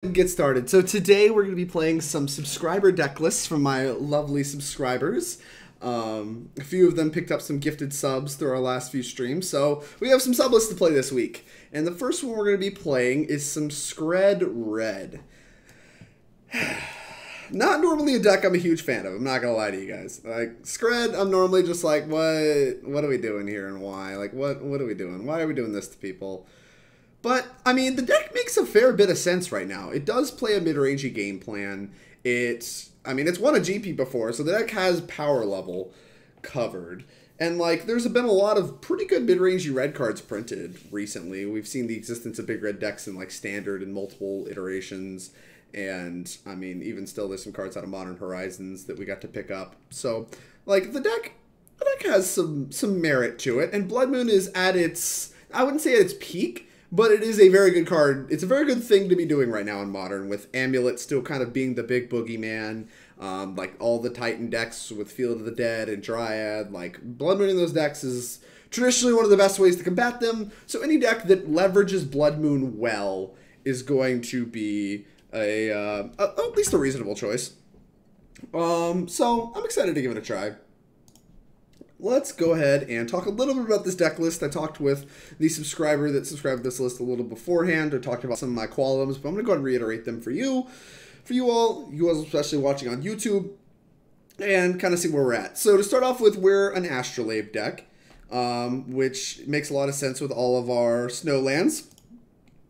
Get started. So today we're going to be playing some subscriber deck lists from my lovely subscribers. A few of them picked up some gifted subs through our last few streams, so we have some sub lists to play this week. And the first one we're going to be playing is some Skred Red. Not normally a deck I'm a huge fan of, I'm not going to lie to you guys. Like, Skred, I'm normally just like, what are we doing here and why? Like, what are we doing? Why are we doing this to people? But, I mean, the deck makes a fair bit of sense right now. It does play a mid-rangey game plan. It's won a GP before, so the deck has power level covered. And, like, there's been a lot of pretty good mid-rangey red cards printed recently. We've seen the existence of big red decks in, like, standard and multiple iterations. And, I mean, even still, there's some cards out of Modern Horizons that we got to pick up. So, like, the deck has some merit to it. And Blood Moon is at its, I wouldn't say at its peak, but it is a very good card. It's a very good thing to be doing right now in Modern, with Amulet still kind of being the big boogeyman. Like all the Titan decks with Field of the Dead and Dryad. Like, Blood Moon in those decks is traditionally one of the best ways to combat them. So any deck that leverages Blood Moon well is going to be at least a reasonable choice. So I'm excited to give it a try. Let's go ahead and talk a little bit about this deck list. I talked with the subscriber that subscribed to this list a little beforehand. I talked about some of my qualums, but I'm going to go ahead and reiterate them for you all especially watching on YouTube, and kind of see where we're at. So to start off with, we're an Astrolabe deck, which makes a lot of sense with all of our snow lands.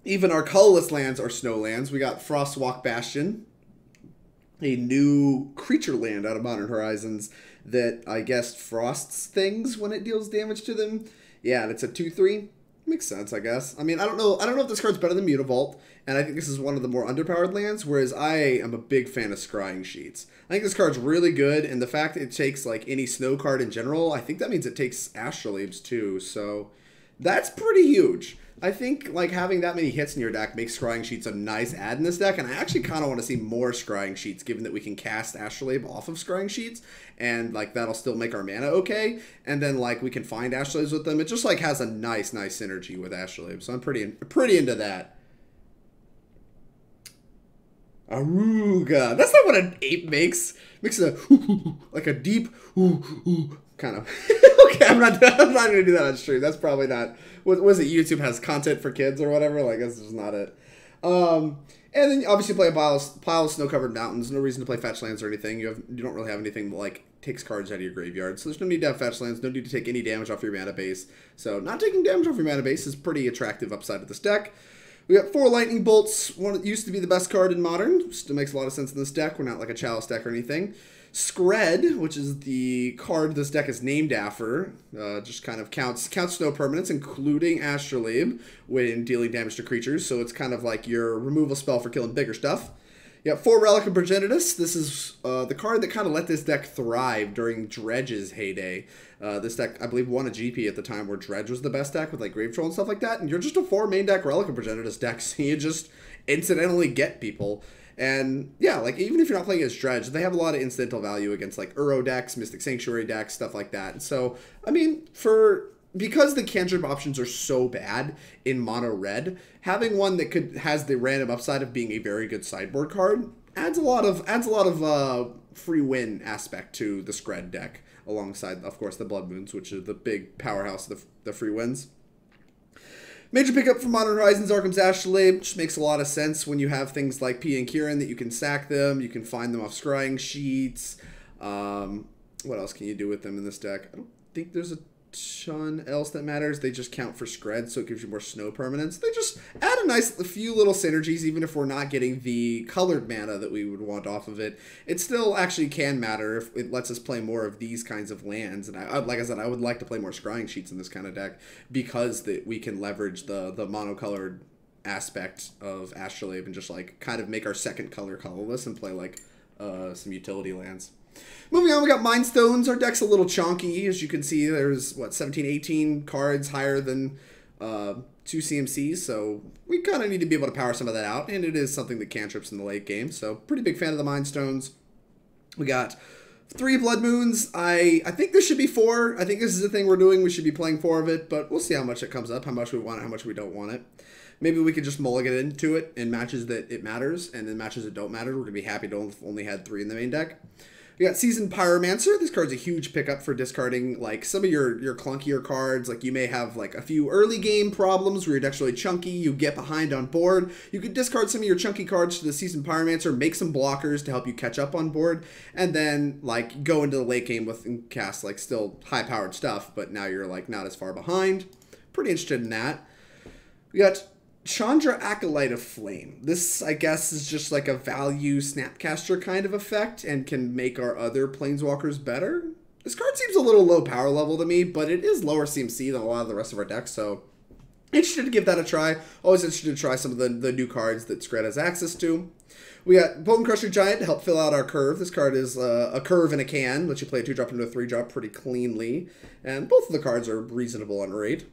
Even our colorless lands are snow lands. We got Frostwalk Bastion, a new creature land out of Modern Horizons that I guess frosts things when it deals damage to them. Yeah, and it's a 2/3. Makes sense, I guess. I mean, I don't know if this card's better than Mutavault, and I think this is one of the more underpowered lands, whereas I am a big fan of Scrying Sheets. I think this card's really good, and the fact that it takes, like, any snow card in general, I think that means it takes Astrolabes too, so that's pretty huge. I think, like, having that many hits in your deck makes Scrying Sheets a nice add in this deck, and I actually kind of want to see more Scrying Sheets, given that we can cast Astrolabe off of Scrying Sheets, and, like, that'll still make our mana okay, and then, like, we can find Astrolabes with them. It just, like, has a nice synergy with Astrolabe, so I'm pretty into that. Aruga. That's not what an ape makes. Makes a like a deep kind of. Okay, I'm not gonna do that on stream. That's probably not. What was it? YouTube has content for kids or whatever. Like, that's just not it. And then obviously play a pile of snow-covered mountains. No reason to play fetch lands or anything. You don't really have anything that, like, takes cards out of your graveyard. So there's no need to have fetch lands. No need to take any damage off your mana base. So not taking damage off your mana base is pretty attractive upside of this deck. We got 4 Lightning Bolts, one that used to be the best card in Modern. Still makes a lot of sense in this deck. We're not like a Chalice deck or anything. Skred, which is the card this deck is named after, just kind of counts snow permanents, including Astrolabe, when dealing damage to creatures. So it's kind of like your removal spell for killing bigger stuff. You got 4 Relic of Progenitus. This is the card that kind of let this deck thrive during Dredge's heyday. This deck, I believe, won a GP at the time where Dredge was the best deck with, like, Grave Troll and stuff like that. And you're just a 4 main deck Relic of Progenitus deck, so you just incidentally get people. And yeah, like, even if you're not playing as Dredge, they have a lot of incidental value against, like, Uro decks, Mystic Sanctuary decks, stuff like that. And so, I mean, because the cantrip options are so bad in mono red, having one that has the random upside of being a very good sideboard card adds a lot of free win aspect to the Skred deck, alongside, of course, the Blood Moons, which are the big powerhouse of the free wins. Major pickup from Modern Horizons, Arcum's Astrolabe, which makes a lot of sense when you have things like Pia and Kiran that you can sack them, you can find them off Scrying Sheets. What else can you do with them in this deck? I don't think there's a ton else that matters. They just count for Skred, so it gives you more snow permanents. They just add a few little synergies, even if we're not getting the colored mana that we would want off of it. It still actually can matter if it lets us play more of these kinds of lands. And like I said, I would like to play more Scrying Sheets in this kind of deck, because we can leverage the monocolored aspect of Astrolabe and just, like, kind of make our second color colorless and play, like, some utility lands. Moving on, we got Mind Stones. Our deck's a little chonky. As you can see, there's, 17, 18 cards higher than 2 CMCs, so we kind of need to be able to power some of that out, and it is something that cantrips in the late game, so pretty big fan of the Mind Stones. We got 3 Blood Moons. I think this should be 4. I think this is the thing we're doing. We should be playing 4 of it, but we'll see how much it comes up, how much we want it, how much we don't want it. Maybe we could just mulligan into it in matches that it matters, and in matches that don't matter, we're going to be happy to have only had 3 in the main deck. We got Seasoned Pyromancer. This card's a huge pickup for discarding like some of your clunkier cards. Like you may have like a few early game problems where your deck's really chunky, you get behind on board. You could discard some of your chunky cards to the Seasoned Pyromancer, make some blockers to help you catch up on board, and then like go into the late game with and cast like still high powered stuff, but now you're like not as far behind. Pretty interested in that. We got Chandra, Acolyte of Flame. This, I guess, is just like a value Snapcaster kind of effect and can make our other Planeswalkers better. This card seems a little low power level to me, but it is lower CMC than a lot of the rest of our decks, so interested to give that a try. Always interested to try some of the new cards that Skred has access to. We got Bonecrusher Giant to help fill out our curve. This card is a curve in a can, lets you play a 2-drop into a 3-drop pretty cleanly, and both of the cards are reasonable on rate.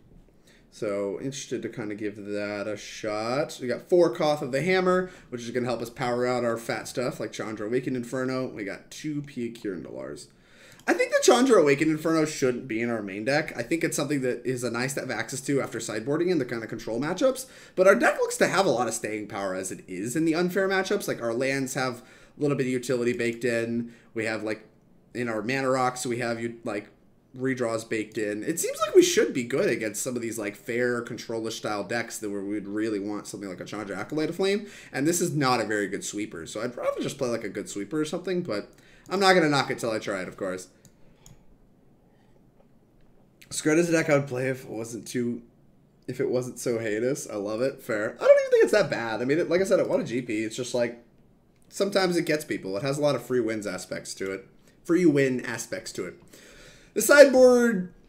So, interested to kind of give that a shot. We got 4 Koth of the Hammer, which is going to help us power out our fat stuff, like Chandra, Awakened Inferno. We got 2 Pia and Kiran Nalaars. I think the Chandra, Awakened Inferno shouldn't be in our main deck. I think it's something that is a nice to have access to after sideboarding in the kind of control matchups. But our deck looks to have a lot of staying power as it is in the unfair matchups. Like, our lands have a little bit of utility baked in. We have, like, in our mana rocks, we have, like, redraws baked in. It seems like we should be good against some of these like fair controller style decks that where we'd really want something like a Chandra, Acolyte of Flame, and this is not a very good sweeper, so I'd probably just play like a good sweeper or something, but I'm not gonna knock it till I try it, of course. Skred is a deck I would play if it wasn't so heinous. I love it. Fair. I don't even think it's that bad. I mean, like I said, it won a GP. It's just like sometimes it gets people. It has a lot of free win aspects to it. The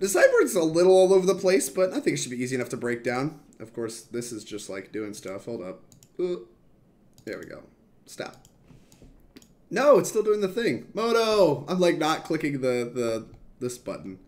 sideboard's a little all over the place, but I think it should be easy enough to break down. Of course, this is just like doing stuff. Hold up. There we go. Stop. No, it's still doing the thing. Moto! I'm like not clicking this button.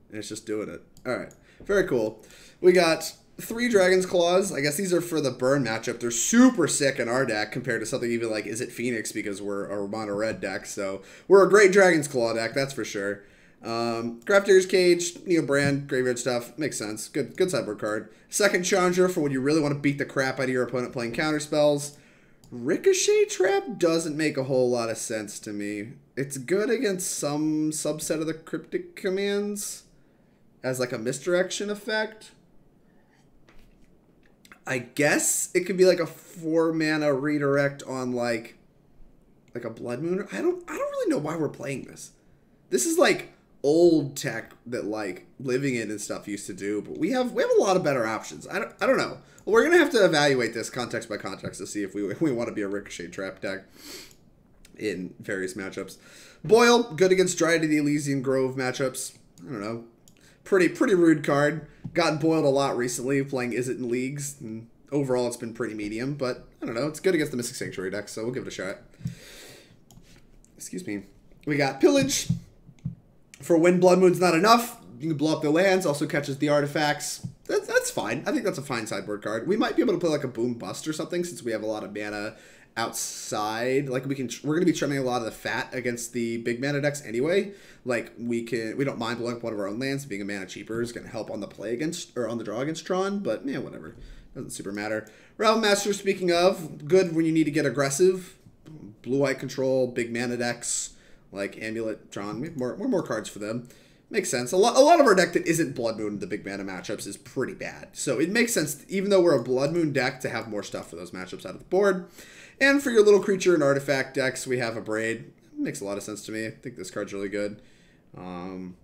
And it's just doing it. Alright. Very cool. We got 3 Dragon's Claws. I guess these are for the burn matchup. They're super sick in our deck compared to something even like Is It Phoenix, because we're a mono red deck. So we're a great Dragon's Claw deck, that's for sure. Grafdigger's Cage, Neo Brand, graveyard stuff, makes sense. Good sideboard card. Second Chandra for when you really want to beat the crap out of your opponent playing counter spells. Ricochet Trap doesn't make a whole lot of sense to me. It's good against some subset of the cryptic commands as like a misdirection effect. I guess it could be like a 4-mana redirect on like a Blood Moon. I don't really know why we're playing this. This is like old tech that like Living In and stuff used to do, but we have a lot of better options. I don't know. Well, we're gonna have to evaluate this context by context to see if we want to be a Ricochet Trap deck in various matchups. Boil, good against Dryad of the Elysian Grove matchups. I don't know. Pretty rude card. Gotten boiled a lot recently playing Is It in leagues, and overall it's been pretty medium, but I don't know. It's good against the Mystic Sanctuary deck, so we'll give it a shot. Excuse me. We got Pillage. For when Blood Moon's not enough, you can blow up their lands, also catches the artifacts. That's fine. I think that's a fine sideboard card. We might be able to play like a Boom Bust or something since we have a lot of mana outside. Like we're going to be trimming a lot of the fat against the big mana decks anyway. Like we don't mind blowing up one of our own lands. Being a mana cheaper is going to help on the play against or on the draw against Tron, but yeah, whatever. Doesn't super matter. Rabblemaster, speaking of, good when you need to get aggressive. Blue-white control, big mana decks. Like Amulet, Tron, we have more cards for them. Makes sense. A lot of our deck that isn't Blood Moon in the big mana matchups is pretty bad. So it makes sense, even though we're a Blood Moon deck, to have more stuff for those matchups out of the board. And for your little creature and artifact decks, we have Abrade. Makes a lot of sense to me. I think this card's really good. And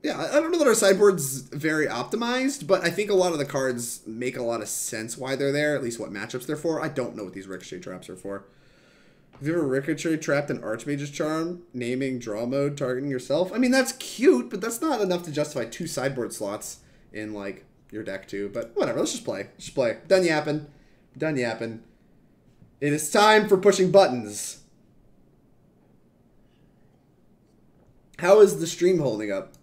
yeah, I don't know that our sideboard's very optimized, but I think a lot of the cards make a lot of sense why they're there, at least what matchups they're for. I don't know what these Ricochet Traps are for. Have you ever Ricochet Trapped an Archmage's Charm, naming draw mode, targeting yourself? I mean, that's cute, but that's not enough to justify 2 sideboard slots in, like, your deck, too. But whatever, let's just play. Let's just play. Done yapping. Done yapping. It is time for pushing buttons. How is the stream holding up?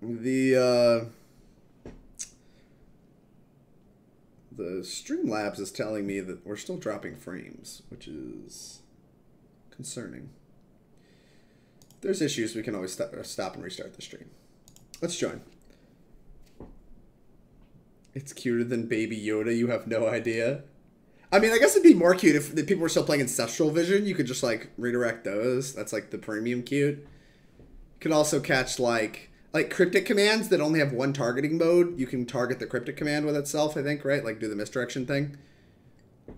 The Streamlabs is telling me that we're still dropping frames, which is concerning. If there's issues, we can always stop and restart the stream. Let's join. It's cuter than Baby Yoda. You have no idea. I mean, I guess it'd be more cute if the people were still playing Ancestral Vision. You could just, like, redirect those. That's, like, the premium cute. You could also catch, like cryptic commands that only have one targeting mode. You can target the cryptic command with itself, I think, right? Like, do the misdirection thing.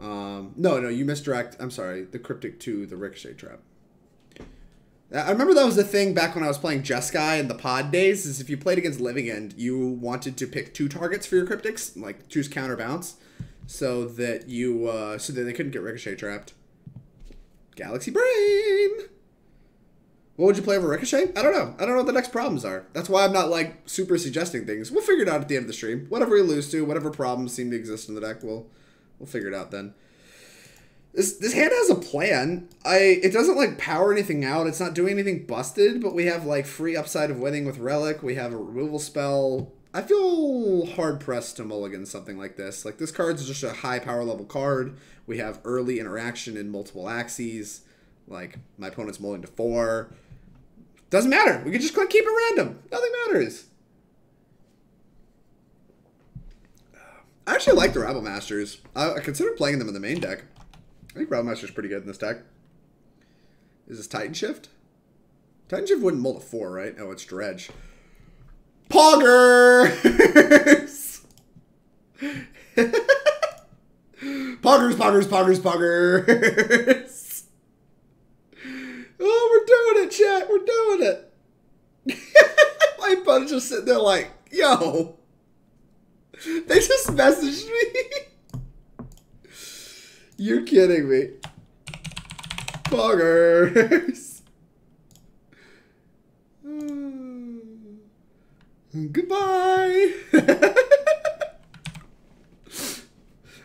No, you misdirect, I'm sorry, the cryptic to the Ricochet Trap. I remember that was the thing back when I was playing Jeskai in the pod days, is if you played against Living End, you wanted to pick 2 targets for your cryptics, like choose counter bounce, so that you, so that they couldn't get Ricochet trapped. Galaxy Brain! What would you play over Ricochet? I don't know. I don't know what the next problems are. That's why I'm not, like, super suggesting things. We'll figure it out at the end of the stream. Whatever we lose to, whatever problems seem to exist in the deck, we'll figure it out then. This hand has a plan. It doesn't, like, power anything out. It's not doing anything busted, but we have, like, free upside of winning with Relic. We have a removal spell. I feel hard-pressed to mulligan something like this. Like, this card's just a high power level card. We have early interaction in multiple axes. Like, my opponent's mulling to 4. Doesn't matter. We can just keep it random. Nothing matters. I actually like the Rabblемasters. I consider playing them in the main deck. I think Rabblemaster's pretty good in this deck. Is this Titan Shift? Titan Shift wouldn't mull to 4, right? Oh, it's Dredge. Poggers! Poggers! Oh, we're doing it, chat. We're doing it. My opponent's just sitting there like, yo. They just messaged me. You're kidding me. Poggers. Goodbye.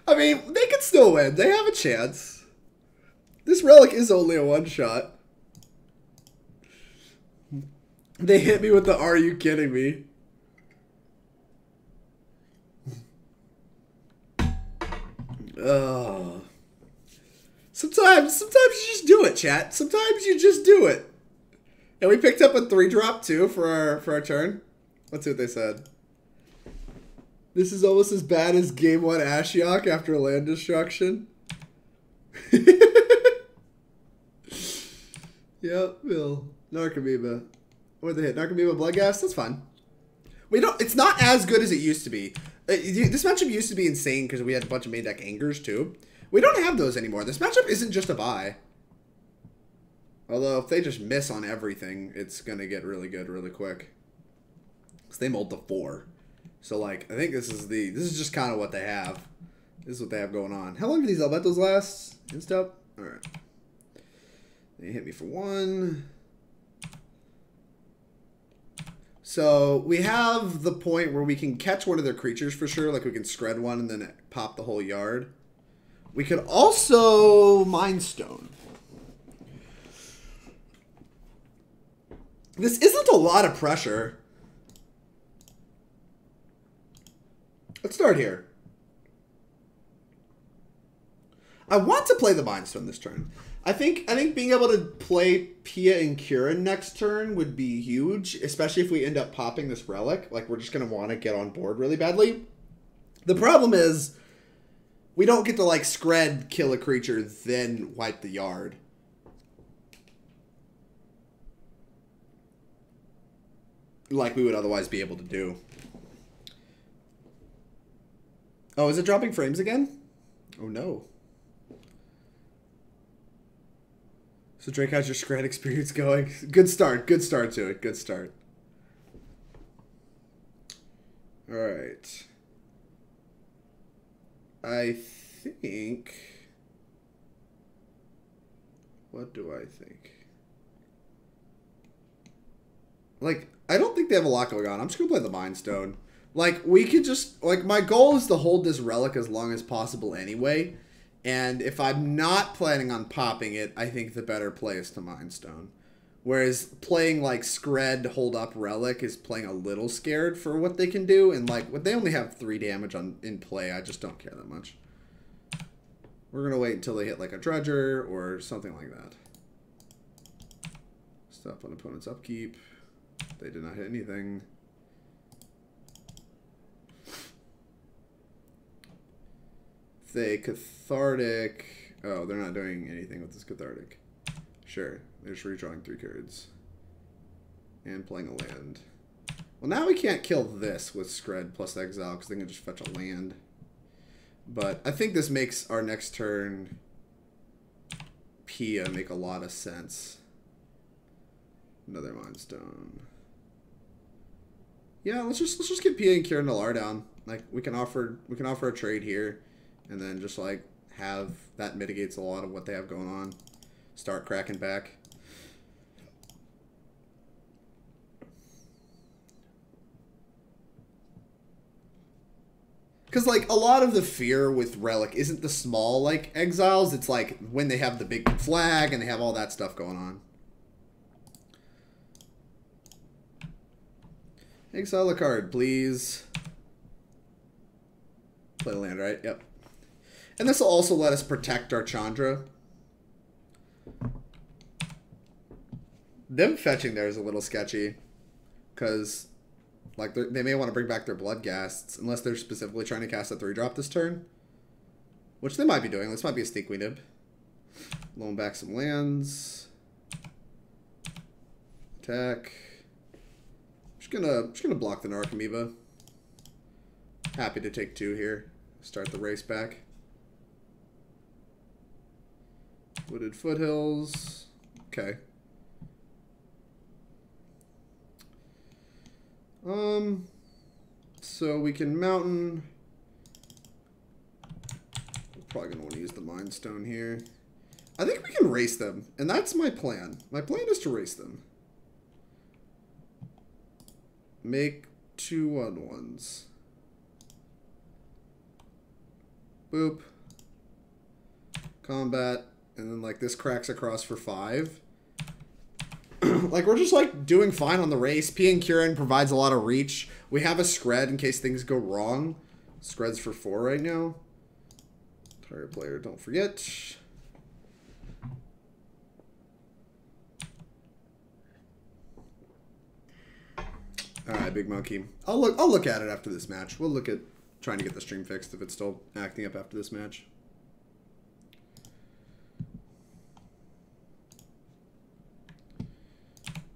I mean, they can still win. They have a chance. This Relic is only a one-shot. They hit me with the "Are you kidding me?" Oh. Sometimes you just do it, chat. Sometimes you just do it. And we picked up a 3-drop too for our turn. Let's see what they said. This is almost as bad as Game 1 Ashiok after land destruction. Yep, Bill. Narcomoeba. What did they hit? Narcomoeba Bloodghast? That's fine. It's not as good as it used to be. This matchup used to be insane because we had a bunch of main deck Angers too. We don't have those anymore. This matchup isn't just a buy. Although if they just miss on everything, it's gonna get really good really quick. Because they mulled to 4. So like I think this is just kind of what they have. This is what they have going on. How long do these Albetos last? Insta? Alright. They hit me for 1. So we have the point where we can catch one of their creatures for sure. Like we can Skred one and then pop the whole yard. We could also Mind Stone. This isn't a lot of pressure. Let's start here. I want to play the Mind Stone this turn. I think being able to play Pia and Kiran next turn would be huge, especially if we end up popping this Relic. Like, we're just going to want to get on board really badly. The problem is, we don't get to, like, Skred, kill a creature, then wipe the yard. Like we would otherwise be able to do. Oh, is it dropping frames again? Oh, no. So Drake, how's your Skred experience going? Good start to it. Good start. All right. I think... What do I think? Like, I don't think they have a lot going on. I'm just going to play the Mind Stone. Like, we could just... Like, my goal is to hold this Relic as long as possible anyway. And if I'm not planning on popping it, I think the better play is to Mind Stone. Whereas playing like Skred Hold Up Relic is playing a little scared for what they can do. And like, they only have 3 damage in play. I just don't care that much. We're going to wait until they hit like a Dredger or something like that. Stop on opponent's upkeep. They did not hit anything. they cathartic... Oh, they're not doing anything with this cathartic. Sure, they're just redrawing 3 cards. And playing a land. Well, now we can't kill this with Skred plus exile, because they can just fetch a land. But I think this makes our next turn Pia make a lot of sense. Another Mind Stone. Yeah, let's just get Pia and Kiran Nalaar down. Like we can offer a trade here, and then just like have that mitigates a lot of what they have going on. Start cracking back. Because, like, a lot of the fear with Relic isn't the small, like, exiles. It's, like, when they have the big flag and they have all that stuff going on. Exile a card, please. Play the land, right? Yep. And this will also let us protect our Chandra. Them fetching there is a little sketchy. Because... like, they may want to bring back their Bloodghasts, unless they're specifically trying to cast a 3-drop this turn. Which they might be doing. This might be a sneak we nib. Loan back some lands. Attack. Just gonna block the Narcomoeba. Happy to take 2 here. Start the race back. Wooded Foothills. Okay. So we can mountain. We're probably gonna want to use the Mind Stone here. I think we can race them, and that's my plan. My plan is to race them. Make 2 1/1s. Boop. Combat, and then like this cracks across for 5. Like, we're just, like, doing fine on the race. Pia and Kiran provides a lot of reach. We have a Skred in case things go wrong. Skred's for 4 right now. Target player, don't forget. Alright, Big Monkey. I'll look at it after this match. We'll look at trying to get the stream fixed if it's still acting up after this match.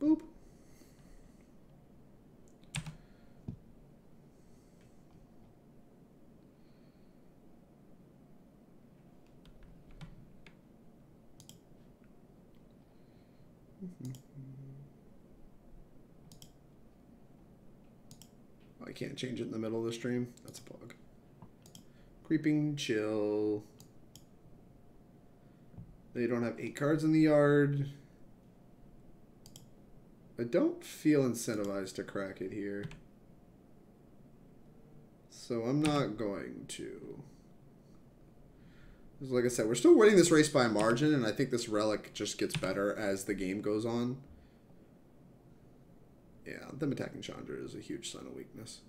Boop. Oh, I can't change it in the middle of the stream. That's a bug. Creeping Chill. They don't have 8 cards in the yard. I don't feel incentivized to crack it here. So I'm not going to. Because like I said, we're still winning this race by a margin, and I think this Relic just gets better as the game goes on. Yeah, them attacking Chandra is a huge sign of weakness.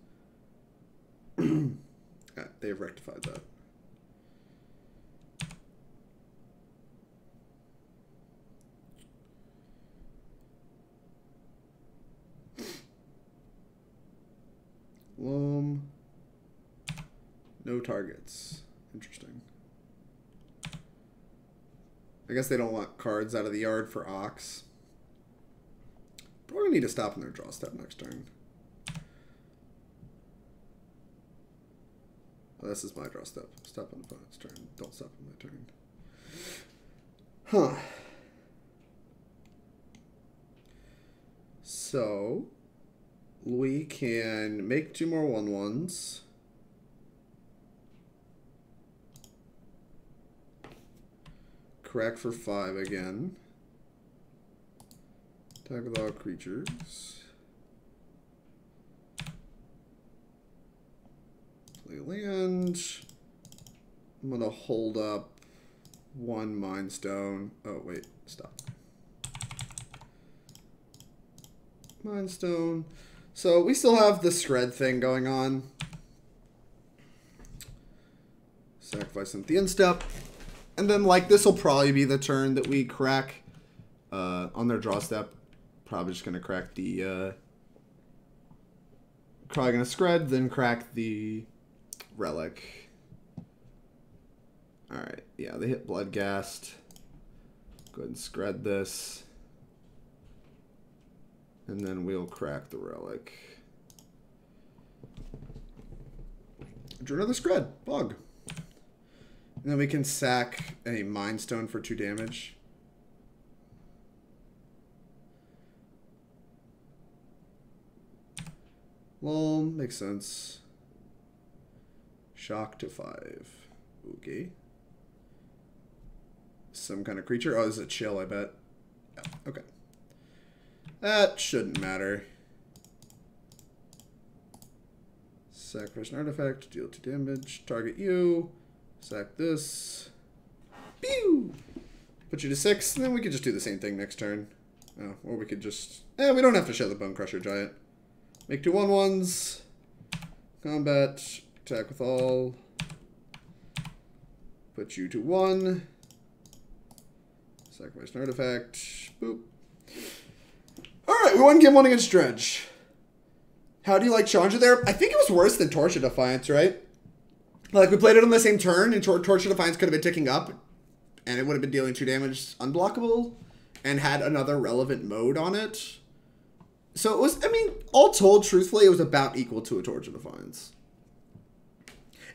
They've rectified that. No targets. Interesting. I guess they don't want cards out of the yard for Ox. Probably need to stop in their draw step next turn. Oh, this is my draw step. Stop on the opponent's turn. Don't stop on my turn. Huh. So we can make 2 more 1/1s. Crack for 5 again. Attack with all creatures. Play land. I'm gonna hold up 1 Mind Stone. Oh wait, stop. Mind Stone. So we still have the Skred thing going on. Sacrifice some the end step. And then, like, this will probably be the turn that we crack on their draw step. Probably just going to crack the... probably going to Skred, then crack the Relic. Alright, yeah, they hit Bloodghast. Go ahead and Skred this. And then we'll crack the Relic. Draw another Skred. Bug. And then we can sack a Mind Stone for 2 damage. Well, makes sense. Shock to 5. Okay. Some kind of creature. Oh, this is a chill, I bet. Yeah, okay. That shouldn't matter. Sacrifice an artifact, deal 2 damage, target you, sack this. Pew! Put you to 6, and then we could just do the same thing next turn. Oh, or we could just... we don't have to show the Bonecrusher Giant. Make 2 1/1s. Combat. Attack with all. Put you to 1. Sacrifice an artifact. Boop. Alright, we won game 1 against Dredge. How do you like Chandra there? I think it was worse than Torch of Defiance, right? Like, we played it on the same turn, and Torch of Defiance could have been ticking up, and it would have been dealing 2 damage unblockable, and had another relevant mode on it. So it was, I mean, all told, truthfully, it was about equal to a Torch of Defiance.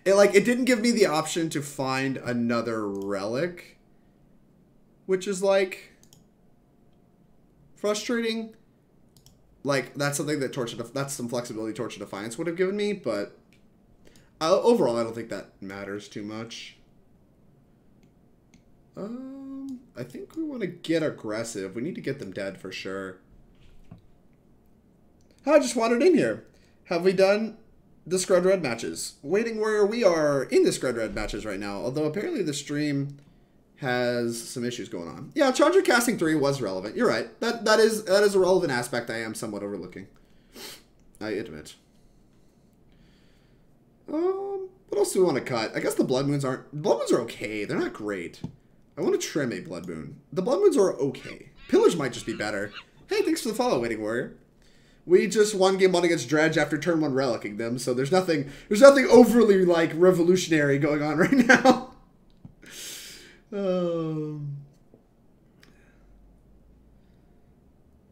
It didn't give me the option to find another relic, which is, like, frustrating. Like, that's something that that's some flexibility Torch of Defiance would have given me, but overall, I don't think that matters too much. I think we want to get aggressive. We need to get them dead for sure. I just wandered in here. Have we done the Skred Red matches? Waiting Warrior, we are in the Skred Red matches right now, although apparently the stream has some issues going on. Yeah, Chandra casting 3 was relevant. You're right. That is a relevant aspect I am somewhat overlooking. I admit. What else do we want to cut? I guess the Blood Moons aren't... Blood Moons are okay. They're not great. I want to trim a Blood Moon. The Blood Moons are okay. Pillage might just be better. Hey, thanks for the follow, Waiting Warrior. We just won game 1 against Dredge after turn 1 relicking them, so there's nothing overly, like, revolutionary going on right now. I'm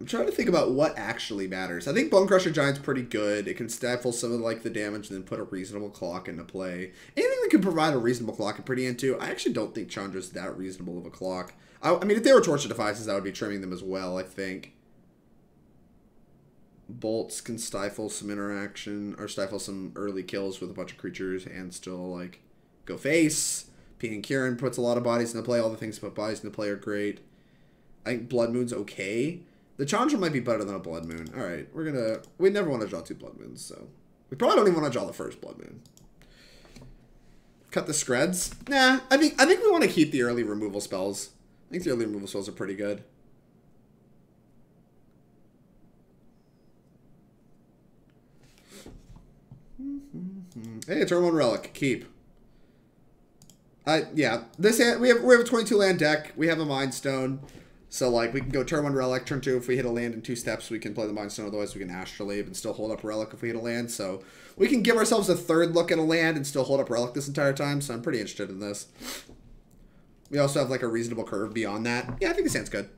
trying to think about what actually matters. I think Bonecrusher Giant's pretty good. It can stifle some of like the damage and then put a reasonable clock into play. Anything that can provide a reasonable clock I'm pretty into. I actually don't think Chandra's that reasonable of a clock. I mean, if they were Torch of Defiances, I would be trimming them as well, I think. Bolts can stifle some interaction, or stifle some early kills with a bunch of creatures and still, like, go face. Pia and Kiran puts a lot of bodies into play. All the things that put bodies into play are great. I think Blood Moon's okay. The Chandra might be better than a Blood Moon. Alright, we never want to draw 2 Blood Moons, so. We probably don't even want to draw the first Blood Moon. Cut the Skreds? Nah, I think we want to keep the early removal spells. I think the early removal spells are pretty good. Hey, turn 1 relic. Keep. Yeah. We have a 22 land deck. We have a Mind Stone. So, like, we can go turn 1 relic, turn 2. If we hit a land in 2 steps, we can play the Mind Stone. Otherwise, we can Astrolabe and still hold up relic if we hit a land. So, we can give ourselves a 3rd look at a land and still hold up relic this entire time. So, I'm pretty interested in this. We also have, like, a reasonable curve beyond that. Yeah, I think this hand's good.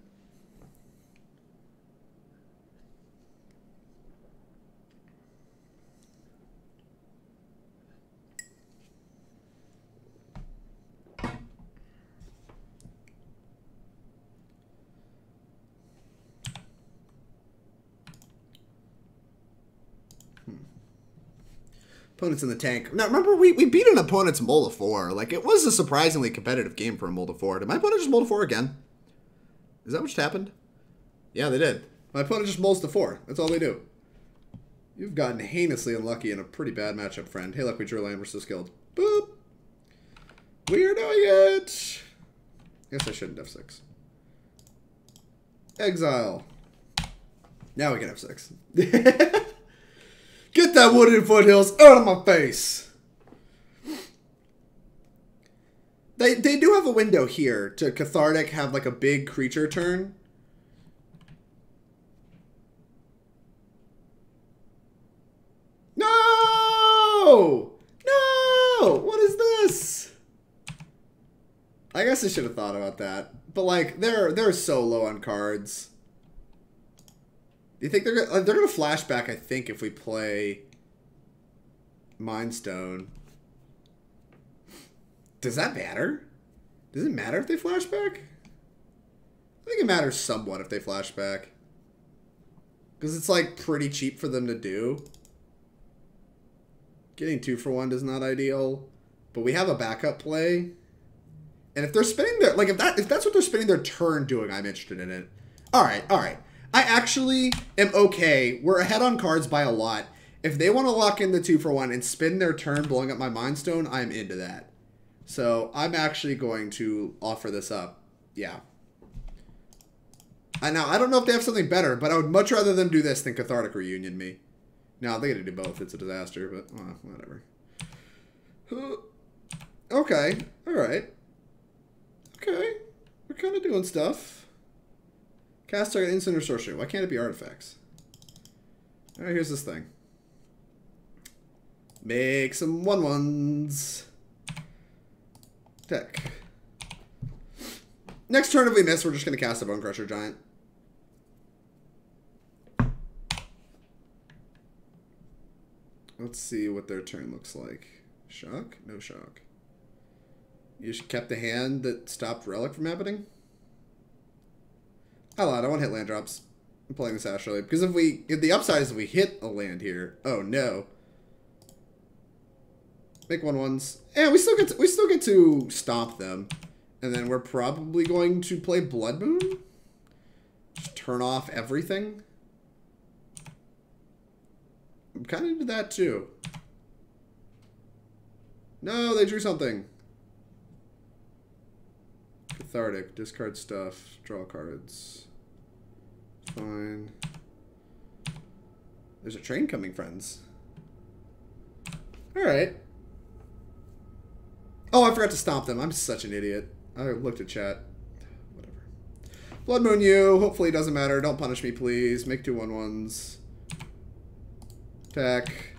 Opponents in the tank. Now, remember, we beat an opponent's Mold of 4. Like, it was a surprisingly competitive game for a Mold of 4. Did my opponent just Mold of 4 again? Is that what just happened? Yeah, they did. My opponent just molds to 4. That's all they do. You've gotten heinously unlucky in a pretty bad matchup, friend. Hey, look, we drew a land. We're still skilled. Boop. We're doing it. Guess I shouldn't F6. Exile. Now we can F6. Get that Wooded Foothills out of my face. They do have a window here to Cathartic have like a big creature turn. No! No! What is this? I guess I should have thought about that. But like, they're so low on cards. Do you think they're gonna flashback? I think if we play Mind Stone. Does that matter? Does it matter if they flashback? I think it matters somewhat if they flashback. Because it's like pretty cheap for them to do. Getting 2 for 1 is not ideal. But we have a backup play. And if they're spending their, like, if that's what they're spending their turn doing, I'm interested in it. Alright, alright. I actually am okay. We're ahead on cards by a lot. If they want to lock in the 2 for 1 and spend their turn blowing up my Mind Stone, I'm into that. So I'm actually going to offer this up. Yeah. Now, I don't know if they have something better, but I would much rather them do this than Cathartic Reunion me. No, they gotta do both. It's a disaster, but whatever. Okay. Alright. Okay. We're kind of doing stuff. Cast target instant or sorcery. Why can't it be artifacts? Alright, here's this thing. Make some 1/1s. Deck. Next turn if we miss, we're just going to cast a Bonecrusher Giant. Let's see what their turn looks like. Shock? No shock. You just kept the hand that stopped Relic from happening? I lied. I want to hit land drops. I'm playing this Astrolabe. Because if the upside is if we hit a land here. Oh no. Make 1/1s. And we still get to stomp them. And then we're probably going to play Blood Moon. Just turn off everything. I'm kind of into that too. No, they drew something. Cathartic. Discard stuff. Draw cards. Fine. There's a train coming, friends. Alright. Oh, I forgot to stomp them. I'm such an idiot. I looked at chat. Whatever. Blood Moon you. Hopefully it doesn't matter. Don't punish me, please. Make 2 1/1s. Attack.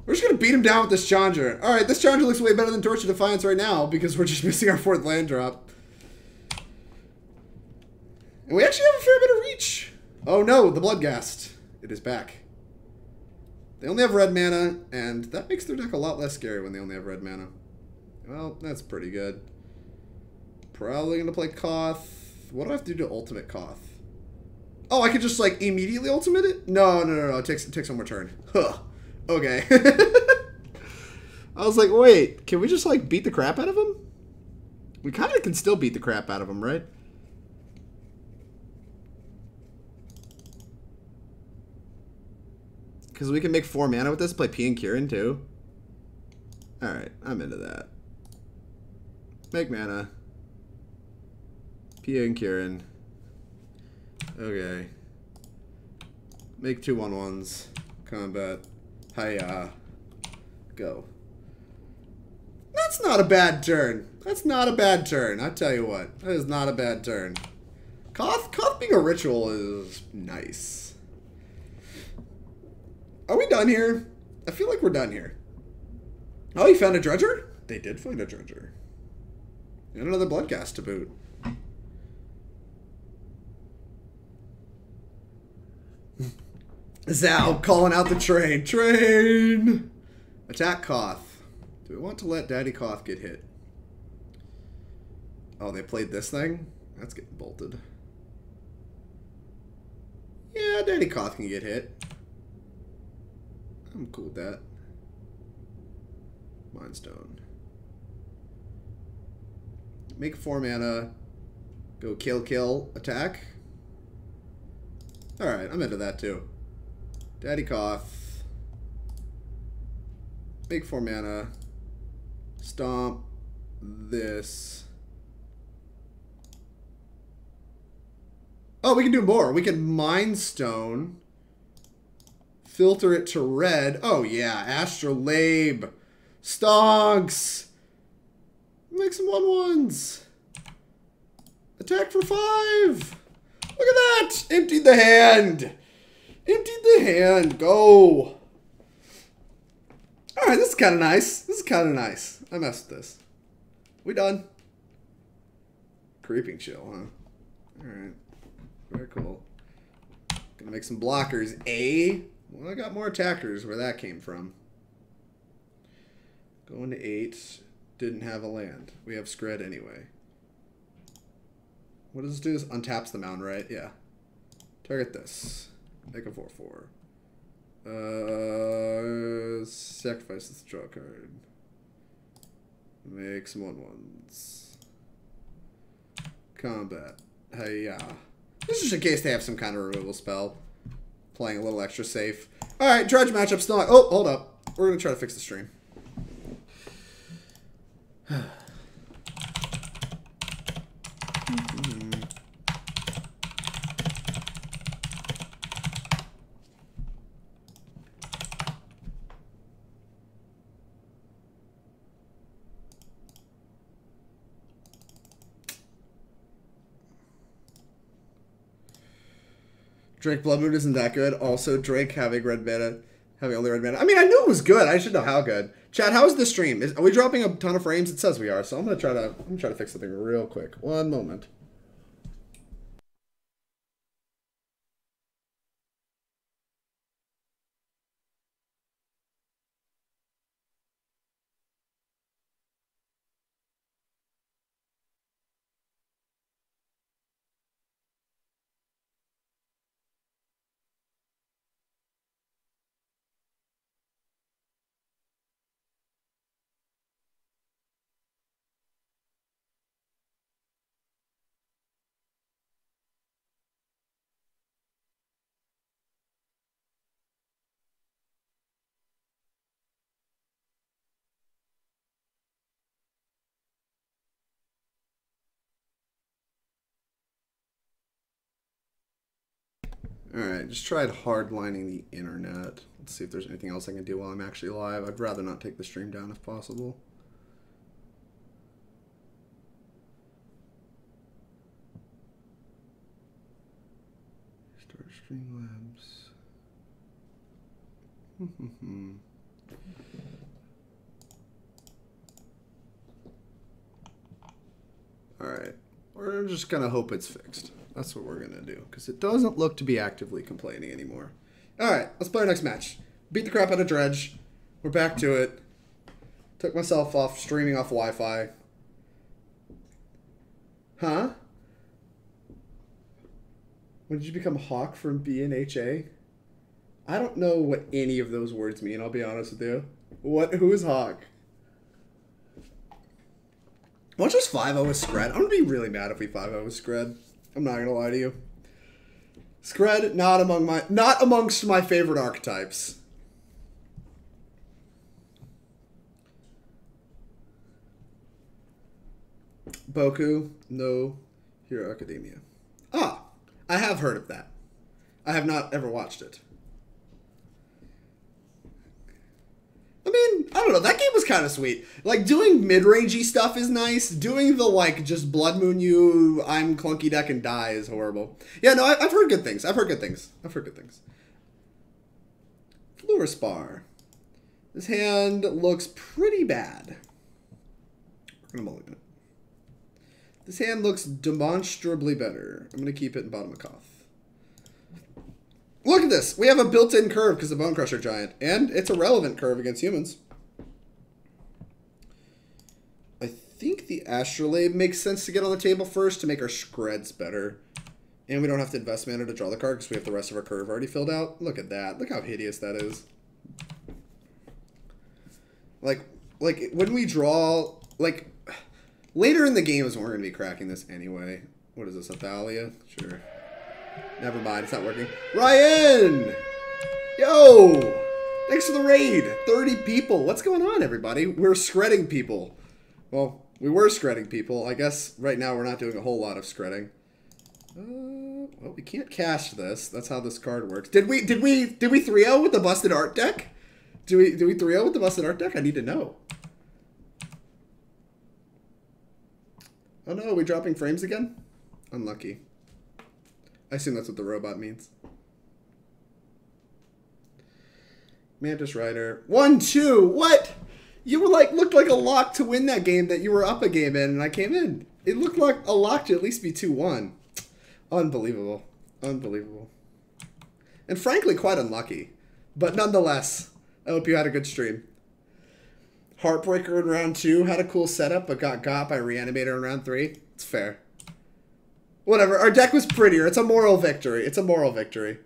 We're just going to beat him down with this Chandra. Alright, this Chandra looks way better than Torch of Defiance right now because we're just missing our 4th land drop. And we actually have a fair bit of reach. Oh no, the Bloodghast. It is back. They only have red mana, and that makes their deck a lot less scary when they only have red mana. Well, that's pretty good. Probably going to play Koth. What do I have to do to ultimate Koth? Oh, I could just, like, immediately ultimate it? No. It takes one more turn. Huh. Okay. I was like, wait, can we just, like, beat the crap out of him? We kind of can still beat the crap out of him, right? Because we can make 4 mana with this, play Pia and Kiran, too. Alright, I'm into that. Make mana. Pia and Kiran. Okay. Make 2 1/1s. Combat. Hiya. Go. That's not a bad turn. That's not a bad turn. I tell you what. That is not a bad turn. Koth being a ritual is nice. Are we done here? I feel like we're done here. Oh, you found a dredger? They did find a dredger. And another Bloodghast to boot. Zal calling out the train. Train! Attack Koth. Do we want to let Daddy Koth get hit? Oh, they played this thing? That's getting bolted. Yeah, Daddy Koth can get hit. I'm cool with that. Mind Stone. Make 4 mana. Go kill, attack. Alright, I'm into that too. Daddy Koth. Make 4 mana. Stomp this. Oh, we can do more. We can Mind Stone. Filter it to red. Oh yeah, Astrolabe. Stonks. Make some 1/1s. Attack for 5. Look at that. Emptied the hand. Emptied the hand. Go. Alright, this is kind of nice. This is kind of nice. I messed with this. We done? Creeping Chill, huh? Alright. Very cool. Gonna make some blockers. Well, I got more attackers where that came from. Going to 8. Didn't have a land. We have Skred anyway. What does this do? This untaps the mound, right? Yeah. Target this. Make a 4/4. Sacrifice this draw card. Make some 1/1s. Combat. Hey-ya. This is just in case they have some kind of removal spell. Playing a little extra safe. Alright, Dredge matchup still on. Oh, hold up. We're going to try to fix the stream. Drake Blood Moon isn't that good. Also, Drake having red mana, having only red mana. I mean, I knew it was good. I should know how good. Chat, how is the stream? Are we dropping a ton of frames? It says we are. So I'm gonna try to fix something real quick. One moment. Alright, just tried hardlining the internet. Let's see if there's anything else I can do while I'm actually live. I'd rather not take the stream down if possible. Start Streamlabs. Alright, we're just gonna hope it's fixed. That's what we're going to do, because it doesn't look to be actively complaining anymore. Alright, let's play our next match. Beat the crap out of Dredge. We're back to it. Took myself off, streaming off Wi-Fi. Huh? When did you become Hawk from BNHA? I don't know what any of those words mean, I'll be honest with you. Who is Hawk? Why don't just 5-0 with Skred? I'm going to be really mad if we 5-0 with Skred. I'm not gonna lie to you. Skred, not amongst my favorite archetypes. Boku, no Hero Academia. Ah, I have heard of that. I have not ever watched it. I mean, I don't know. That game was kind of sweet. Like, doing mid-rangey stuff is nice. Doing the, like, just Blood Moon you, I'm clunky deck and die is horrible. Yeah, no, I've heard good things. I've heard good things. Fluorspar. This hand looks pretty bad. We're going to mulligan it. This hand looks demonstrably better. I'm going to keep it in bottom of Koth. Look at this. We have a built-in curve because of Bonecrusher Giant. And it's a relevant curve against humans. I think the Astrolabe makes sense to get on the table first to make our Skreds better. And we don't have to invest mana to draw the card because we have the rest of our curve already filled out. Look at that. Look how hideous that is. Like when we draw... Like, later in the game is when we're going to be cracking this anyway. What is this, Athalia? Sure. Never mind, it's not working. Ryan! Yo! Thanks for the raid. 30 people. What's going on, everybody? We're Skredding people. Well, we were Skredding people. I guess right now we're not doing a whole lot of Skredding. Well, we can't cash this. That's how this card works. Did we 3-0 with the busted art deck? Do we 3-0 with the busted art deck? I need to know. Oh no, are we dropping frames again? Unlucky. I assume that's what the robot means. Mantis Rider. 1-2. What? You were like, looked like a lock to win that game that you were up a game in, and I came in. It looked like a lock to at least be 2-1. Unbelievable. Unbelievable. And frankly, quite unlucky. But nonetheless, I hope you had a good stream. Heartbreaker in round 2. Had a cool setup, but got by Reanimator in round 3. It's fair. Whatever. Our deck was prettier. It's a moral victory. It's a moral victory.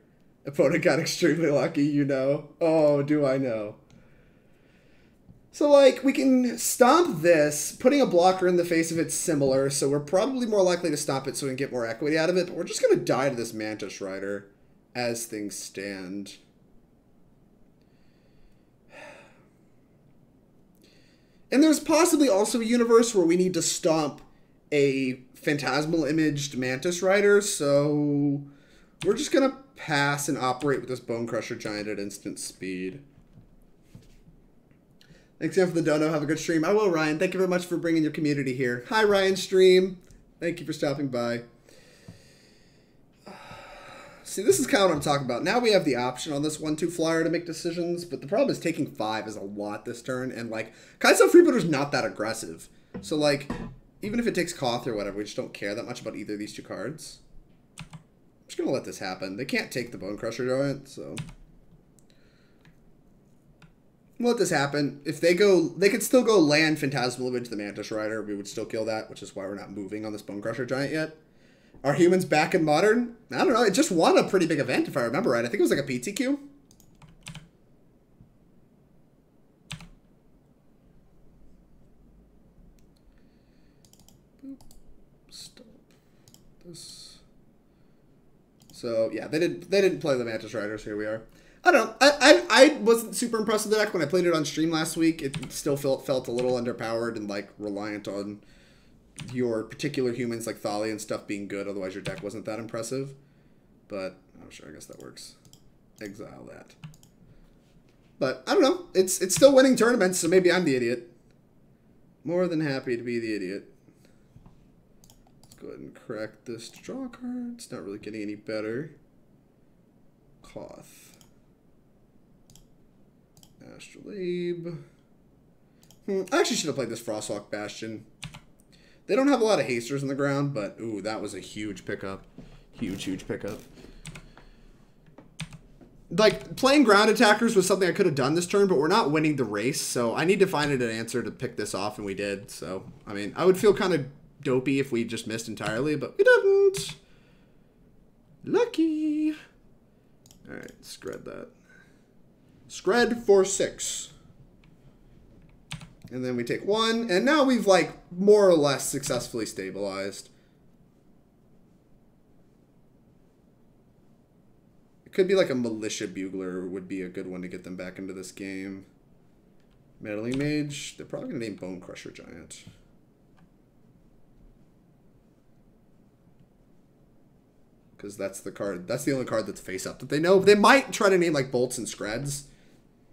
Opponent got extremely lucky, you know. Oh, do I know. So, like, we can stomp this. Putting a blocker in the face of it's similar, so we're probably more likely to stomp it so we can get more equity out of it. But we're just going to die to this Mantis Rider as things stand. And there's possibly also a universe where we need to stomp a Phantasmal Imaged Mantis Rider, so we're just going to pass and operate with this Bonecrusher Giant at instant speed. Thanks again for the dono. Have a good stream. I will, Ryan. Thank you very much for bringing your community here. Hi, Ryan Stream. Thank you for stopping by. See, this is kind of what I'm talking about. Now we have the option on this 1-2 flyer to make decisions, but the problem is taking 5 is a lot this turn, and, like, Kai'Sa Freebooter's not that aggressive. So, like, even if it takes Koth or whatever, we just don't care that much about either of these 2 cards. I'm just going to let this happen. They can't take the Bonecrusher Giant, so... We'll let this happen. If they go, they could still go land Phantasmal Image the Mantis Rider. We would still kill that, which is why we're not moving on this Bonecrusher Giant yet. Are humans back in Modern? I don't know. It just won a pretty big event, if I remember right. I think it was like a PTQ. Stop this. So yeah, they didn't play the Mantis Riders. Here we are. I don't know. I wasn't super impressed with the deck when I played it on stream last week. It still felt a little underpowered and like reliant on your particular humans like Thali and stuff being good. Otherwise, your deck wasn't that impressive. But oh sure, I guess that works. Exile that. But I don't know. It's still winning tournaments, so maybe I'm the idiot. More than happy to be the idiot. Let's go ahead and crack this to draw a card. It's not really getting any better. Koth. Astrolabe. I actually should have played this Frostwalk Bastion. They don't have a lot of hasters in the ground, but ooh, that was a huge pickup. Huge pickup. Like, playing ground attackers was something I could have done this turn, but we're not winning the race, so I need to find an answer to pick this off, and we did. So, I mean, I would feel kind of dopey if we just missed entirely, but we didn't. Lucky. Alright, Skred that. Skred for 6. And then we take 1, and now we've, like, more or less successfully stabilized. It could be like a Militia Bugler would be a good one to get them back into this game. Meddling Mage. They're probably going to name Bonecrusher Giant. Because that's the card. That's the only card that's face up that they know. They might try to name like Bolts and Skreds.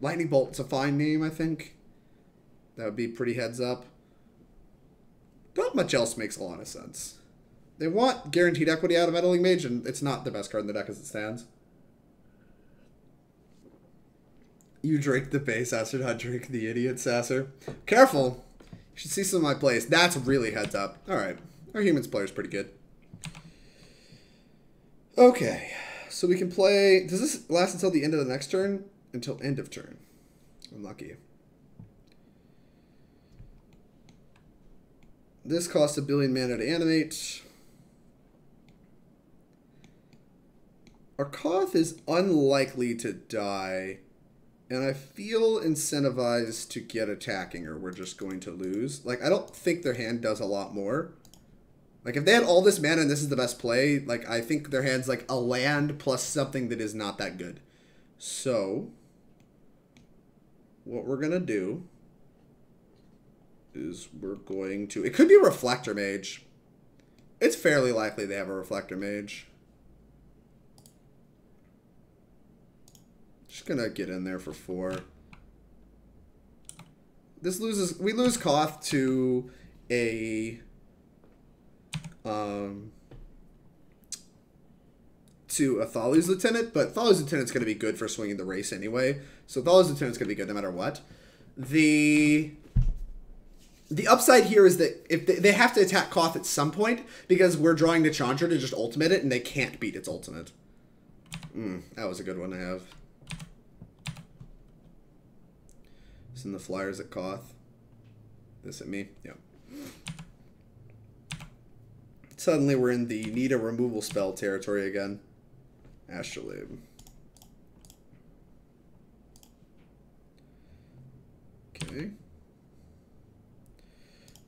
Lightning Bolt's a fine name, I think. That would be pretty heads up. Not much else makes a lot of sense. They want guaranteed equity out of Meddling Mage, and it's not the best card in the deck as it stands. You Drake the base, Sasser, not Drake the idiot, Sasser. Careful. You should see some of my plays. That's really heads up. Alright. Our humans player's pretty good. Okay. So we can play... Does this last until the end of the next turn? Until end of turn. Unlucky. This costs 1 billion mana to animate. Our Koth is unlikely to die. And I feel incentivized to get attacking or we're just going to lose. Like, I don't think their hand does a lot more. Like, if they had all this mana and this is the best play, like, I think their hand's like a land plus something that is not that good. So, what we're going to do is we're going to... It could be a Reflector Mage. It's fairly likely they have a Reflector Mage. Just gonna get in there for 4. This loses... We lose Koth to a... to a Thali's Lieutenant, but Thali's Lieutenant's going to be good for swinging the race anyway. So Thali's Lieutenant's going to be good no matter what. The The upside here is that if they have to attack Koth at some point because we're drawing the Chandra to just ultimate it, and they can't beat its ultimate. That was a good one to have. Send the flyers at Koth. This at me? Yeah. Suddenly we're in the need a removal spell territory again. Astrolabe. Okay.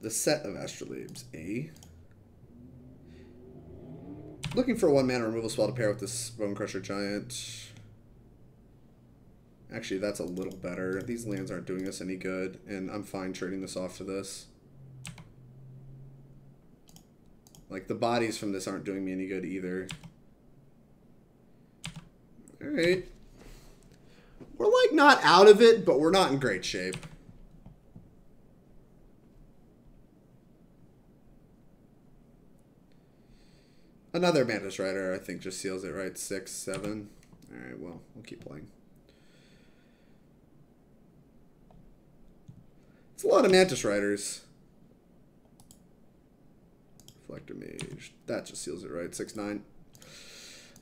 The set of Astrolabes. Looking for a 1-mana removal spell to pair with this Bonecrusher Giant. Actually, that's a little better. These lands aren't doing us any good, and I'm fine trading this off to this. Like, the bodies from this aren't doing me any good either. Alright. We're, like, not out of it, but we're not in great shape. Another Mantis Rider, I think, just seals it, right? 6, 7. Alright, well, we'll keep playing. It's a lot of Mantis Riders. Reflector Mage. That just seals it, right? 6, 9.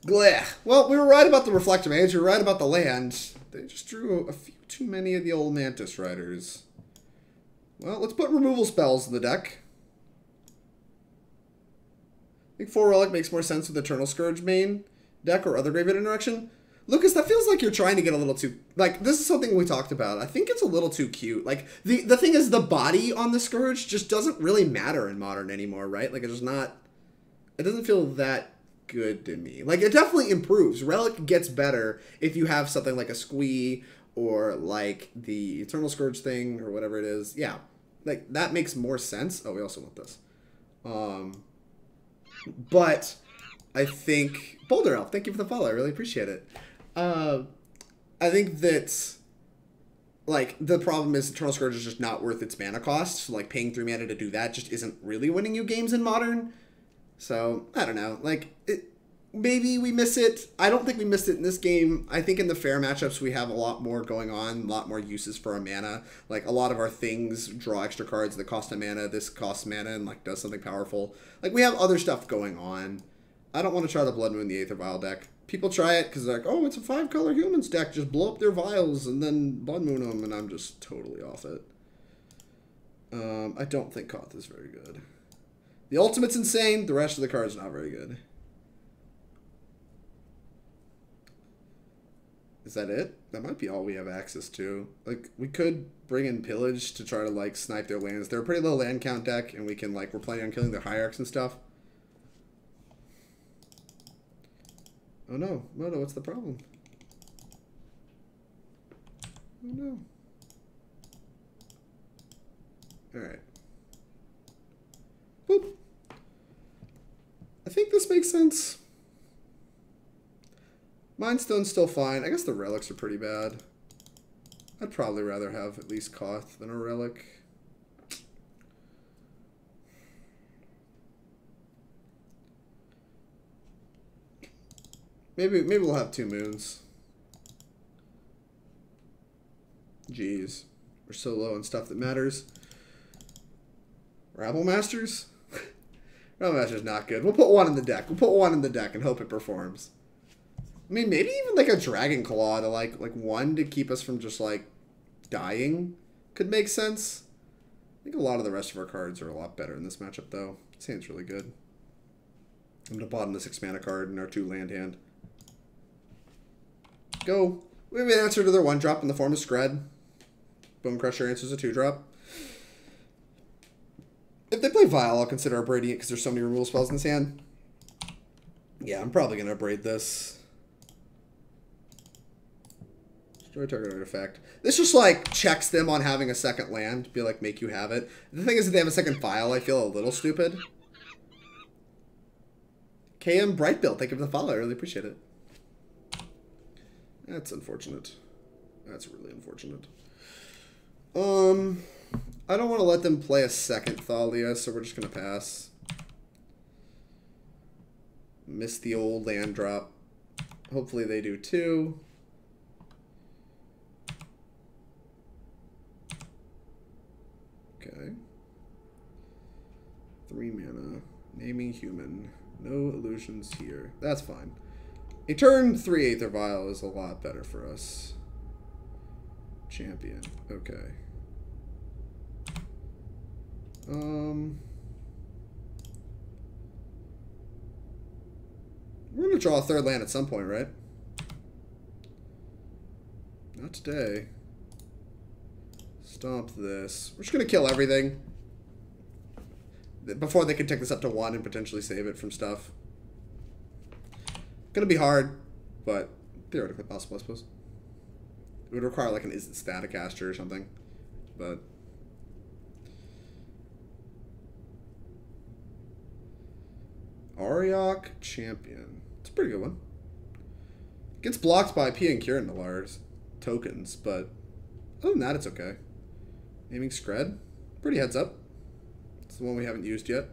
Gleh. Well, we were right about the Reflector Mage. We were right about the land. They just drew a few too many of the old Mantis Riders. Well, let's put removal spells in the deck. I think 4 Relic makes more sense with Eternal Scourge main deck or other graveyard interaction. Lucas, that feels like you're trying to get a little too... Like, this is something we talked about. I think it's a little too cute. Like, the thing is, the body on the Scourge just doesn't really matter in Modern anymore, right? Like, it's just not... It doesn't feel that good to me. Like, it definitely improves. Relic gets better if you have something like a Squee or, like, the Eternal Scourge thing or whatever it is. Yeah. Like, that makes more sense. Oh, we also want this. But I think... Boulder Elf, thank you for the follow. I really appreciate it. I think that, like, the problem is Eternal Scourge is just not worth its mana cost. So, like, paying 3 mana to do that just isn't really winning you games in Modern. So, I don't know. Like, maybe we miss it. I don't think we missed it in this game. I think in the fair matchups we have a lot more going on, a lot more uses for our mana. Like, a lot of our things draw extra cards that cost a mana. This costs mana and, like, does something powerful. Like, we have other stuff going on. I don't want to try the Blood Moon, the Aether Vial deck. People try it because they're like, oh, it's a 5-color humans deck. Just blow up their vials and then Blood Moon them, and I'm just totally off it. I don't think Koth is very good. The ultimate's insane. The rest of the cards not very good. Is that it? That might be all we have access to. Like, we could bring in Pillage to try to, like, snipe their lands. They're a pretty low land count deck, and we can, like, we're planning on killing their Hierarchs and stuff. Oh no, Moto, what's the problem? Oh no. Alright. Boop. I think this makes sense. Mindstone's still fine. I guess the relics are pretty bad. I'd probably rather have at least Koth than a relic. Maybe we'll have 2 moons. Jeez. We're so low on stuff that matters. Rabblmasters? Rabblemaster's not good. We'll put 1 in the deck. We'll put 1 in the deck and hope it performs. I mean, maybe even like a Dragon Claw to like 1 to keep us from just like dying could make sense. I think a lot of the rest of our cards are a lot better in this matchup though. This hand's really good. I'm gonna bottom the 6-mana card in our 2-land hand. Go. We have an answer to their 1-drop in the form of Skred. Bonecrusher answers a 2-drop. If they play Vial, I'll consider Abrading it because there's so many removal spells in this hand. Yeah, I'm probably going to Abrade this. Destroy target artifact. This just, like, checks them on having a 2nd land. Be like, make you have it. The thing is, if they have a 2nd Vial, I feel a little stupid. KM Brightbill, thank you for the follow. I really appreciate it. That's unfortunate. That's really unfortunate. I don't want to let them play a 2nd Thalia, so we're just going to pass. Miss the old land drop. Hopefully they do too. Okay. No illusions here. That's fine. A turn 3 Aether Vial is a lot better for us. Champion. Okay. We're going to draw a third land at some point, right? Not today. Stomp this. We're just going to kill everything before they can take this up to 1 and potentially save it from stuff. Gonna be hard, but theoretically possible, I suppose. It would require like an instant static caster or something, but Ariok Champion. It's a pretty good one. Gets blocked by Pia and Kiran Nalaar's tokens, but other than that, it's okay. Aiming Skred. Pretty heads up. It's the one we haven't used yet.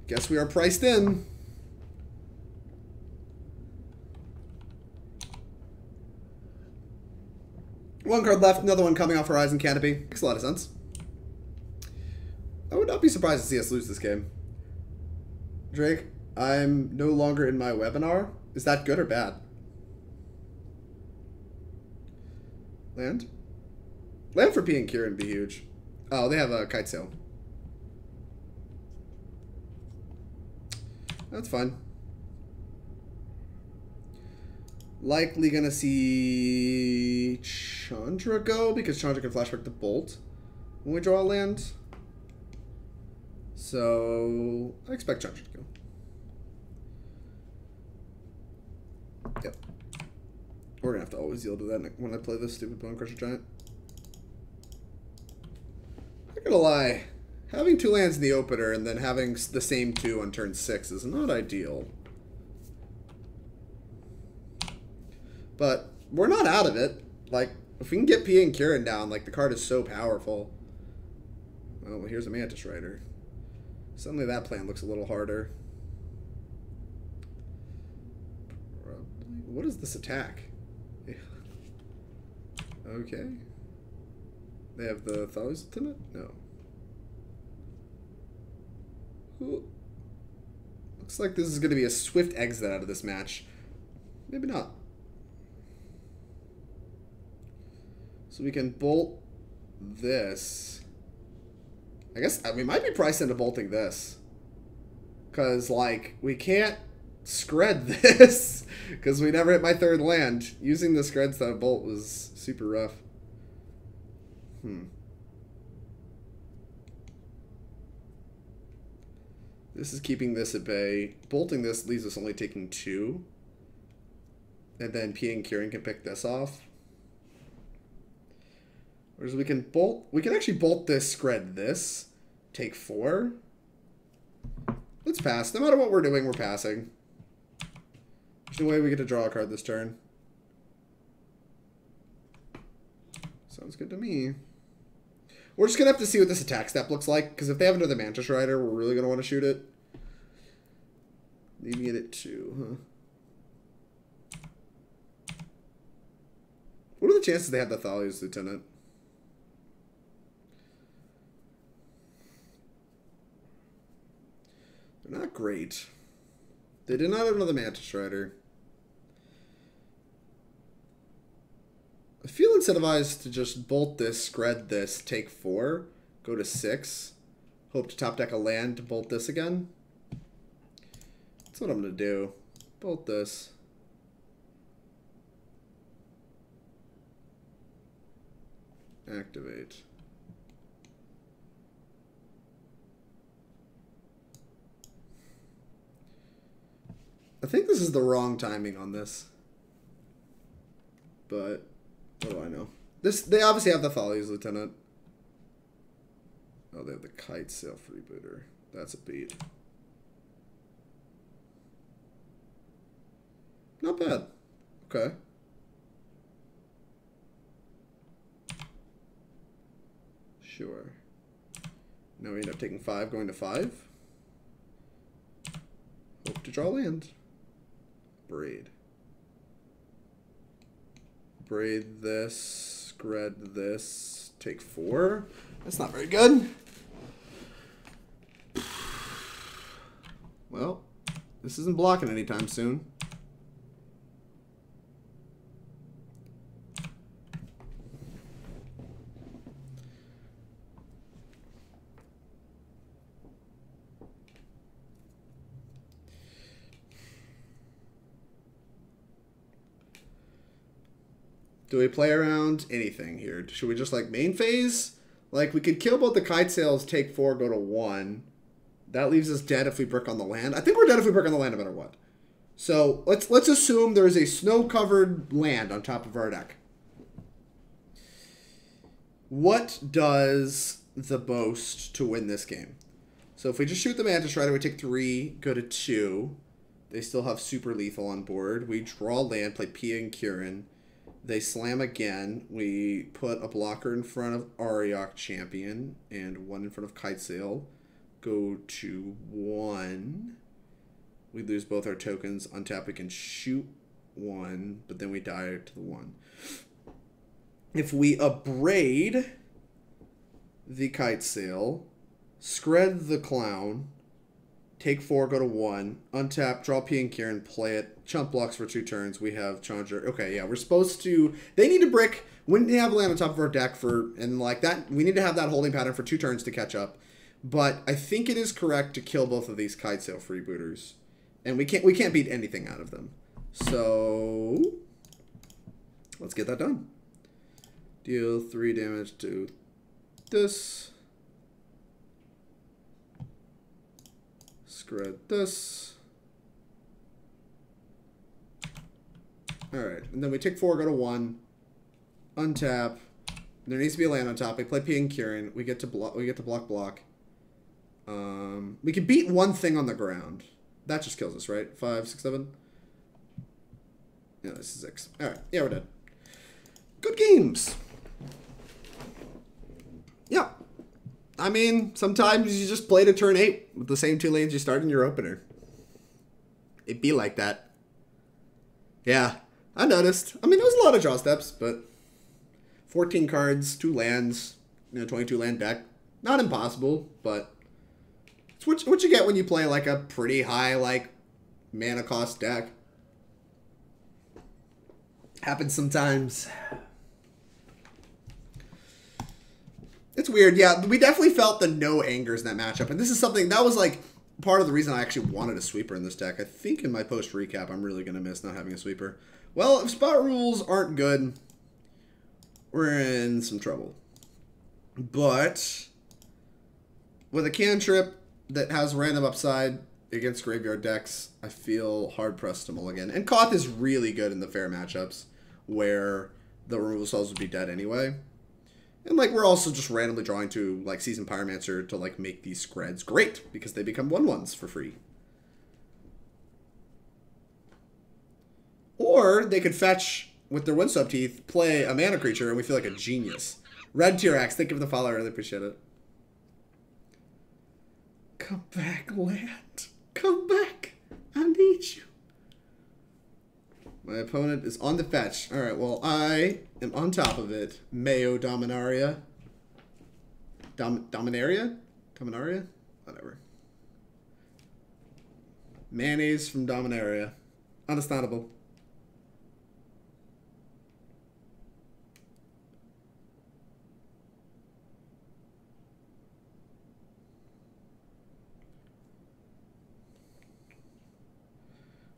Guess we are priced in. One card left, another one coming off Horizon Canopy. Makes a lot of sense. I would not be surprised to see us lose this game. Drake, I'm no longer in my webinar. Is that good or bad? Land? Land for P and Kiran would be huge. Oh, they have a kite sail. That's fine. Likely gonna see Chandra go because Chandra can flashback the bolt when we draw a land. So I expect Chandra to go. Yep. We're gonna have to always yield to that when I play this stupid Bonecrusher Giant. Not gonna lie. Having 2 lands in the opener and then having the same 2 on turn 6 is not ideal. But we're not out of it. Like, if we can get Pia and Kiran down, like, the card is so powerful. Oh, well, here's a Mantis Rider. Suddenly that plan looks a little harder. What is this attack? Okay. They have the Thales Lieutenant? No. Ooh. Looks like this is going to be a swift exit out of this match. Maybe not. So we can bolt this. I guess we might be priced into bolting this. Because, like, we can't Skred this. Because we never hit my 3rd land. Using the Skreds that bolt was super rough. This is keeping this at bay. Bolting this leaves us only taking 2. And then Pia and Kiran can pick this off. Whereas we can bolt... We can actually bolt this, Skred this. Take 4. Let's pass. No matter what we're doing, we're passing. There's no way we get to draw a card this turn. Sounds good to me. We're just going to have to see what this attack step looks like. Because if they have another Mantis Rider, we're really going to want to shoot it. Leaving it at 2, huh? What are the chances they have the Thales Lieutenant? They're not great. They did not have another Mantis Rider. I feel incentivized to just bolt this, Skred this, take 4, go to 6, hope to top deck a land to bolt this again. That's what I'm going to do. Bolt this. Activate. I think this is the wrong timing on this. But what do I know? They obviously have the Thales Lieutenant. Oh, they have the Kite Sail Freebooter. That's a beat. Not bad. Okay. Sure. Now we end up taking 5, going to 5. Hope to draw land. Braid. Braid this. Skred this. Take 4. That's not very good. This isn't blocking anytime soon. Do we play around anything here? Should we just like main phase? Like we could kill both the kite sails, take 4, go to 1. That leaves us dead if we brick on the land. I think we're dead if we brick on the land no matter what. So let's assume there is a snow-covered land on top of our deck. What does the boast to win this game? So if we just shoot the Mantis Rider, we take 3, go to 2. They still have super lethal on board. We draw land, play Pia and Kiran. They slam again. We put a blocker in front of Ariok Champion and 1 in front of Kitesail. Go to 1. We lose both our tokens. Untap, we can shoot 1, but then we die to the 1. If we Abrade the Kitesail, Skred the Clown, take 4, go to 1, untap, draw P and Kiran, play it, chump blocks for 2 turns. We have Chandra. Okay, yeah, we're supposed to. They need to brick. We need to have land on top of our deck and like that. We need to have that holding pattern for 2 turns to catch up. But I think it is correct to kill both of these Kitesail freebooters, and we can't beat anything out of them. So let's get that done. Deal 3 damage to this. Skred this. Alright, and then we take 4, go to 1. Untap. There needs to be a land on top. We play P and Kiran. We get to block. We get to block. We can beat 1 thing on the ground. That just kills us, right? 5, 6, 7. Yeah, this is 6. Alright, yeah, we're dead. Good games. Yeah. I mean, sometimes you just play to turn 8 with the same 2 lanes you start in your opener. It'd be like that. Yeah, I noticed. I mean, there was a lot of draw steps, but 14 cards, 2 lands, 22 land deck. Not impossible, but it's what you get when you play like a pretty high like mana cost deck. Happens sometimes. It's weird. Yeah, we definitely felt the no angers in that matchup. And this is something that was like part of the reason I actually wanted a sweeper in this deck. I think in my post recap, I'm really going to miss not having a sweeper. Well, if spot rules aren't good, we're in some trouble. But with a cantrip that has random upside against graveyard decks, I feel hard-pressed to mulligan. And Koth is really good in the fair matchups where the removal spells would be dead anyway. And, like, we're also just randomly drawing to, like, Seasoned Pyromancer to, like, make these Skreds great because they become 1/1s for free. Or they could fetch with their Windswept Teeth, play a mana creature, and we feel like a genius. Red T-Rex, thank you for the follow. I really appreciate it. Come back, land. Come back. I need you. My opponent is on the fetch. Alright, well, I am on top of it. Mayo Dominaria. Dominaria? Dominaria? Whatever. Mayonnaise from Dominaria. Understandable.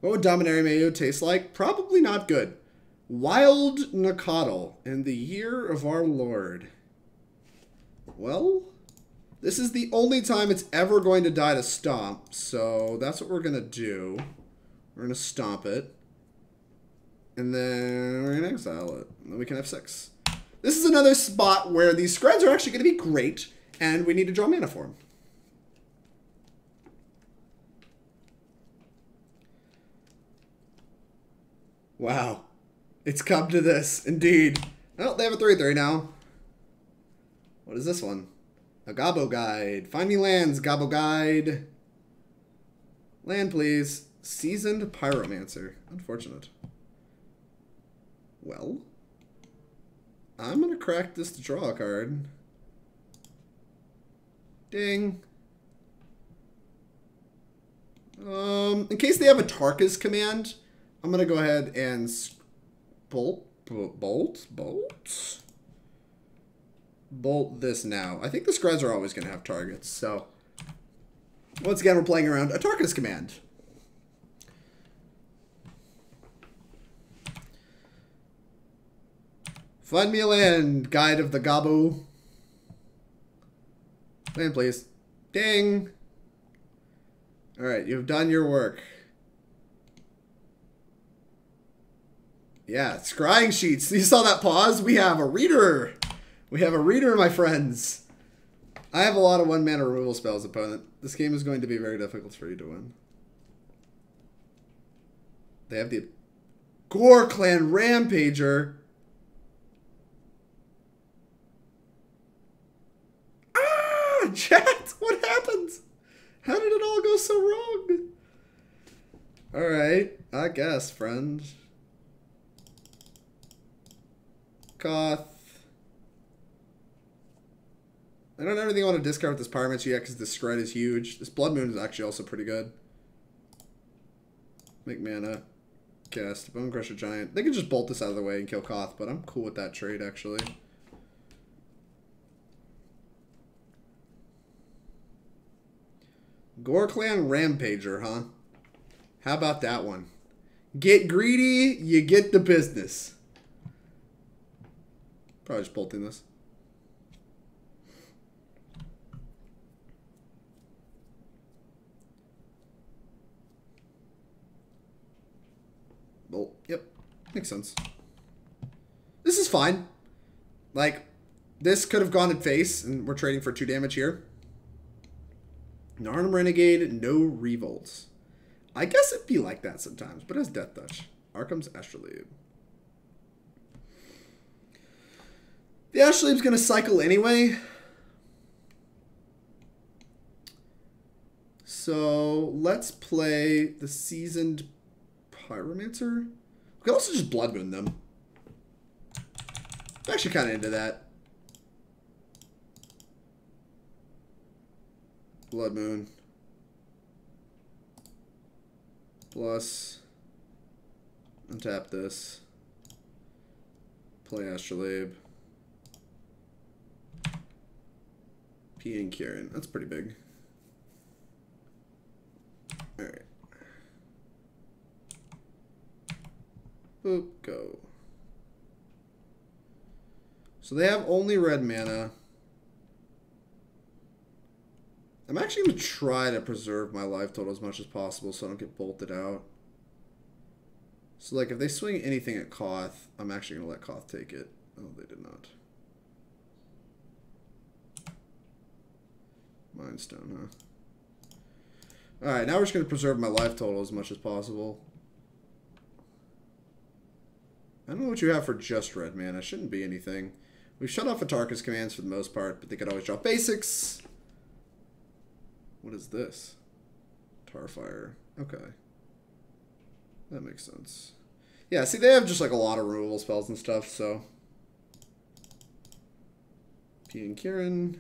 What would Dominaria Mayo taste like? Probably not good. Wild Nakatl in the year of our Lord. Well, this is the only time it's ever going to die to Stomp, so that's what we're going to do. We're going to Stomp it. And then we're going to exile it. And then we can have 6. This is another spot where these Skreds are actually going to be great, and we need to draw mana for them. Wow. It's come to this, indeed. Oh, they have a 3/3 now. What is this one? A Gobbo Guide. Find me lands, Gobbo Guide. Land, please. Seasoned Pyromancer. Unfortunate. Well, I'm going to crack this to draw a card. Ding. In case they have a Tarka's command, I'm going to go ahead and bolt this now. I think the Skreds are always going to have targets, so once again, we're playing around a Tarka's command. Find me a land, Guide of the Gabo. Land, please. Ding! Alright, you've done your work. Yeah, Scrying Sheets. You saw that pause? We have a reader! We have a reader, my friends. I have a lot of one-mana removal spells, opponent. This game is going to be very difficult for you to win. They have the Gore Clan Rampager. Ah! Chat! What happened? How did it all go so wrong? Alright, I guess, friend. Koth. I don't really want to discard this Pyromancer yet because the Skred is huge. This Blood Moon is actually also pretty good. Make mana. Cast. Bonecrusher Giant. They can just bolt this out of the way and kill Koth, but I'm cool with that trade, actually. Gore Clan Rampager, huh? How about that one? Get greedy, you get the business. Probably just bolting this. Bolt. Yep. Makes sense. This is fine. Like, this could have gone at face, and we're trading for 2 damage here. Narnum Renegade, no revolts. I guess it'd be like that sometimes, but it has Death Touch. Arcum's Astrolabe. The Astrolabe's going to cycle anyway. So let's play the Seasoned Pyromancer. We can also just Blood Moon them. I'm actually kind of into that. Blood Moon. Plus, untap this. Play Astrolabe. Pia and Kiran. That's pretty big. Alright. Boop, go. So they have only red mana. I'm actually going to try to preserve my life total as much as possible so I don't get bolted out. So, like, if they swing anything at Koth, I'm actually going to let Koth take it. Oh, they did not. Mind Stone, huh? Alright, now we're just going to preserve my life total as much as possible. I don't know what you have for just red mana. Shouldn't be anything. We've shut off Atarka's commands for the most part, but they could always drop basics. What is this? Tarfire. Okay. That makes sense. Yeah, see, they have just like a lot of removal spells and stuff, so. Pia and Kiran.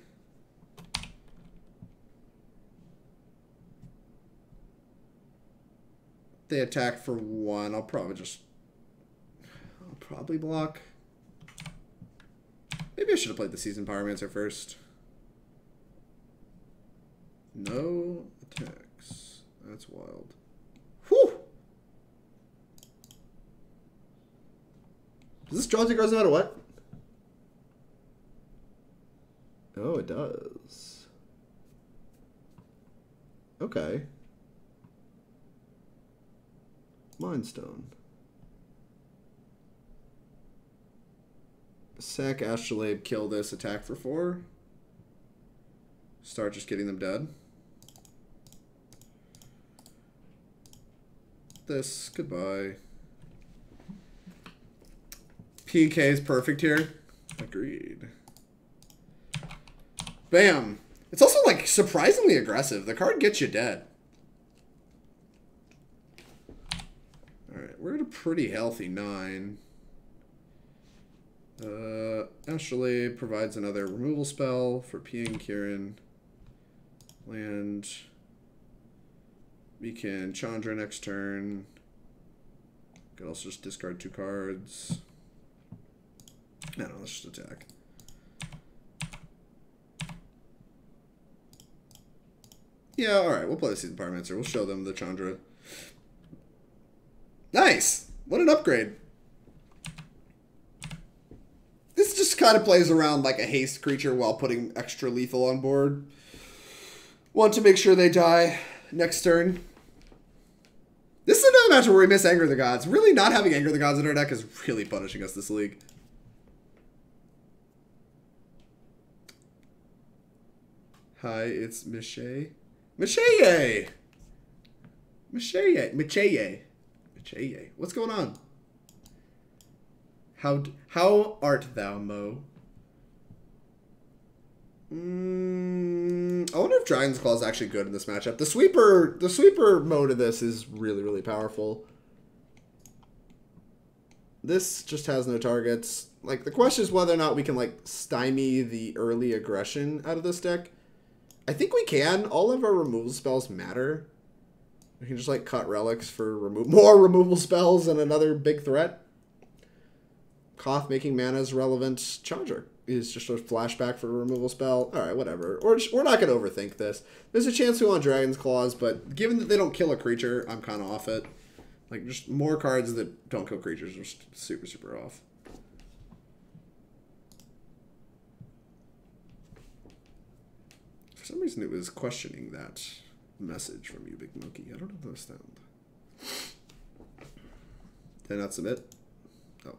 They attack for 1. I'll probably block. Maybe I should have played the Seasoned Pyromancer first. No attacks. That's wild. Whew! Does this draw 2 cards no matter what? Oh, it does. Okay. Mind Stone. Sack Astrolabe, kill this, attack for 4. Start just getting them dead. This, goodbye. PK is perfect here. Agreed. Bam. It's also like surprisingly aggressive. The card gets you dead. Alright, we're at a pretty healthy 9. Astrolabe provides another removal spell for Pia and Kiran. Land. We can Chandra next turn. Could also just discard 2 cards. No, let's just attack. Yeah, alright, we'll play the Seasoned Pyromancer. We'll show them the Chandra. Nice! What an upgrade. This just kind of plays around like a haste creature while putting extra lethal on board. Want to make sure they die next turn. This is another match where we miss Anger the Gods. Really not having Anger the Gods in our deck is really punishing us this league. Hi, it's Michelle. Michelle! Michelle. What's going on? How art thou, Mo? I wonder if Dragon's Claw is actually good in this matchup. The sweeper mode of this is really, really powerful. This just has no targets. Like, the question is whether or not we can, like, stymie the early aggression out of this deck. I think we can. All of our removal spells matter. We can just, like, cut relics for more removal spells and another big threat. Koth making mana is relevant. Chandra is just a flashback for a removal spell. Alright, whatever. We're not going to overthink this. There's a chance we want Dragon's Claws, but given that they don't kill a creature, I'm kind of off it. Like, just more cards that don't kill creatures are just super, super off. For some reason, it was questioning that message from you, Big Monkey. I don't understand. Did I not submit? Oh.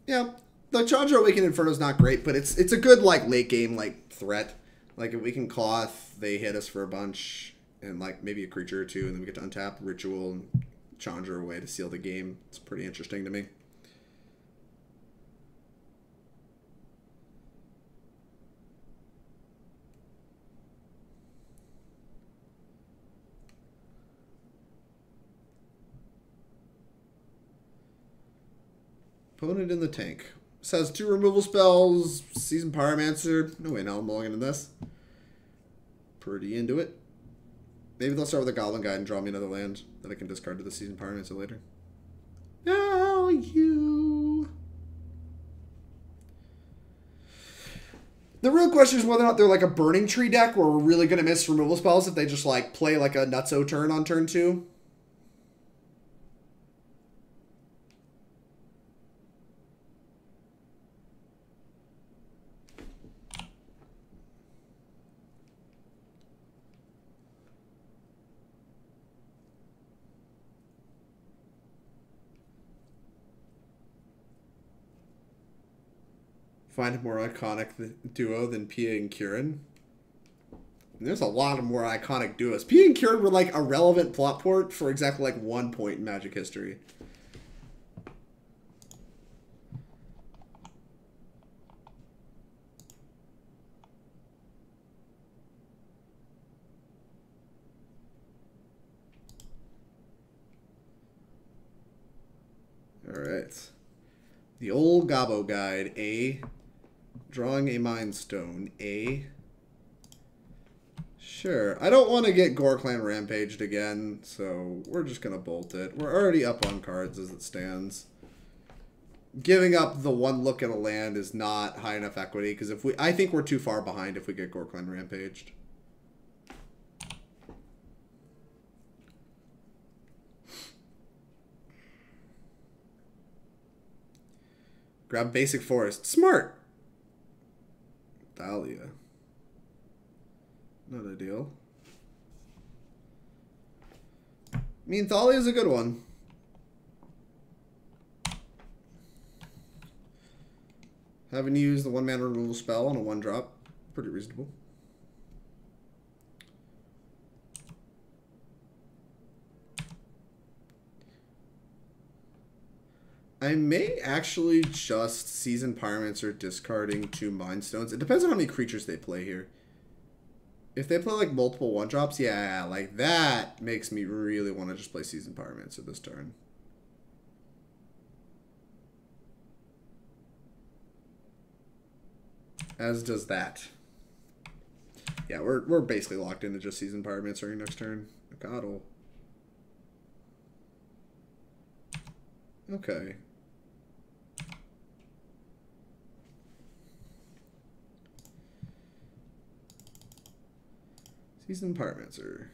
Yeah, the Chandra Awakened Inferno is not great, but it's a good, like, late game, like, threat. Like, if we can Koth, they hit us for a bunch, and, like, maybe a creature or two, and then we get to untap Ritual and Chandra away to seal the game. It's pretty interesting to me. Opponent in the tank. This has 2 removal spells, Seasoned Pyromancer. No way, now I'm mulling into this. Pretty into it. Maybe they'll start with a Goblin Guide and draw me another land that I can discard to the Seasoned Pyromancer later. No, you. The real question is whether or not they're like a Burning Tree deck where we're really going to miss removal spells if they just like play like a Nutso turn on turn 2. Find a more iconic duo than Pia and Kiran. And there's a lot of more iconic duos. Pia and Kiran were like a relevant plot port for exactly like 1 point in Magic history. All right. The old Gobbo Guide, A. Drawing a Mind Stone, A. Sure. I don't want to get Gorklan rampaged again, so we're just going to bolt it. We're already up on cards as it stands. Giving up the 1 look at a land is not high enough equity, because I think we're too far behind if we get Gorklan rampaged. Grab Basic Forest. Smart! Dahlia. Not ideal. I mean, Thalia is a good one. Having used the 1-mana removal spell on a 1-drop. Pretty reasonable. I may actually just Seasoned Pyromancer discarding 2 Mind Stones. It depends on how many creatures they play here. If they play like multiple 1-drops, yeah, like that makes me really want to just play Seasoned Pyromancer this turn. As does that. Yeah, we're basically locked into just Seasoned Pyromancer next turn. Acolyte. Okay. Seasoned Pyromancer.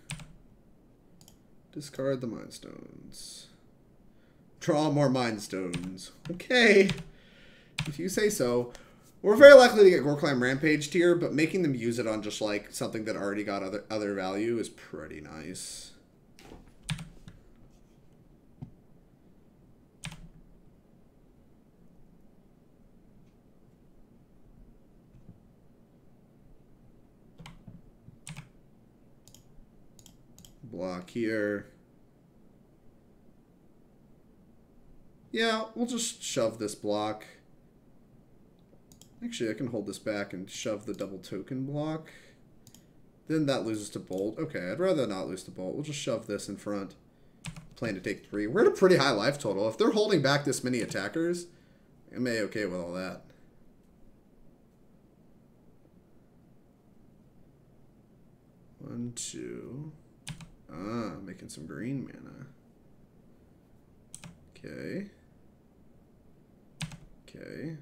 Discard the Mind Stones. Draw more Mind Stones. Okay. If you say so. We're very likely to get Gorklam Rampaged here, but making them use it on just like something that already got other value is pretty nice. Block here. Yeah, we'll just shove this block. Actually, I can hold this back and shove the double token block. Then that loses to Bolt. Okay, I'd rather not lose to Bolt. We'll just shove this in front. Plan to take 3. We're at a pretty high life total. If they're holding back this many attackers, I'm okay with all that. One, two. Ah, making some green mana. Okay. Okay.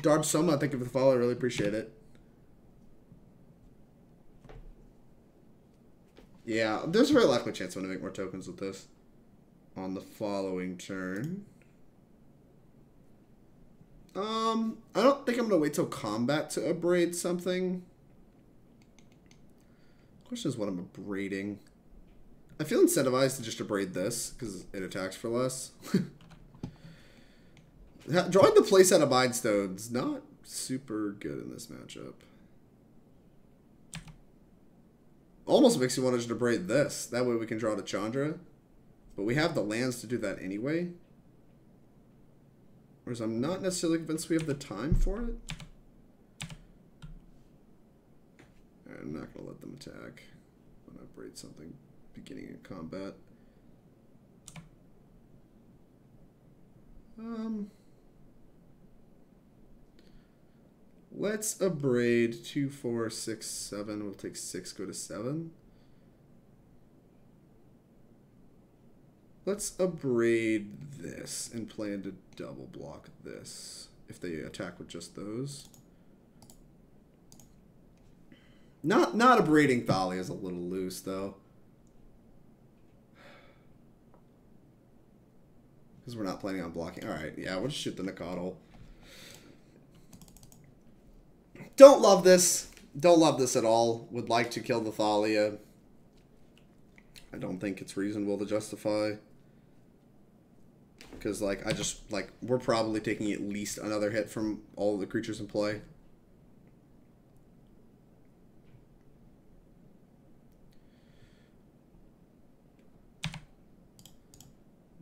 Darb Soma, thank you for the follow. I really appreciate it. Yeah, there's a very likely chance I'm going to make more tokens with this on the following turn. I don't think I'm going to wait till combat to abrade something. Question is what I'm abrading. I feel incentivized to just abrade this because it attacks for less. Drawing the place out of Mind Stones, not super good in this matchup. Almost makes you want to just abrade this. That way we can draw to Chandra. But we have the lands to do that anyway. Whereas I'm not necessarily convinced we have the time for it. I'm not going to let them attack. I'm going to abrade something beginning of combat. Let's abrade 2, 4, 6, 7. We'll take 6, go to 7. Let's abrade this and plan to double block this if they attack with just those. Not abrading Thalia is a little loose though. Because we're not planning on blocking. Alright, yeah, we'll just shoot the Nakatl. Don't love this. Don't love this at all. Would like to kill the Thalia. I don't think it's reasonable to justify. Because, like, we're probably taking at least another hit from all of the creatures in play.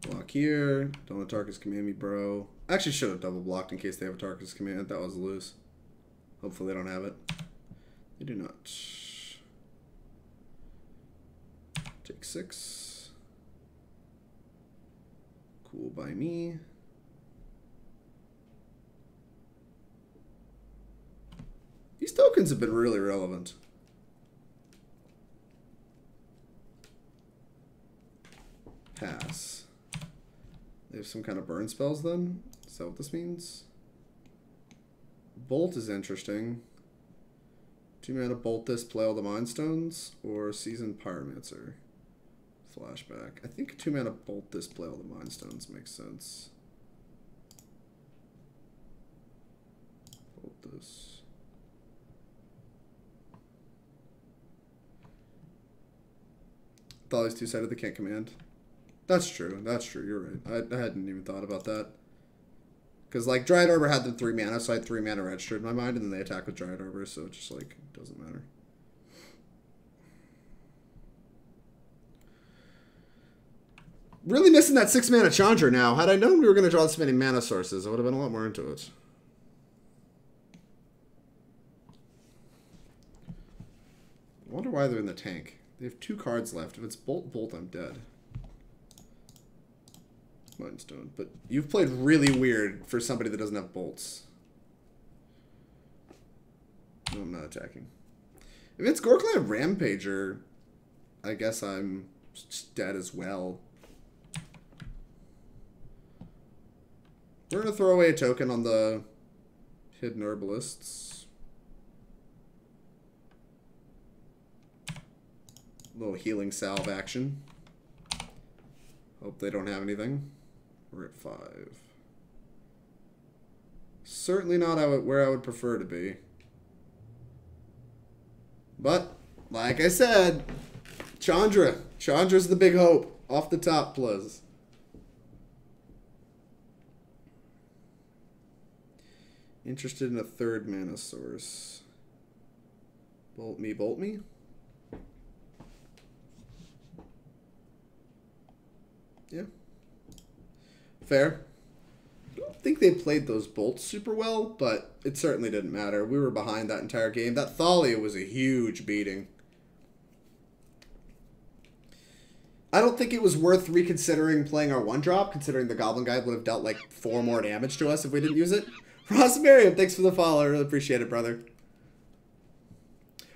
Block here. Don't let Tarkus command me, bro. I actually should have double blocked in case they have a Tarkus command. That was loose. Hopefully they don't have it. They do not. Take 6. Cool by me. These tokens have been really relevant. Pass. They have some kind of burn spells then? Is that what this means? Bolt is interesting. 2 mana bolt this, play all the Mind Stones, or Seasoned Pyromancer. Flashback. I think 2 mana bolt this, play all the Mind Stones makes sense. Bolt this. Thalia's two-sided, they can't command. That's true. That's true. You're right. I hadn't even thought about that. Because, like, Dryad Arbor had the 3 mana, so I had 3 mana registered in my mind, and then they attack with Dryad Arbor, so it just, like, doesn't matter. Really missing that 6 mana Chandra now. Had I known we were going to draw this many mana sources, I would have been a lot more into it. I wonder why they're in the tank. They have 2 cards left. If it's Bolt, I'm dead. Mind Stone. But you've played really weird for somebody that doesn't have bolts. No, I'm not attacking. If it's Gorkland Rampager, I guess I'm just dead as well. We're going to throw away a token on the Hidden Herbalists. Little healing salve action. Hope they don't have anything. We're at 5. Certainly not where I would prefer to be. But, like I said, Chandra. Chandra's the big hope. Off the top, please. Interested in a 3rd mana source. Bolt me, bolt me. Yeah. Fair. I don't think they played those bolts super well, but it certainly didn't matter. We were behind that entire game. That Thalia was a huge beating. I don't think it was worth reconsidering playing our 1-drop, considering the Goblin guy would have dealt like 4 more damage to us if we didn't use it. Ross Merriam, thanks for the follow. I really appreciate it, brother.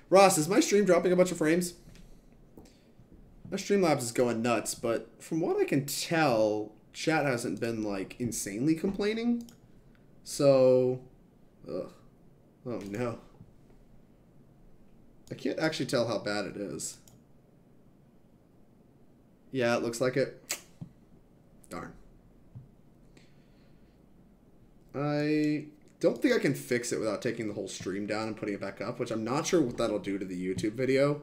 Ross, is my stream dropping a bunch of frames? My Streamlabs is going nuts, but from what I can tell, chat hasn't been, like, insanely complaining. So, ugh. Oh, no. I can't actually tell how bad it is. Yeah, it looks like it. Darn. I don't think I can fix it without taking the whole stream down and putting it back up, which I'm not sure what that'll do to the YouTube video.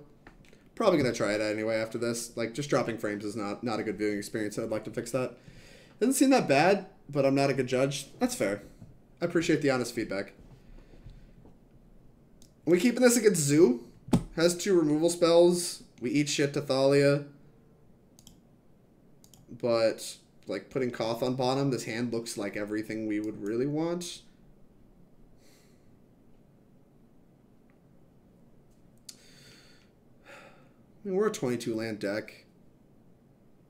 Probably going to try it anyway after this. Like, just dropping frames is not a good viewing experience, so I'd like to fix that. Doesn't seem that bad, but I'm not a good judge. That's fair. I appreciate the honest feedback. Are we keeping this against Zoo? Has 2 removal spells. We eat shit to Thalia. But, like, putting Koth on bottom, this hand looks like everything we would really want. I mean, we're a 22 land deck.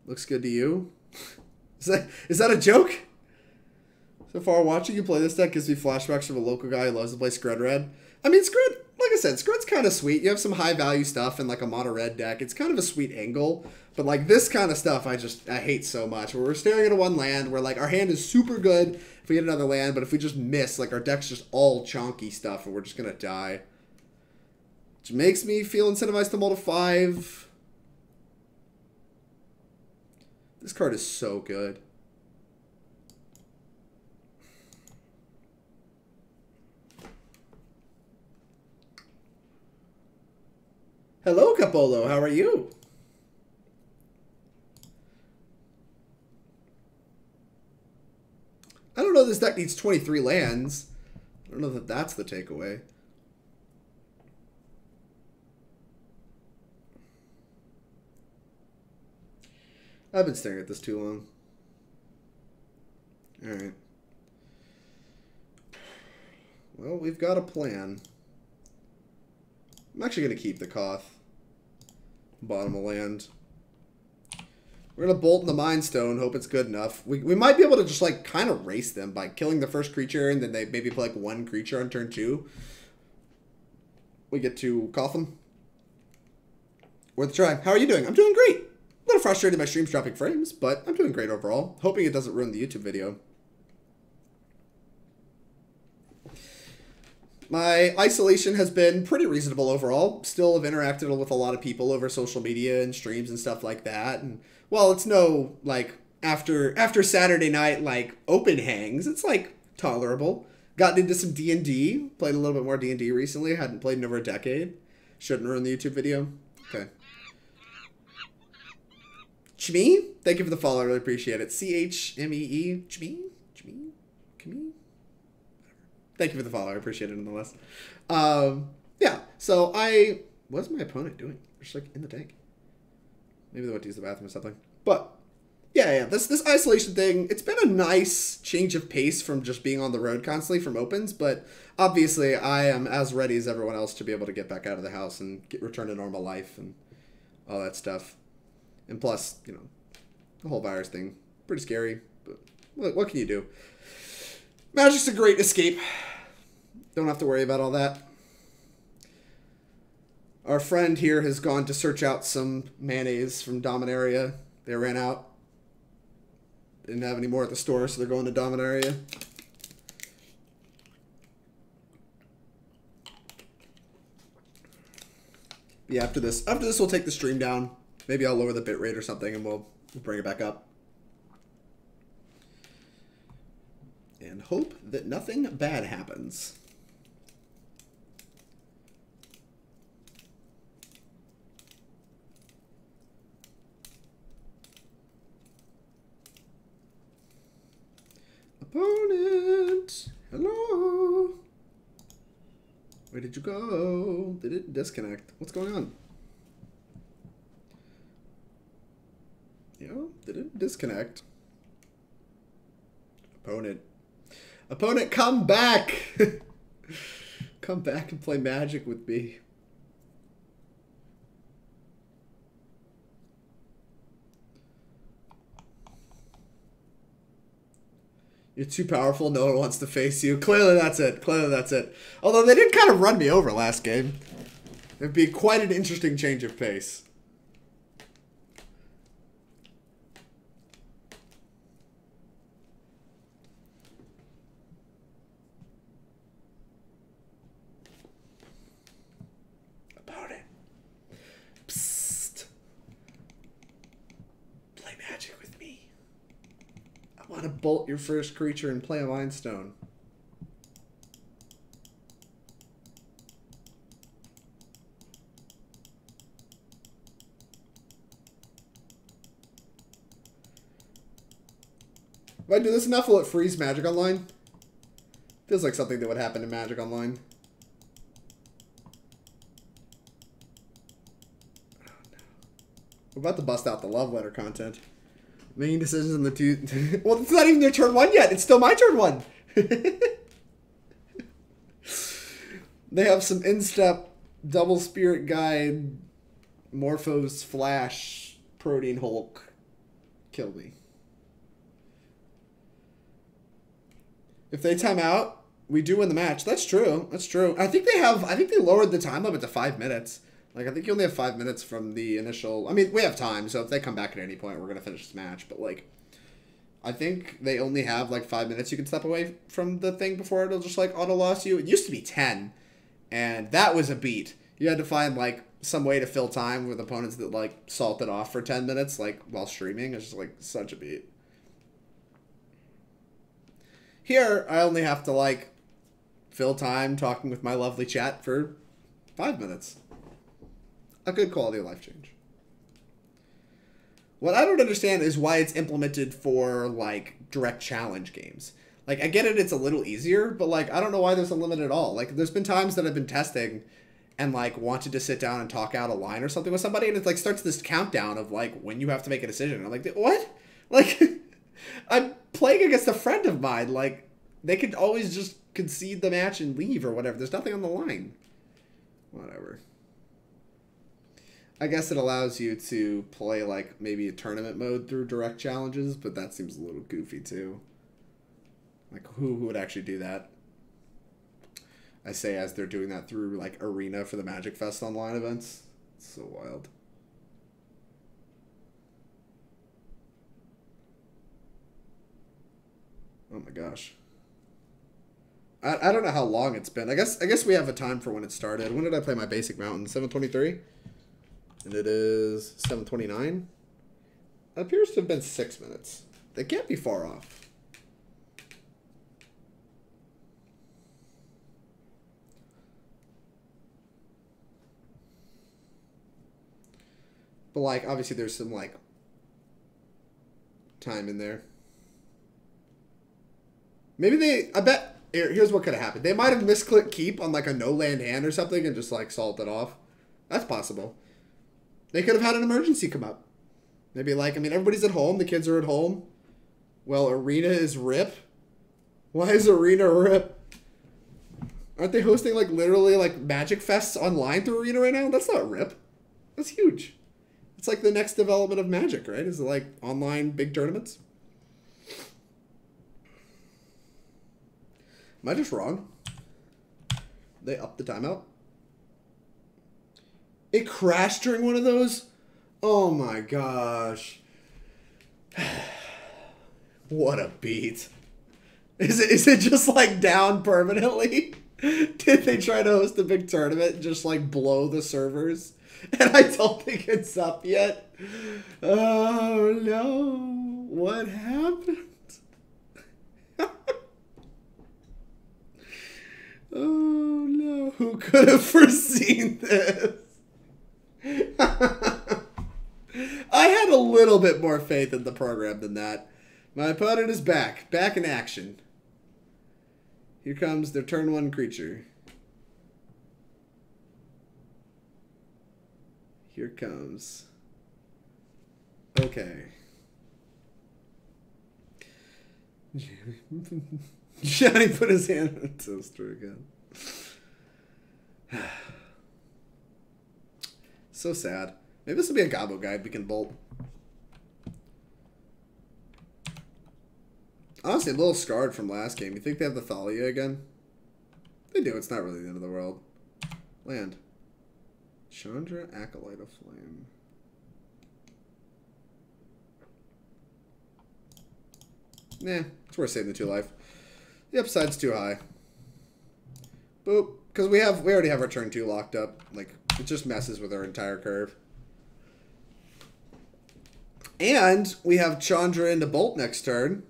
Looks good to you? Is that a joke? So far, watching you play this deck gives me flashbacks from a local guy who loves to play Skred Red. I mean, Skred, like I said, Skred's kind of sweet. You have some high-value stuff in, like, a mono red deck. It's kind of a sweet angle. But, like, this kind of stuff I hate so much. Where we're staring at a 1 land, where, like, our hand is super good if we get another land, but if we just miss, like, our deck's just all chonky stuff, and we're just gonna die. Which makes me feel incentivized to mull to 5. This card is so good. Hello, Capolo. How are you? I don't know this deck needs 23 lands. I don't know that that's the takeaway. I've been staring at this too long. Alright. Well, we've got a plan. I'm actually going to keep the Koth. Bottom of land. We're going to bolt in the Mind Stone, hope it's good enough. We might be able to just, like, kind of race them by killing the first creature, and then they maybe play, like, 1 creature on turn 2. We get to Koth them. Worth a try. How are you doing? I'm doing great. A little frustrated my stream's dropping frames, but I'm doing great overall. Hoping it doesn't ruin the YouTube video. My isolation has been pretty reasonable overall. Still have interacted with a lot of people over social media and streams and stuff like that. And while it's no, like, after Saturday night, like, open hangs, it's, like, tolerable. Gotten into some D&D. Played a little bit more D&D recently. Hadn't played in over a decade. Shouldn't ruin the YouTube video. Okay. Chmee? Thank you for the follow. I really appreciate it. C-H-M-E-E. Chmee? Chmee? Chmee? Thank you for the follow. I appreciate it nonetheless. Yeah, so what's my opponent doing? Just like in the tank. Maybe they went to use the bathroom or something. But yeah, this isolation thing, it's been a nice change of pace from just being on the road constantly from opens, but obviously I am as ready as everyone else to be able to get back out of the house and return to normal life and all that stuff. And plus, you know, the whole virus thing, pretty scary, but What can you do? Magic's a great escape. Don't have to worry about all that. Our friend here has gone to search out some mayonnaise from Dominaria. They ran out. Didn't have any more at the store, so they're going to Dominaria. Yeah, after this we'll take the stream down. Maybe I'll lower the bitrate or something, and we'll bring it back up. And hope that nothing bad happens. Opponent! Hello! Where did you go? Did it disconnect? What's going on? Did it disconnect? Opponent. Opponent, come back! Come back and play Magic with me. You're too powerful. No one wants to face you. Clearly that's it. Clearly that's it. Although they did kind of run me over last game. It'd be quite an interesting change of pace. About it. Psst. Play Magic with me. I want to bolt your first creature and play a Mind Stone. If I do this enough, will it freeze Magic Online? Feels like something that would happen in Magic Online. Oh, no. We're about to bust out the love letter content. Making decisions in the two... Well, it's not even their turn one yet. It's still my turn one. They have some instep, double spirit guide, Morphos, Flash, Protein Hulk. Kill me. If they time out, we do win the match. That's true. That's true. I think they lowered the time limit to 5 minutes. Like, I think you only have 5 minutes from the initial... I mean, we have time, so if they come back at any point, we're going to finish this match. But, like, I think they only have, like, 5 minutes you can step away from the thing before it'll just, like, auto-loss you. It used to be 10, and that was a beat. You had to find, like, some way to fill time with opponents that, like, salted off for 10 minutes, like, while streaming. It's just, like, such a beat. Here, I only have to, like, fill time talking with my lovely chat for 5 minutes. A good quality of life change. What I don't understand is why it's implemented for, like, direct challenge games. Like, I get it, it's a little easier, but, like, I don't know why there's a limit at all. Like, there's been times that I've been testing and, like, wanted to sit down and talk out a line or something with somebody, and it, like, starts this countdown of, like, when you have to make a decision. And I'm like, what? Like, I'm playing against a friend of mine. Like, they could always just concede the match and leave or whatever. There's nothing on the line. Whatever. I guess it allows you to play, like, maybe a tournament mode through direct challenges, but that seems a little goofy, too. Like, who would actually do that? I say as they're doing that through, like, Arena for the Magic Fest online events. It's so wild. Oh, my gosh. I don't know how long it's been. I guess we have a time for when it started. When did I play my basic mountain? 7:23? And it is 7:29. It appears to have been 6 minutes. They can't be far off. But, like, obviously there's some, like, time in there. Maybe they... I bet... Here's what could have happened. They might have misclicked keep on, like, a no-land hand or something and just, like, salted off. That's possible. They could have had an emergency come up. Maybe, like, I mean, everybody's at home. The kids are at home. Well, Arena is RIP. Why is Arena RIP? Aren't they hosting, like, literally, like, Magic Fests online through Arena right now? That's not RIP. That's huge. It's like the next development of Magic, right? Is it, like, online big tournaments? Am I just wrong? They upped the timeout? It crashed during one of those? Oh my gosh. What a beat. Is it just like down permanently? Did they try to host a big tournament and just like blow the servers? And I don't think it's up yet. Oh no. What happened? Oh no. Who could have foreseen this? I had a little bit more faith in the program than that. My opponent is back. Back in action. Here comes their turn 1 creature. Here comes. Okay. Johnny put his hand on the toaster again. So sad. Maybe this will be a Gobbo guide we can bolt. Honestly, a little scarred from last game. You think they have the Thalia again? They do. It's not really the end of the world. Land. Chandra, Acolyte of Flame. Nah, it's worth saving the 2 life. The upside's too high. Boop. Because we already have our turn 2 locked up. Like, it just messes with our entire curve. And we have Chandra into Bolt next turn.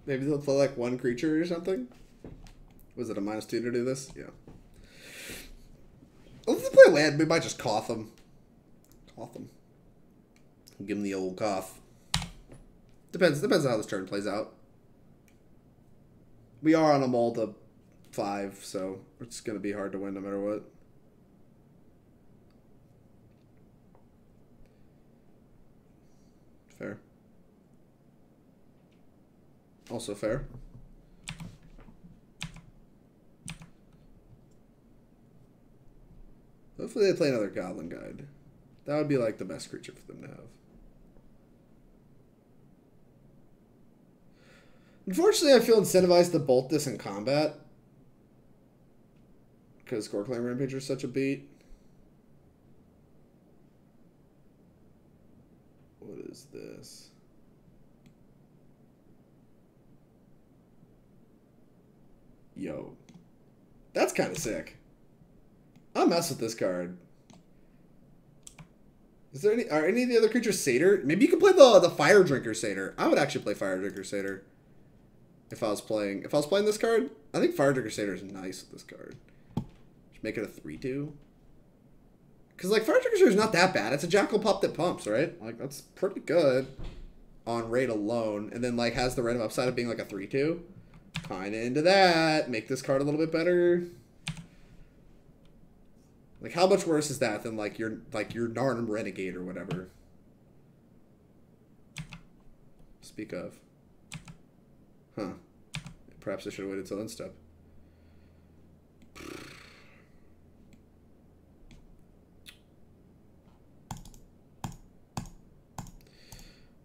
Maybe they'll play like 1 creature or something. Was it a -2 to do this? Yeah. Well, if they play land, we might just Koth them. Koth them. Give them the old Koth. Depends on how this turn plays out. We are on a mold of 5, so it's going to be hard to win no matter what. Fair. Also fair. Hopefully they play another Goblin Guide. That would be like the best creature for them to have. Unfortunately, I feel incentivized to bolt this in combat. Because Gorklang Rampager is such a beat. What is this? Yo. That's kind of sick. I'll mess with this card. Is there are any of the other creatures Satyr? Maybe you can play the Fire Drinker Satyr. I would actually play Fire Drinker Satyr. If I was playing this card. I think Fire Drinker Satyr is nice with this card. Just make it a 3/2. Because like Fire Drinker Satyr is not that bad. It's a Jackal Pup that pumps, right? Like that's pretty good on rate alone. And then like has the random upside of being like a 3/2. Kinda into that. Make this card a little bit better. Like, how much worse is that than, like your Narnum Renegade or whatever? Speak of. Huh. Perhaps I should have waited till end step.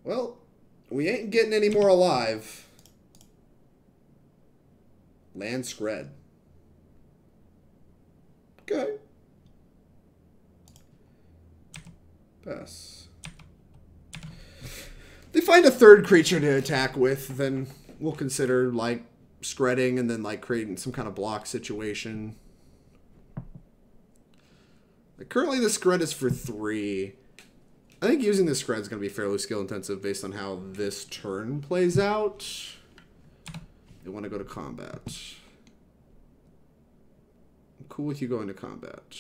Well, we ain't getting any more alive. Land Skred. Okay. Pass. They find a 3rd creature to attack with, then we'll consider like Skredding and then like creating some kind of block situation. Like, currently the Skred is for 3. I think using the Skred is going to be fairly skill intensive based on how this turn plays out. They want to go to combat. I'm cool with you going to combat.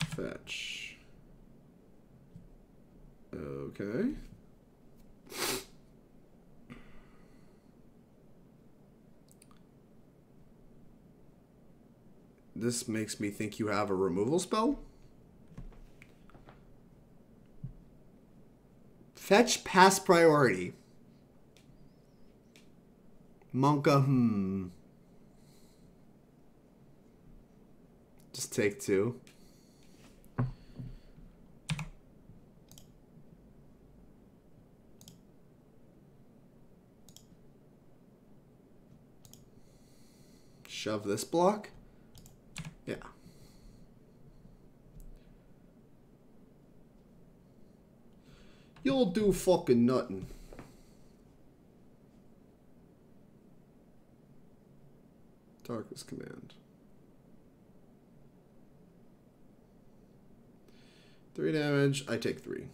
Fetch. Okay. This makes me think you have a removal spell. Fetch pass priority. Monka, Just take 2. Shove this block. Yeah. You'll do fucking nothing. Darkest command. 3 damage. I take 3.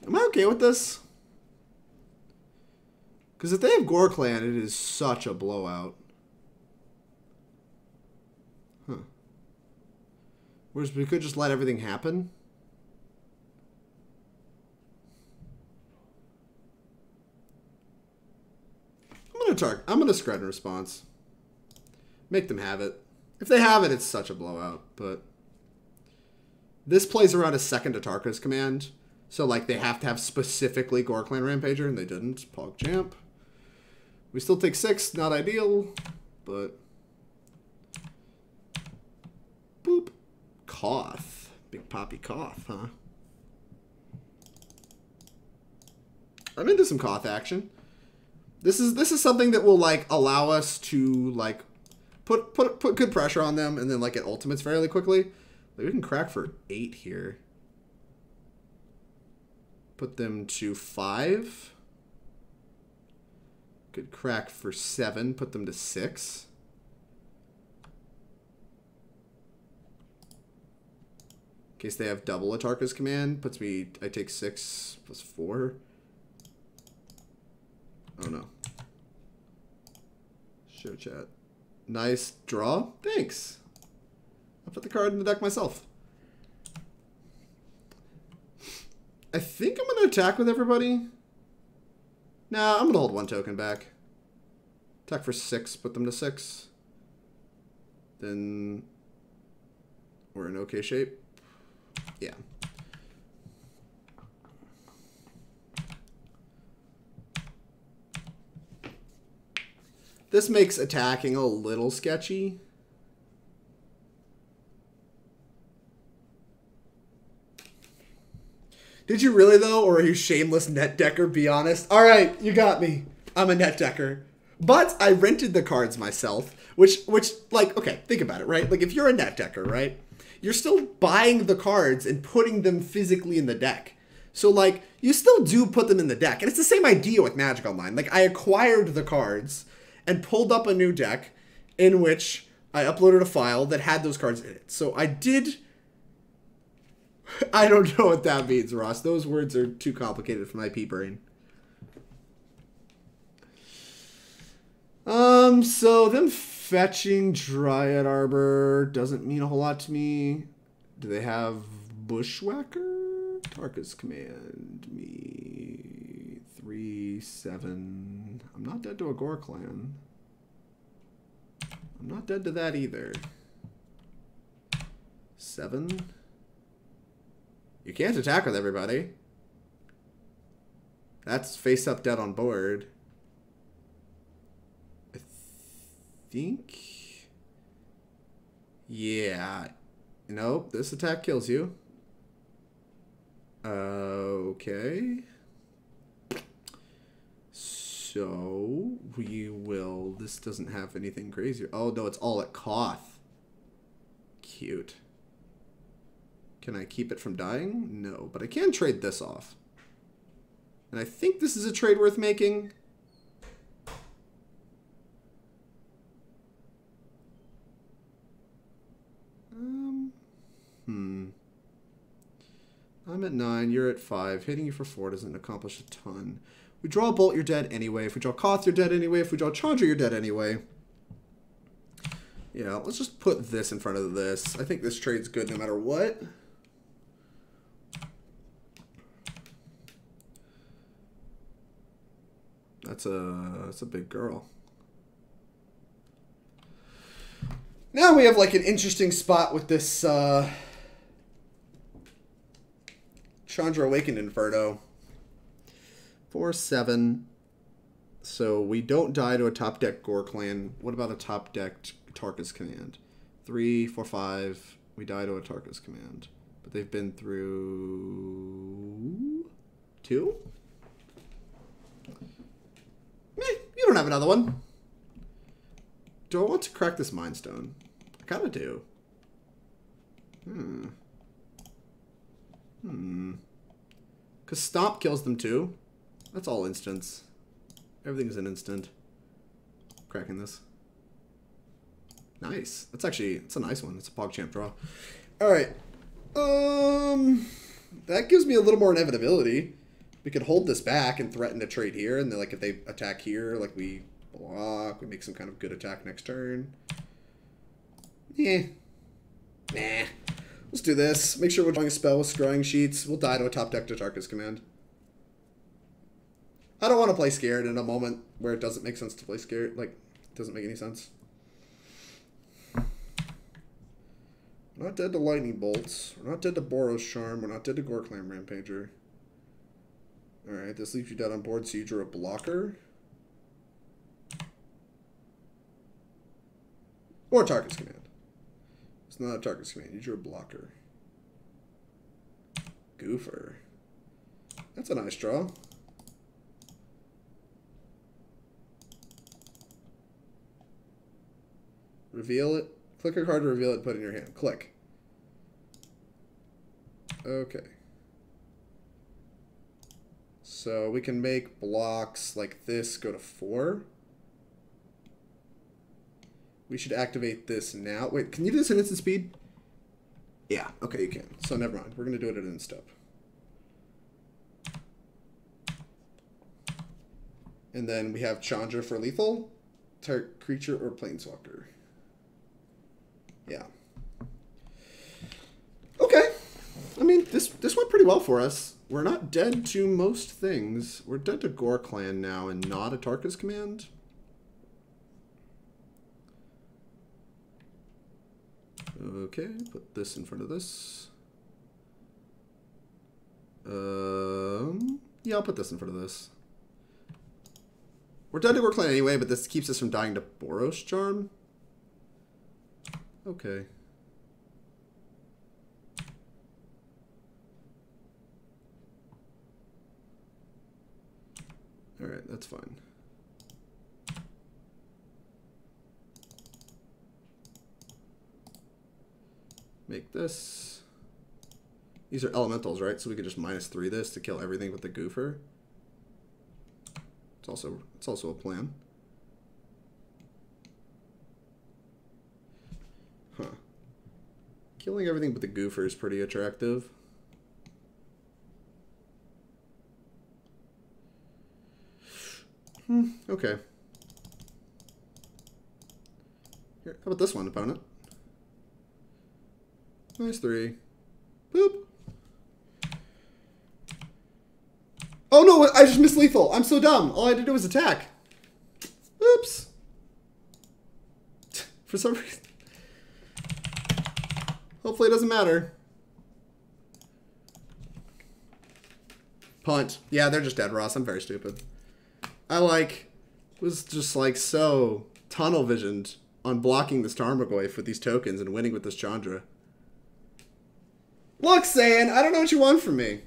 Am I okay with this? Because if they have Gore Clan, it is such a blowout. Huh. Whereas we could just let everything happen. I'm gonna Skred in response. Make them have it. If they have it, it's such a blowout. But this plays around a second Atarka's command. So like they have to have specifically Gore Clan Rampager, and they didn't. Pog Jamp. We still take 6, not ideal, but boop. Koth. Big Poppy Koth, huh? I'm into some Koth action. This is something that will like allow us to like put good pressure on them and then like get ultimates fairly quickly. Like, we can crack for 8 here. Put them to 5. Could crack for 7, put them to 6. In case they have double Atarka's command, puts me, I take 6 plus 4. Oh no. Show chat. Nice draw. Thanks. I'll put the card in the deck myself. I think I'm going to attack with everybody. Nah, I'm going to hold 1 token back. Attack for 6, put them to 6. Then we're in okay shape. Yeah. This makes attacking a little sketchy. Did you really, though? Or are you shameless net decker? Be honest. All right, you got me. I'm a net decker. But I rented the cards myself, which like, okay, think about it, right? Like, if you're a net decker, right? You're still buying the cards and putting them physically in the deck. So, like, you still do put them in the deck. And it's the same idea with Magic Online. Like, I acquired the cards and pulled up a new deck in which I uploaded a file that had those cards in it. So I did... I don't know what that means, Ross. Those words are too complicated for my pea brain. So them fetching Dryad Arbor doesn't mean a whole lot to me. Do they have Bushwhacker? Tarka's command me 3, 7. I'm not dead to a Gore Clan. I'm not dead to that either. 7. You can't attack with everybody. That's face up dead on board. I think. Yeah. Nope, this attack kills you. Okay. So we will. This doesn't have anything crazier. Oh no, it's all at Koth. Cute. Can I keep it from dying? No, but I can trade this off. And I think this is a trade worth making. I'm at 9, you're at 5. Hitting you for 4 doesn't accomplish a ton. We draw a Bolt, you're dead anyway. If we draw Koth, you're dead anyway. If we draw Chandra, you're dead anyway. Yeah, let's just put this in front of this. I think this trade's good no matter what. That's a big girl. Now we have like an interesting spot with this Chandra Awakened Inferno. 4, 7. So we don't die to a top deck Gore Clan. What about a top decked Tarkus Command? 3, 4, 5. We die to a Tarkus Command. But they've been through 2? You don't have another one. Do I want to crack this Mind Stone? I kind of do. Because Stomp kills them too. That's all instants. Everything's an instant. Cracking this. Nice. That's actually, it's a nice one. It's a PogChamp draw. Alright. That gives me a little more inevitability. We could hold this back and threaten to trade here. And then, like, if they attack here, like, we block. We make some kind of good attack next turn. Yeah. Nah. Let's do this. Make sure we're drawing a spell with Scrying Sheets. We'll die to a top deck to Tarkus Command. I don't want to play Scared in a moment where it doesn't make sense to play Scared. Like, it doesn't make any sense. We're not dead to Lightning Bolts. We're not dead to Boros Charm. We're not dead to Goreclan Rampager. Alright, this leaves you dead on board, so you drew a blocker. Or Tarkus Command. It's not a Tarkus Command. You drew a blocker. Goofer. That's a nice draw. Reveal it. Click a card to reveal it and put it in your hand. Click. Okay. So we can make blocks like this go to 4. We should activate this now. Wait, can you do this in instant speed? Yeah, okay, you can. So never mind. We're going to do it at an step. And then we have Chandra for lethal, creature, or planeswalker. Yeah. Okay. I mean, this went pretty well for us. We're not dead to most things. We're dead to Gore Clan now and not a Tarkus Command. Okay, put this in front of this. Yeah, I'll put this in front of this. We're dead to Gore Clan anyway, but this keeps us from dying to Boros Charm. Okay. Alright, that's fine. Make this. These are elementals, right? So we could just -3 this to kill everything with the goofer. It's also a plan. Huh. Killing everything but the goofer is pretty attractive. Okay. Here, how about this one, opponent? -3. Boop. Oh no, I just missed lethal. I'm so dumb. All I had to do was attack. Oops. For some reason. Hopefully it doesn't matter. Punt. Yeah, they're just dead, Ross. I'm very stupid. I was just so tunnel visioned on blocking this Tarmogoyf with these tokens and winning with this Chandra. Look, Saiyan, I don't know what you want from me.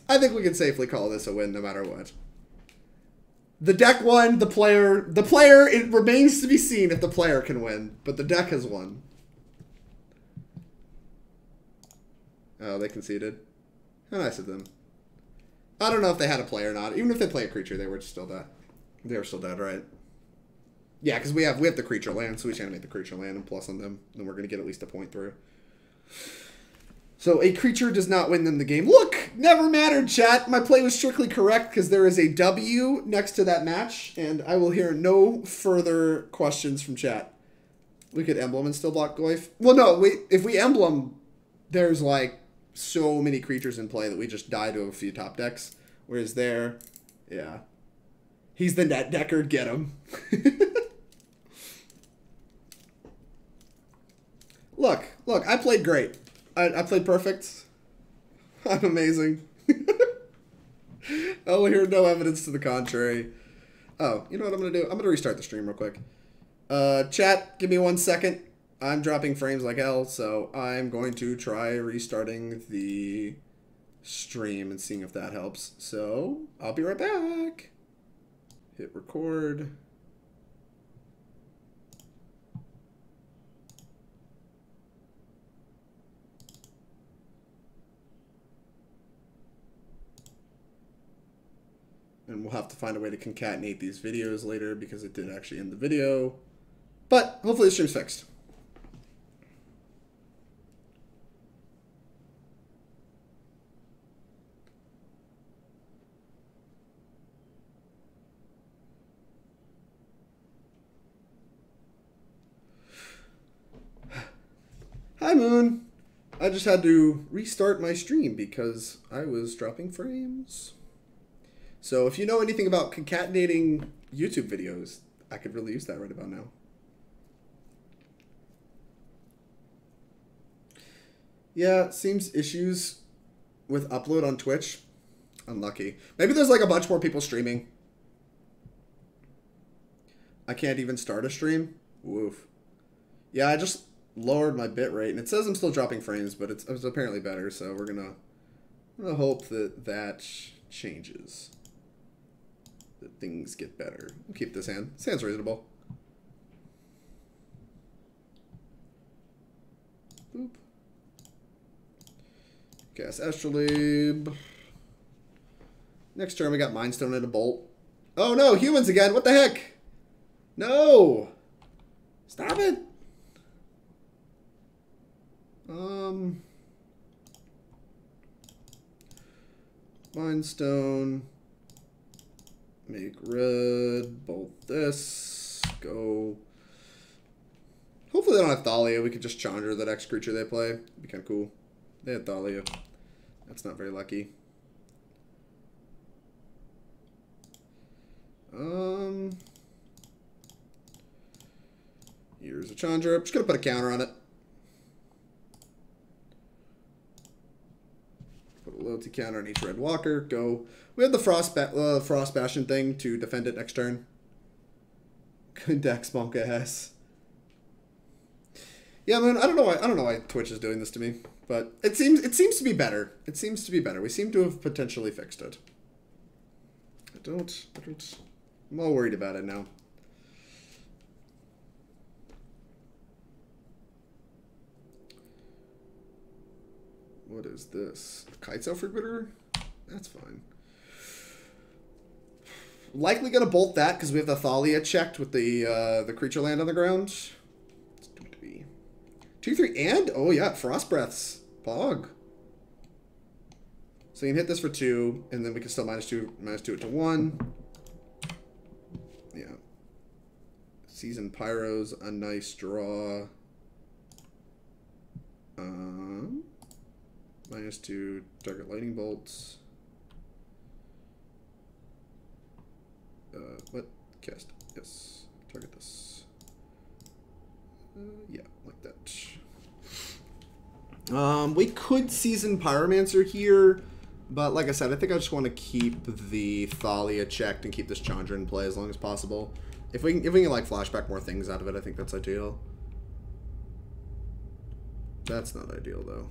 I think we can safely call this a win no matter what. The deck won, the player, it remains to be seen if the player can win, but the deck has won. Oh, they conceded. How nice of them. I don't know if they had a play or not. Even if they play a creature, they were still dead. They were still dead, right? Yeah, because we have the creature land, so we just animate the creature land and plus on them. Then we're going to get at least a point through. So a creature does not win them the game. Look! Never mattered, chat. My play was strictly correct because there is a W next to that match, and I will hear no further questions from chat. We could emblem and still block Goyf. Well, no, if we emblem, there's so many creatures in play that we just die to a few top decks. Whereas there, yeah. He's the net decker, get him. Look, I played great. I played perfect. I'm amazing. I will hear no evidence to the contrary. Oh, you know what I'm going to do? I'm going to restart the stream real quick. Chat, give me 1 second. I'm dropping frames like hell, so I'm going to try restarting the stream and seeing if that helps. So, I'll be right back. Hit record. And we'll have to find a way to concatenate these videos later because it did actually end the video. But hopefully the stream's fixed. Hi, Moon. I just had to restart my stream because I was dropping frames. So if you know anything about concatenating YouTube videos, I could really use that right about now. Yeah, seems issues with upload on Twitch. Unlucky. Maybe there's like a bunch more people streaming. I can't even start a stream. Woof. Yeah, I just lowered my bitrate, and it says I'm still dropping frames, but it's apparently better. So we're gonna hope that that changes. That things get better. We'll keep this hand. This hand's reasonable. Boop. Cast Astrolabe. Next turn we got Mind Stone and a Bolt. Oh no, humans again! What the heck? No! Stop it! Mind Stone. Make red, bolt this, go. Hopefully they don't have Thalia. We could just Chandra the next creature they play. It'd be kind of cool. They had Thalia. That's not very lucky. Here's a Chandra. I'm just going to put a counter on it. Put a loyalty counter on each red walker. Go. We had the Frost Bastion thing to defend it next turn. Good dex, Monka S. Yeah, man. I don't know why Twitch is doing this to me, but it seems to be better. It seems to be better. We seem to have potentially fixed it. I'm all worried about it now. What is this? Kite's Elf Rebooter? That's fine. Likely gonna bolt that because we have the Thalia checked with the creature land on the ground. Let's do it to be 2/3 and oh yeah, Frost Breaths. Pog. So you can hit this for 2, and then we can still -2 it to 1. Yeah. Seasoned Pyro's a nice draw. -2 target lightning bolts. What? Cast. Yes. Target this. Yeah, like that. We could Seasoned Pyromancer here, but like I said, I think I just want to keep the Thalia checked and keep this Chandra in play as long as possible. If we can like flashback more things out of it, I think that's ideal. That's not ideal though.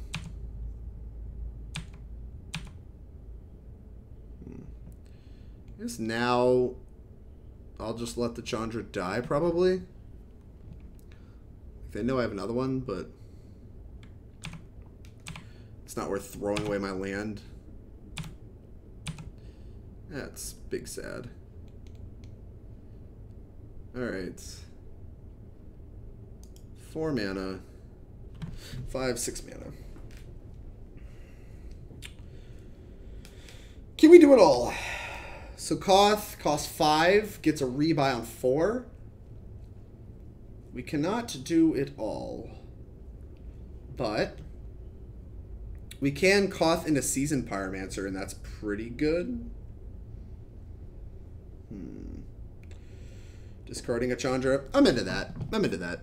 I guess now I'll just let the Chandra die, probably. They know I have another one, but it's not worth throwing away my land. That's big sad. Alright. 4 mana. 5, 6 mana. Can we do it all? So Koth costs 5, gets a rebuy on 4. We cannot do it all. But we can Koth into Seasoned Pyromancer, and that's pretty good. Discarding a Chandra. I'm into that. I'm into that.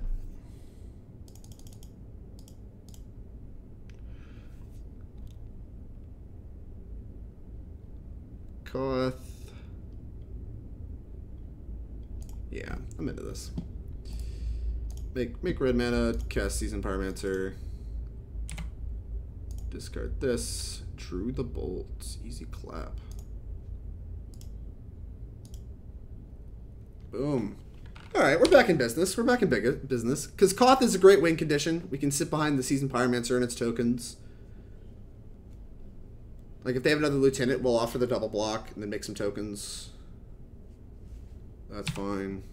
Koth. Yeah, I'm into this. Make red mana, cast Seasoned Pyromancer. Discard this. Drew the Bolt. Easy clap. Boom. Alright, we're back in business. We're back in business. Because Koth is a great win condition. We can sit behind the Seasoned Pyromancer and its tokens. Like, if they have another Lieutenant, we'll offer the double block and then make some tokens. That's fine.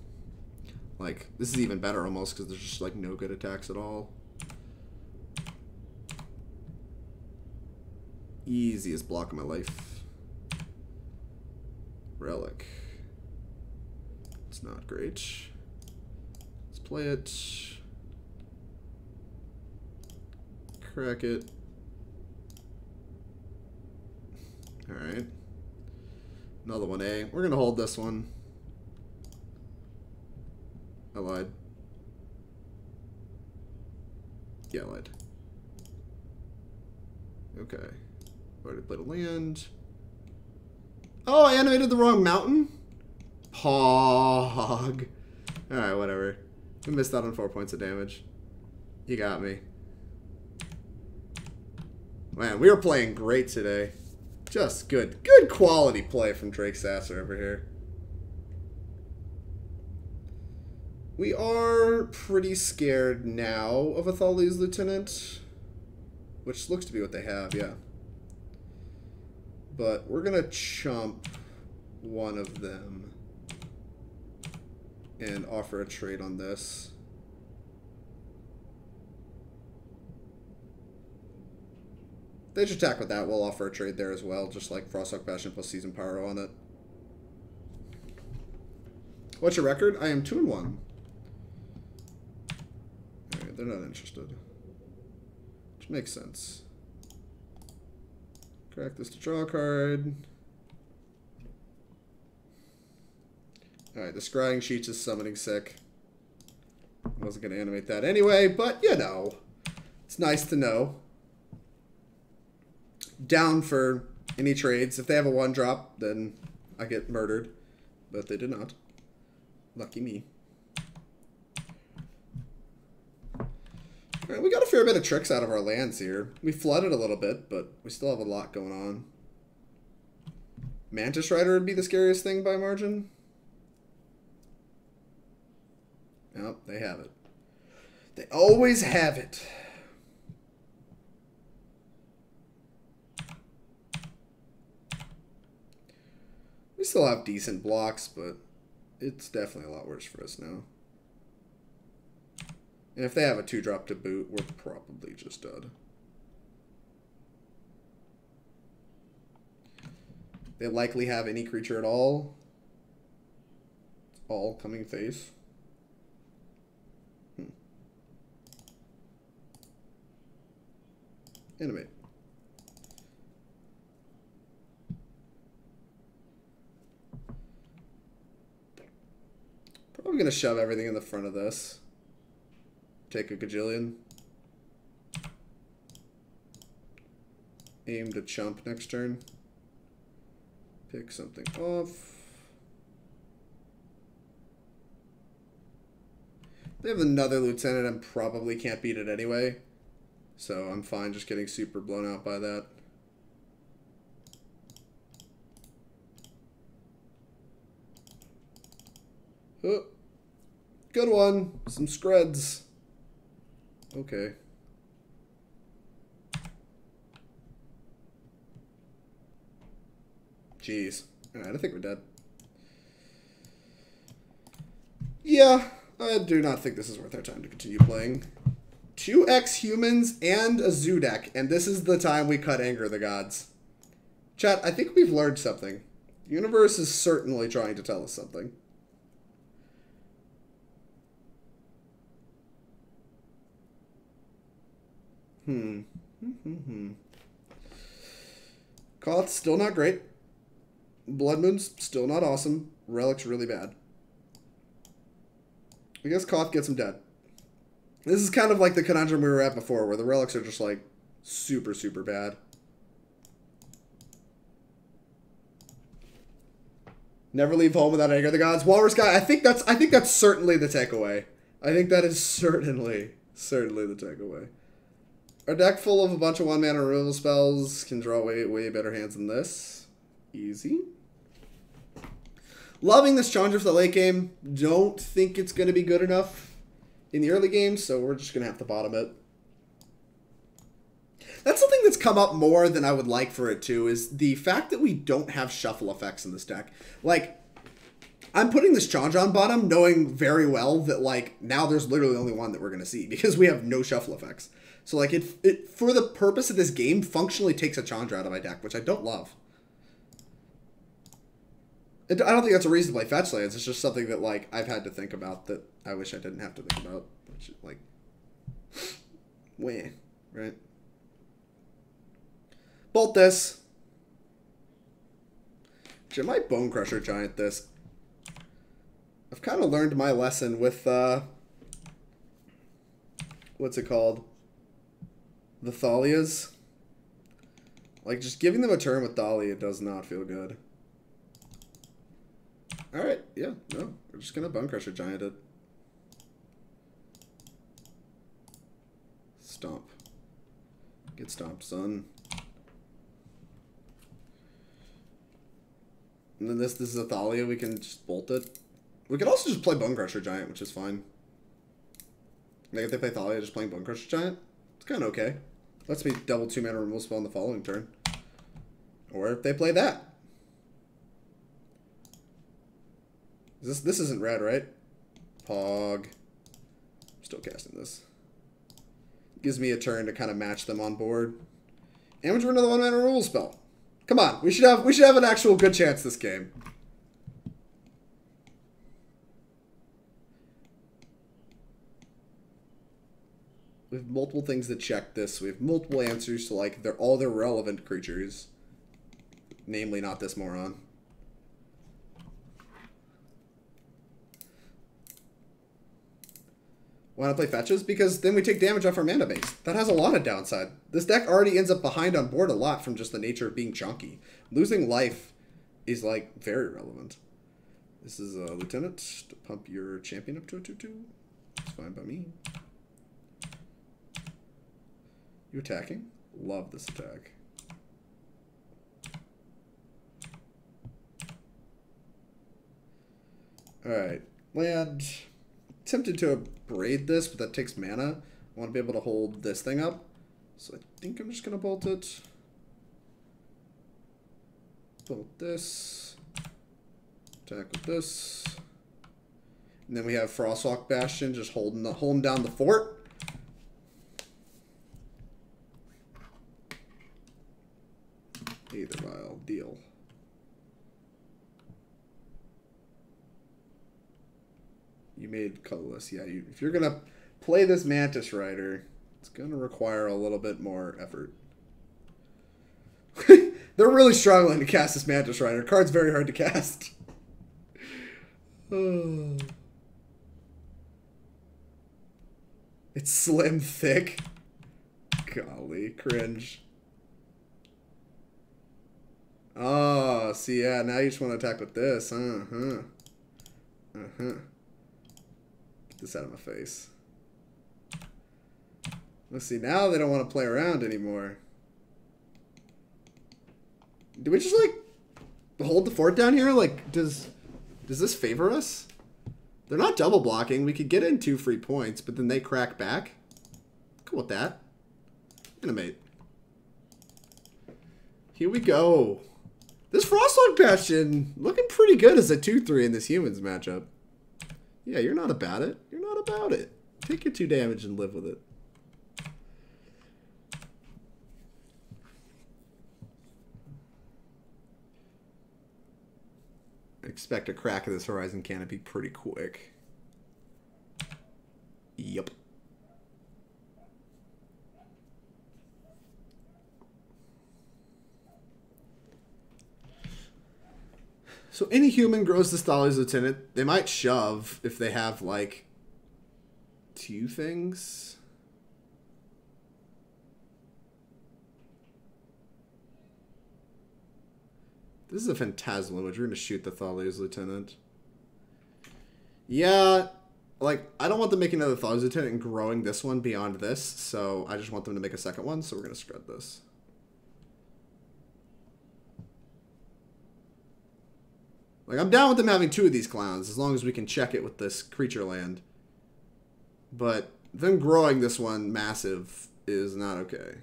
Like, this is even better almost because there's just, like, no good attacks at all. Easiest block of my life. Relic. It's not great. Let's play it. Crack it. Alright. Another 1A. We're going to hold this one. I lied. Yeah, I lied. Okay. Already played a land. Oh, I animated the wrong mountain? Pog. Alright, whatever. We missed out on 4 points of damage. You got me. Man, we are playing great today. Just good. Good quality play from Drake Sasser over here. We are pretty scared now of Athali's Lieutenant. Which looks to be what they have, yeah. But we're going to chump one of them. And offer a trade on this. They should attack with that. We'll offer a trade there as well, just like Frostwalk Bastion plus Seasoned Pyro on it. What's your record? I am 2-1. Alright, they're not interested. Which makes sense. Crack this to draw a card. Alright, the Scrying Sheets is summoning sick. I wasn't going to animate that anyway, but you know. It's nice to know. Down for any trades. If they have a 1-drop, then I get murdered. But they did not. Lucky me. Alright, we got a fair bit of tricks out of our lands here. We flooded a little bit, but we still have a lot going on. Mantis Rider would be the scariest thing by margin. Nope, they have it. They always have it. We still have decent blocks, but it's definitely a lot worse for us now. And if they have a 2-drop to boot, we're probably just dead. They likely have any creature at all. It's all coming face. Animate. Probably going to shove everything in the front of this. Take a gajillion. Aim to chump next turn. Pick something off. They have another Lieutenant and probably can't beat it anyway. So I'm fine just getting super blown out by that. Oh, good one. Some Skreds. Okay. Jeez. Alright, I think we're dead. Yeah, I do not think this is worth our time to continue playing. 2x humans and a zoo deck, and this is the time we cut Anger of the Gods. Chat, I think we've learned something. The universe is certainly trying to tell us something. Koth, still not great. Blood Moon's still not awesome. Relic's really bad. I guess Koth gets him dead. This is kind of like the conundrum we were at before, where the relics are just like super, super bad. Never leave home without anger of the gods. Walrus guy, I think that's certainly the takeaway. I think that is certainly the takeaway. Our deck full of a bunch of 1-mana removal spells can draw way better hands than this. Easy. Loving this Chandra for the late game. Don't think it's going to be good enough in the early game, so we're just going to have to bottom it. That's something that's come up more than I would like for it to, is the fact that we don't have shuffle effects in this deck. Like, I'm putting this Chandra on bottom knowing very well that, like, now there's literally only one that we're going to see because we have no shuffle effects. So, like, it for the purpose of this game, functionally takes a Chandra out of my deck, which I don't love. I don't think that's a reason to play fetch lands. It's just something that, like, I've had to think about that I wish I didn't have to think about. Which, like, wah, right? Bolt this. Actually, I might Bonecrusher Giant this. I've kind of learned my lesson with, what's it called? The Thalias. Like, just giving them a turn with Thalia does not feel good. Alright, yeah, no. We're just gonna Bonecrusher Giant it. Stomp. Get stomped, son. And then this is a Thalia, we can just bolt it. We could also just play Bonecrusher Giant, which is fine. Like if they play Thalia, just playing Bonecrusher Giant, it's kind of okay. Lets me double 2-mana removal spell on the following turn. Or if they play that. This isn't red, right? Pog. I'm still casting this. Gives me a turn to kind of match them on board. And we're another 1-mana removal spell. Come on, we should have an actual good chance this game. We have multiple things that check this. We have multiple answers to, like, all their relevant creatures. Namely, not this moron. Why not play fetches? Because then we take damage off our mana base. That has a lot of downside. This deck already ends up behind on board a lot from just the nature of being chunky. Losing life is, like, very relevant. This is a Lieutenant to pump your champion up to a 2/2. It's fine by me. You attacking? Love this attack. Alright. Land. Tempted to Abrade this, but that takes mana. I want to be able to hold this thing up. So I think I'm just going to bolt it. Bolt this. Attack with this. And then we have Frostwalk Bastion just holding down the fort. Either vile deal. You made colorless. Yeah, if you're going to play this Mantis Rider, it's going to require a little bit more effort. They're really struggling to cast this Mantis Rider. Card's very hard to cast. Oh. It's slim thick. Golly, cringe. Oh, see, yeah, now you just want to attack with this. Uh-huh. Uh-huh. Get this out of my face. Let's see, now they don't want to play around anymore. Do we just, like, hold the fort down here? Like, does this favor us? They're not double blocking. We could get in 2 free points, but then they crack back. Cool with that. Animate. Here we go. This Frostwalk Bastion looking pretty good as a 2/3 in this humans matchup. Yeah, you're not about it. You're not about it. Take your 2 damage and live with it. I expect a crack of this Horizon Canopy pretty quick. Yep. So any human grows the Thalia's Lieutenant. They might shove if they have, like, 2 things. This is a Phantasmal image. We're going to shoot the Thales Lieutenant. Yeah, like, I don't want them making another Thales Lieutenant and growing this one beyond this, so I just want them to make a second one, so we're going to Skred this. Like, I'm down with them having 2 of these clowns, as long as we can check it with this creature land. But them growing this one massive is not okay.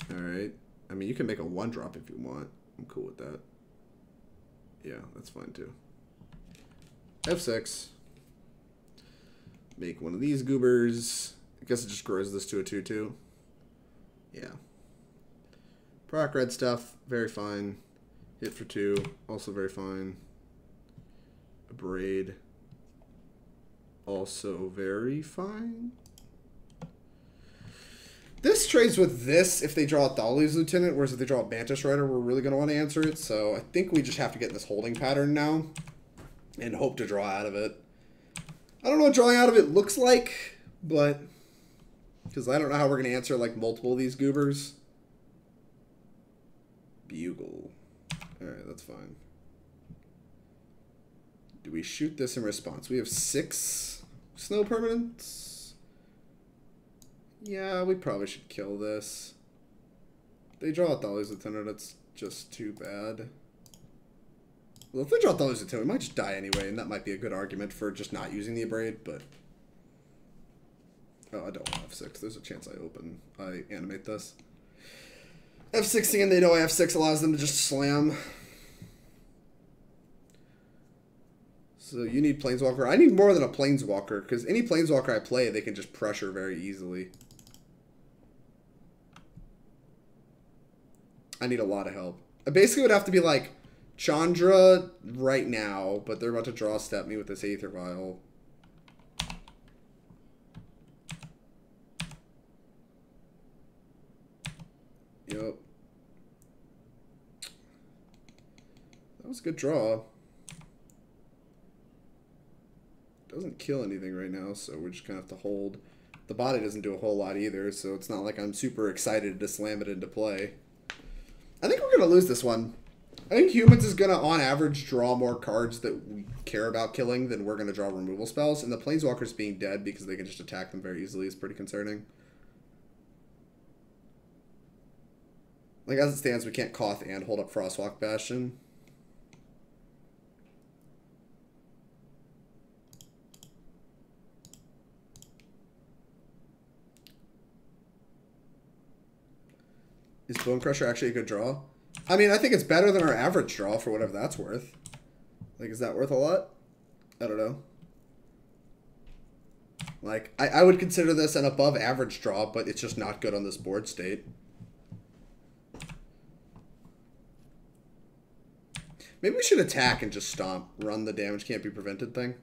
Alright. I mean, you can make a 1-drop if you want. I'm cool with that. Yeah, that's fine too. F6. Make one of these goobers. I guess it just grows this to a 2/2. Yeah. Proc red stuff, very fine. Hit for 2, also very fine. Abrade, also very fine. This trades with this if they draw a Thales Lieutenant, whereas if they draw a Mantis Rider, we're really going to want to answer it. So I think we just have to get in this holding pattern now and hope to draw out of it. I don't know what drawing out of it looks like, but because I don't know how we're going to answer like multiple of these goobers. Bugle. Alright, that's fine. Do we shoot this in response? We have 6 snow permanents. Yeah, we probably should kill this. They draw a Thales Lieutenant, that's just too bad. Well, if they draw a Thales Lieutenant, we might just die anyway, and that might be a good argument for just not using the Abrade, but... Oh, I don't want F6. There's a chance I animate this. F6 again, they know F6 allows them to just slam. So you need Planeswalker. I need more than a Planeswalker, because any Planeswalker I play, they can just pressure very easily. I need a lot of help. I basically would have to be like Chandra right now, but they're about to draw step me with this Aether Vial. Yep. That was a good draw. Doesn't kill anything right now, so we're just gonna have to hold. The body doesn't do a whole lot either, so it's not like I'm super excited to slam it into play. I think we're gonna lose this one. I think Humans is gonna, on average, draw more cards that we care about killing than we're gonna draw removal spells, and the Planeswalkers being dead because they can just attack them very easily is pretty concerning. Like, as it stands, we can't Koth and hold up Frostwalk Bastion. Is Bonecrusher actually a good draw? I mean, I think it's better than our average draw for whatever that's worth. Like, is that worth a lot? I don't know. Like, I would consider this an above average draw, but it's just not good on this board state. Maybe we should attack and just stomp. Run the damage can't be prevented thing.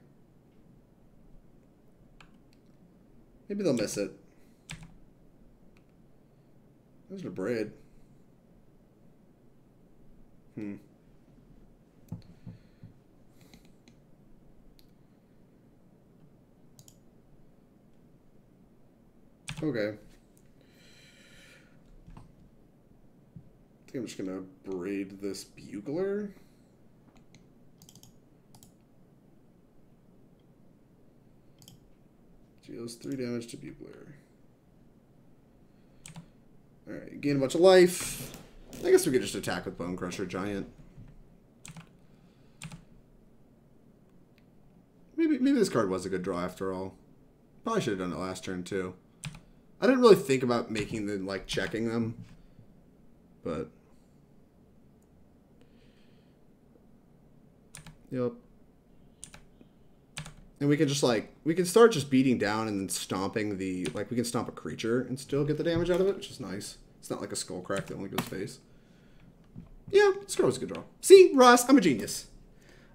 Maybe they'll miss it. There's an Abrade. Okay. I think I'm just gonna braid this Bugler. Deals 3 damage to Bugler. Alright, gain a bunch of life. I guess we could just attack with Bonecrusher Giant. Maybe this card was a good draw after all. Probably should have done it last turn too. I didn't really think about making them, like, checking them. But... Yep. And we can just, like, we can start just beating down and then stomping the, like, we can stomp a creature and still get the damage out of it, which is nice. It's not like a skull crack that only goes face. Yeah, this card was a good draw. See, Ross, I'm a genius.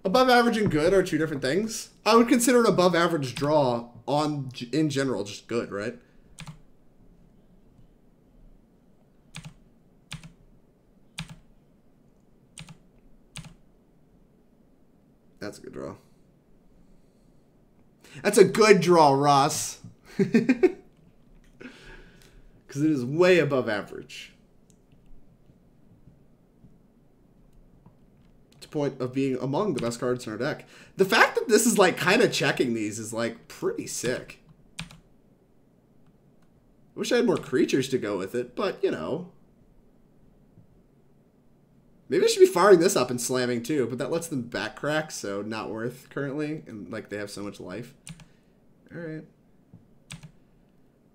Above average and good are 2 different things. I would consider an above average draw in general just good, right? That's a good draw. That's a good draw, Ross. Because it is way above average. the point of being among the best cards in our deck. The fact that this is like kind of checking these is like pretty sick. I wish I had more creatures to go with it, but you know. Maybe I should be firing this up and slamming too, but that lets them back crack, so not worth currently. And like they have so much life. Alright.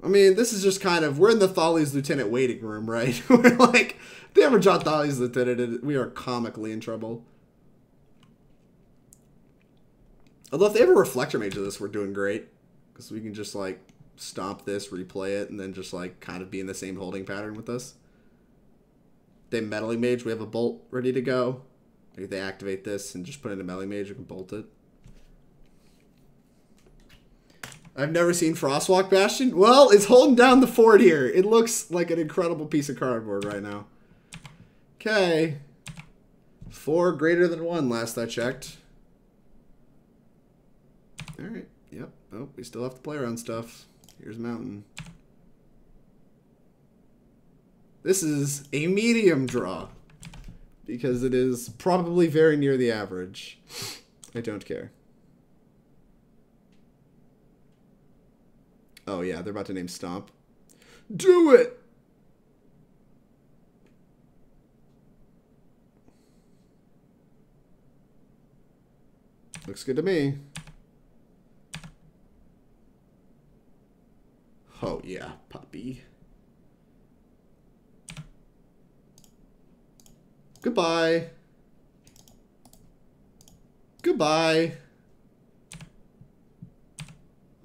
I mean, this is just kind of, we're in the Thali's Lieutenant waiting room, right? We're like, if they ever draw Thali's Lieutenant, we are comically in trouble. Although if they have a Reflector Mage of this, we're doing great. Because we can just like stomp this, replay it, and then just like kind of be in the same holding pattern with this. They Meddling Mage, we have a bolt ready to go. If they activate this and just put in a Meddling Mage, we can bolt it. I've never seen Frostwalk Bastion. Well, it's holding down the fort here. It looks like an incredible piece of cardboard right now. Okay. 4 greater than 1 last I checked. Alright. Yep. Oh, we still have to play around stuff. Here's Mountain. This is a medium draw. Because it is probably very near the average. I don't care. Oh, yeah, they're about to name Stomp. Do it! Looks good to me. Oh, yeah, puppy. Goodbye. Goodbye.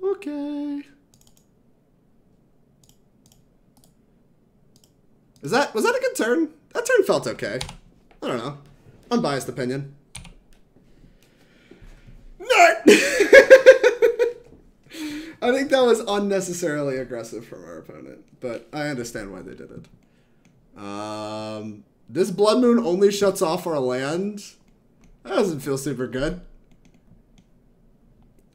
Okay. Was that a good turn? That turn felt okay. I don't know. Unbiased opinion. Nut! I think that was unnecessarily aggressive from our opponent, but I understand why they did it. This Blood Moon only shuts off our land. That doesn't feel super good.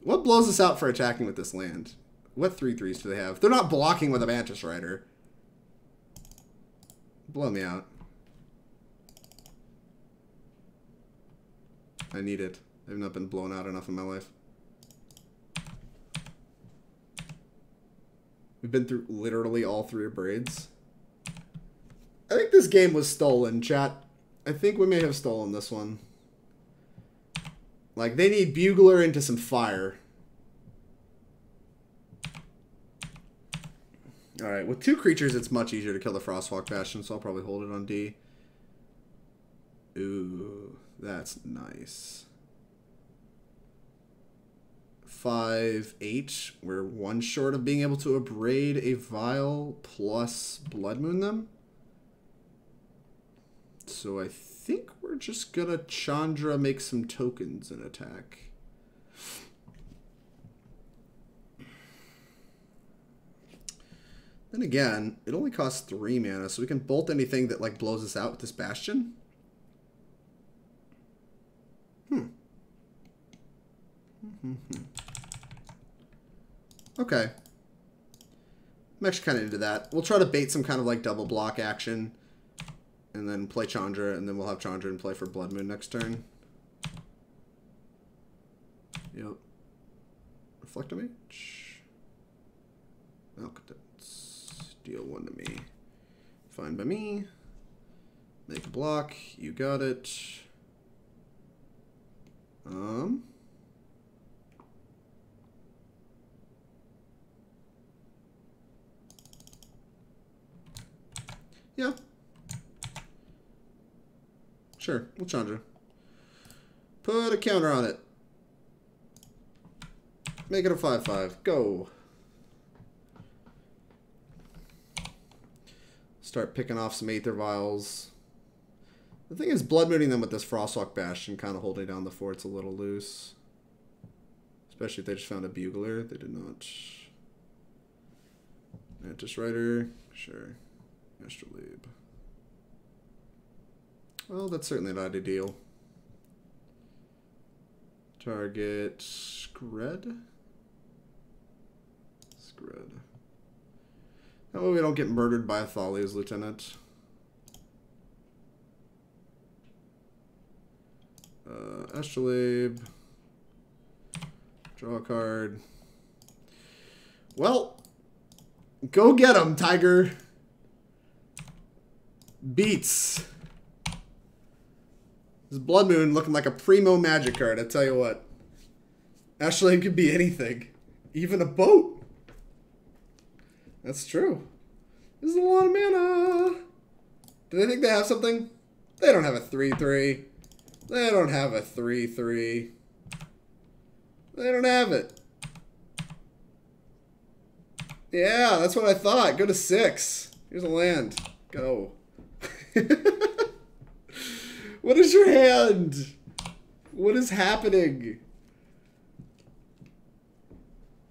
What blows us out for attacking with this land? What 3/3s do they have? They're not blocking with a Mantis Rider. Blow me out. I need it. I've not been blown out enough in my life. We've been through literally all 3 Abrades. I think this game was stolen, chat. I think we may have stolen this one. Like, they need Bugler into some fire. Alright, with 2 creatures, it's much easier to kill the Frostwalk Bastion, so I'll probably hold it on D. Ooh, that's nice. 5/8. We're 1 short of being able to Abrade a Vial plus Blood Moon them. So I think we're just gonna Chandra make some tokens and attack. Then again, it only costs 3 mana, so we can bolt anything that like blows us out with this Bastion. Okay. I'm actually kind of into that. We'll try to bait some kind of like double block action. And then play Chandra, and then we'll have Chandra and play for Blood Moon next turn. Yep. Reflector Mage. Malcontents. Deal 1 to me. Fine by me. Make a block. You got it. Yeah. Sure, we'll Chandra. Put a counter on it. Make it a 5/5. Go. Start picking off some Aether Vials. The thing is, Blood Mooning them with this Frostwalk Bastion, kind of holding down the fort's a little loose. Especially if they just found a Bugler. They did not. Mantis Rider. Sure. Astrolabe. Well, that's certainly not ideal. Target Skred. Skred. That way we don't get murdered by a Thali's Lieutenant. Astrolabe. Draw a card. Well, go get him, Tiger. Beats. This Blood Moon looking like a primo magic card, I tell you what. Astrolabe could be anything. Even a boat. That's true. This is a lot of mana. Do they think they have something? They don't have a 3/3. They don't have a 3/3. They don't have it. Yeah, that's what I thought. Go to 6. Here's a land. Go. What is your hand? What is happening?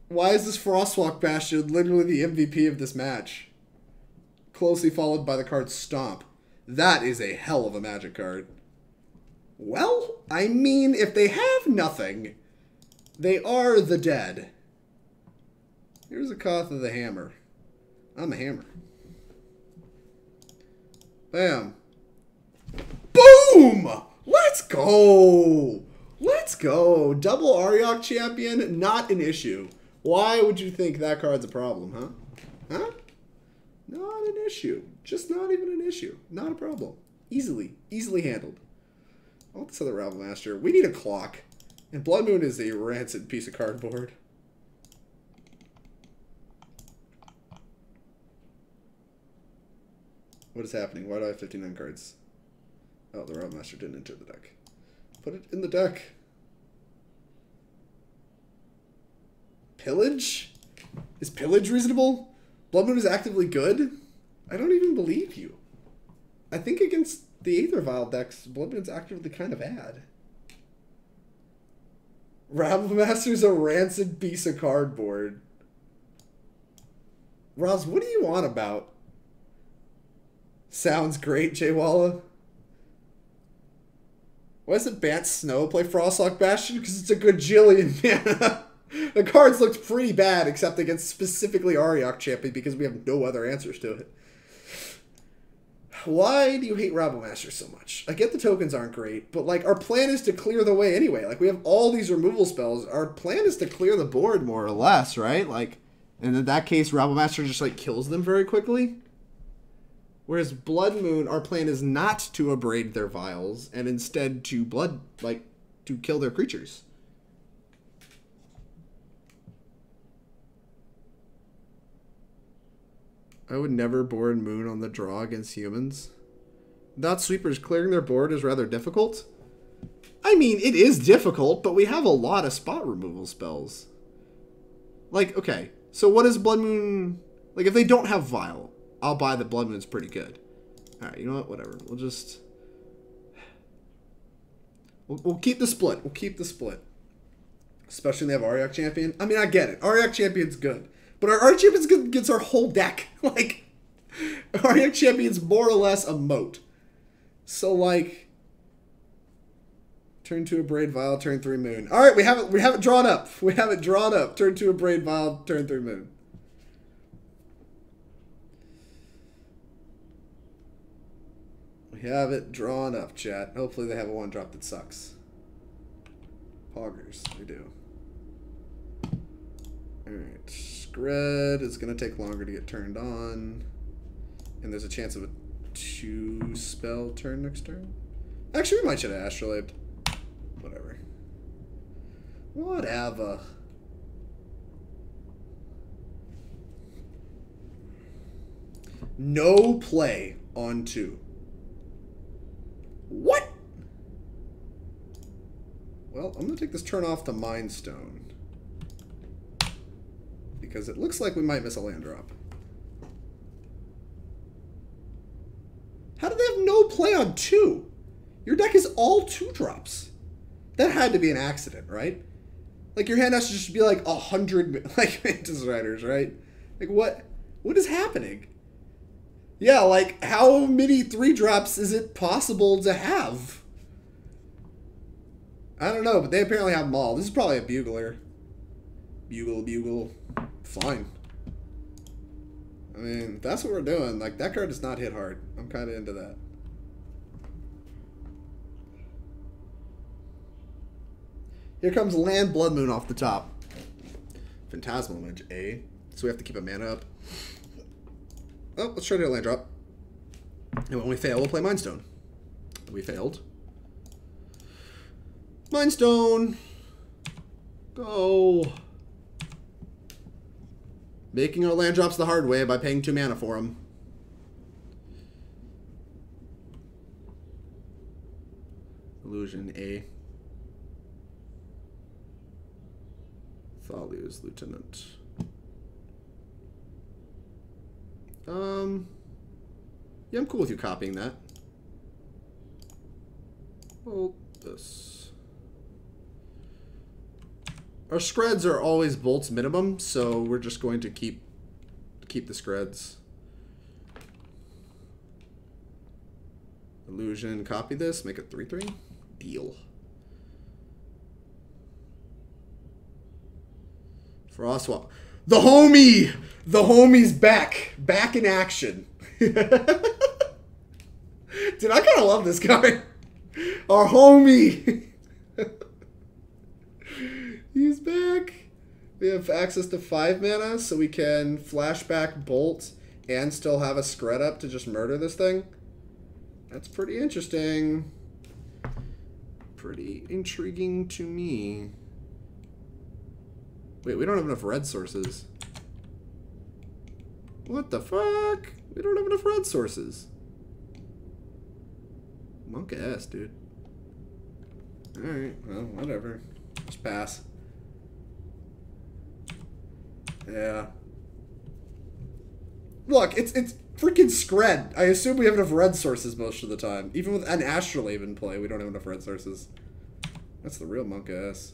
Why is this Frostwalk Bastion literally the MVP of this match? Closely followed by the card Stomp. That is a hell of a magic card. Well, I mean, if they have nothing, they are the dead. Here's a Koth of the Hammer. I'm a hammer. Bam. Boom! Let's go! Let's go. Double Ariok champion, not an issue. Why would you think that card's a problem, huh? Huh? Not an issue. Just not even an issue. Not a problem. Easily handled. I want this other Rabblemaster. We need a clock. And Blood Moon is a rancid piece of cardboard. What is happening? Why do I have 59 cards? Oh, the Rabblemaster didn't enter the deck. Put it in the deck. Pillage? Is Pillage reasonable? Blood Moon is actively good? I don't even believe you. I think against the Aether Vial decks, Blood Moon's actively kind of bad. Rabblemaster's a rancid piece of cardboard. Roz, what do you want about? Sounds great, Jay Walla. Why doesn't Bant Snow play Frostwalk Bastion? Because it's a gajillion mana. The cards looked pretty bad, except against specifically Ariok champion, because we have no other answers to it. Why do you hate Rabblemaster so much? I get the tokens aren't great, but like our plan is to clear the way anyway. Like we have all these removal spells. Our plan is to clear the board more or less, right? Like, and in that case, Rabblemaster just like kills them very quickly. Whereas Blood Moon, our plan is not to abrade their vials, and instead to to kill their creatures. I would never board Moon on the draw against humans. Not sweepers, clearing their board is rather difficult. I mean, it is difficult, but we have a lot of spot removal spells. Like, okay, so what is Blood Moon... Like, if they don't have Vial, I'll buy that Blood Moon's pretty good. Alright, you know what? Whatever. We'll just... We'll keep the split. We'll keep the split. Especially when they have Ariok Champion. I mean, I get it. Ariok Champion's good. But our Ariok Champion gets our whole deck. Like, Ariok Champion's more or less a moat. So, like... Turn 2 Abrade Vial, turn 3 Moon. Alright, we have it drawn up. We have it drawn up. Turn 2 Abrade Vial, turn 3 Moon. We have it drawn up, chat. Hopefully they have a 1-drop that sucks. Poggers, they do. Alright, Skred is going to take longer to get turned on. And there's a chance of a 2-spell turn next turn. Actually, we might should have Astrolabed. Whatever. Whatever. No play on 2. What? Well, I'm going to take this turn off to Mind Stone. Because it looks like we might miss a land drop. How do they have no play on 2? Your deck is all 2-drops. That had to be an accident, right? Like, your hand has to just be like 100, like, Mantis Riders, right? Like, what is happening? Yeah, like, how many 3-drops is it possible to have? I don't know, but they apparently have them all. This is probably a Bugler. Bugle. Fine. I mean, that's what we're doing. Like, that card does not hit hard. I'm kind of into that. Here comes Land Blood Moon off the top. Phantasmal Image, A. So we have to keep a mana up. Oh, let's try to do a land drop. And when we fail, we'll play Mind Stone. We failed. Mind Stone. Go. Making our land drops the hard way by paying 2 mana for them. Illusion, A. Thalia's Lieutenant. Yeah, I'm cool with you copying that. Hold this. Our Skreds are always bolts minimum, so we're just going to keep the Skreds. Illusion, copy this, make it 3/3. Deal. Frostwalk. The homie! The homie's back. Back in action. Dude, I kind of love this guy. Our homie. He's back. We have access to 5 mana, so we can flashback Bolt and still have a Skred up to just murder this thing. That's pretty interesting. Pretty intriguing to me. Wait, we don't have enough red sources. What the fuck? We don't have enough red sources. Monk ass, dude. Alright, well, whatever. Just pass. Yeah. Look, it's freaking Skred. I assume we have enough red sources most of the time. Even with an Astrolabe in play, we don't have enough red sources. That's the real monk ass.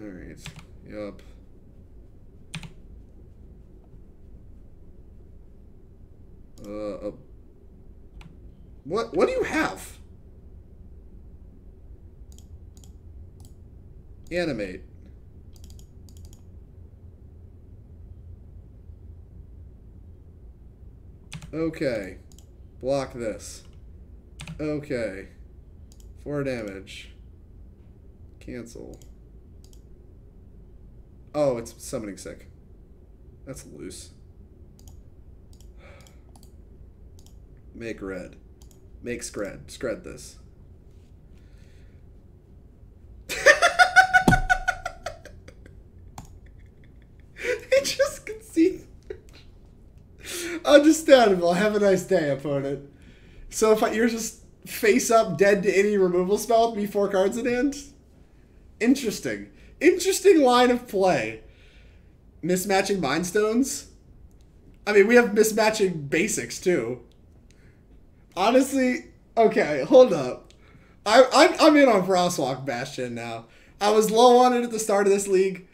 Alright. Yup. What do you have? Animate. Okay. Block this. Okay. 4 damage. Cancel. Oh, it's summoning sick. That's loose. Make red. Make Skred. Skred this. He just conceded. Understandable. Have a nice day, opponent. So if you're just face up dead to any removal spell with me 4 cards in hand? Interesting. Interesting line of play. Mismatching Mind Stones? I mean, we have mismatching basics, too. Honestly, okay, hold up. I'm in on Frostwalk Bastion now. I was low on it at the start of this league.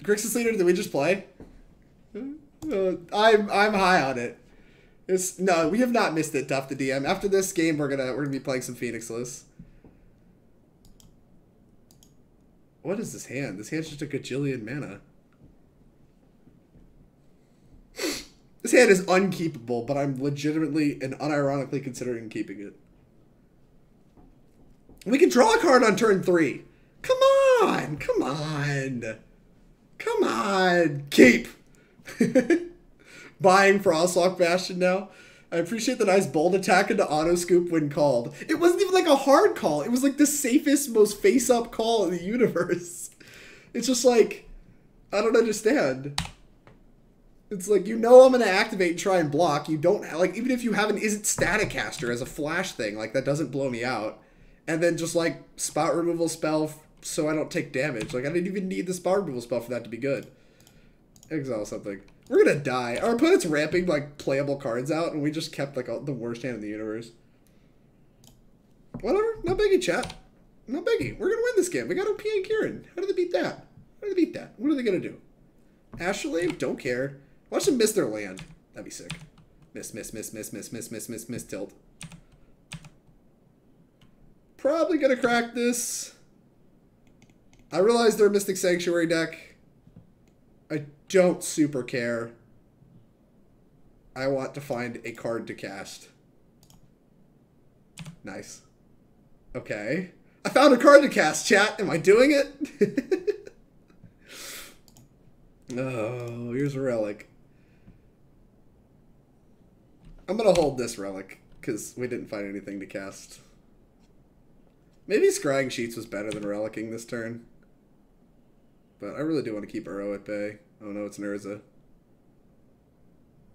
Grixis Leader, did we just play? I'm high on it. No, we have not missed it, Duff the DM. After this game, we're gonna be playing some Phoenixless. What is this hand? This hand's just a gajillion mana. This hand is unkeepable, but I'm legitimately and unironically considering keeping it. We can draw a card on turn 3. Come on! Come on! Come on! Keep! Buying Frostwalk Bastion now. I appreciate the nice bold attack into auto scoop when called. It wasn't even like a hard call. It was like the safest, most face-up call in the universe. It's just like, I don't understand. It's like, you know I'm going to activate and try and block. You don't, like, even if you have an Isn't Staticaster as a flash thing, like, that doesn't blow me out. And then just, like, spot removal spell so I don't take damage. Like, I didn't even need the spot removal spell for that to be good. Exile something. We're going to die. Our opponent's ramping, like, playable cards out, and we just kept, like, the worst hand in the universe. Whatever. No biggie, chat. No biggie. We're going to win this game. We got our Pia and Kiran. How did they beat that? How did they beat that? What are they going to do? Astrolabe? Don't care. Watch them miss their land. That'd be sick. Miss, miss, miss, miss, miss, miss, miss, miss, miss, tilt. Probably gonna crack this. I realize they're a Mystic Sanctuary deck. I don't super care. I want to find a card to cast. Nice. Okay. I found a card to cast, chat. Am I doing it? Oh, here's a relic. I'm going to hold this relic because we didn't find anything to cast. Maybe Scrying Sheets was better than relicking this turn. But I really do want to keep Uro at bay. Oh no, it's an Urza.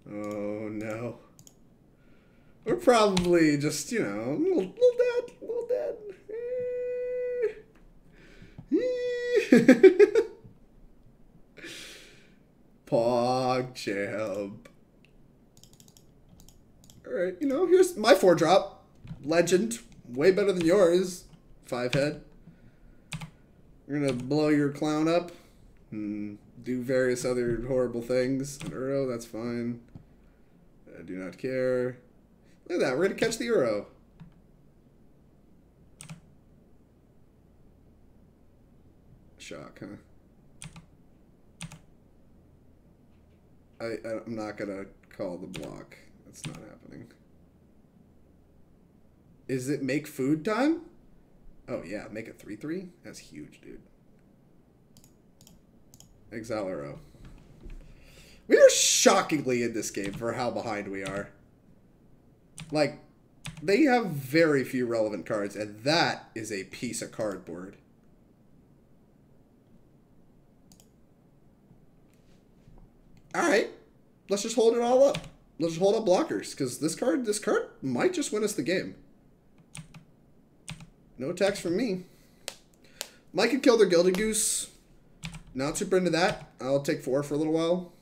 Oh no. We're probably just, you know, a little dead. A little dead. PogChamp. Alright, you know, here's my 4-drop. Legend. Way better than yours. 5-head. We're gonna blow your clown up. And do various other horrible things. An Uro, that's fine. I do not care. Look at that, we're gonna catch the Uro. Shock, huh? I'm not gonna call the block. That's not happening. Is it make food time? Oh yeah, make it 3/3? That's huge, dude. Exile Uro. We are shockingly in this game for how behind we are. Like, they have very few relevant cards, and that is a piece of cardboard. Alright. Let's just hold it all up. Let's just hold up blockers, because this card might just win us the game. No attacks from me. Mike could kill their Gilded Goose. Not super into that. I'll take 4 for a little while.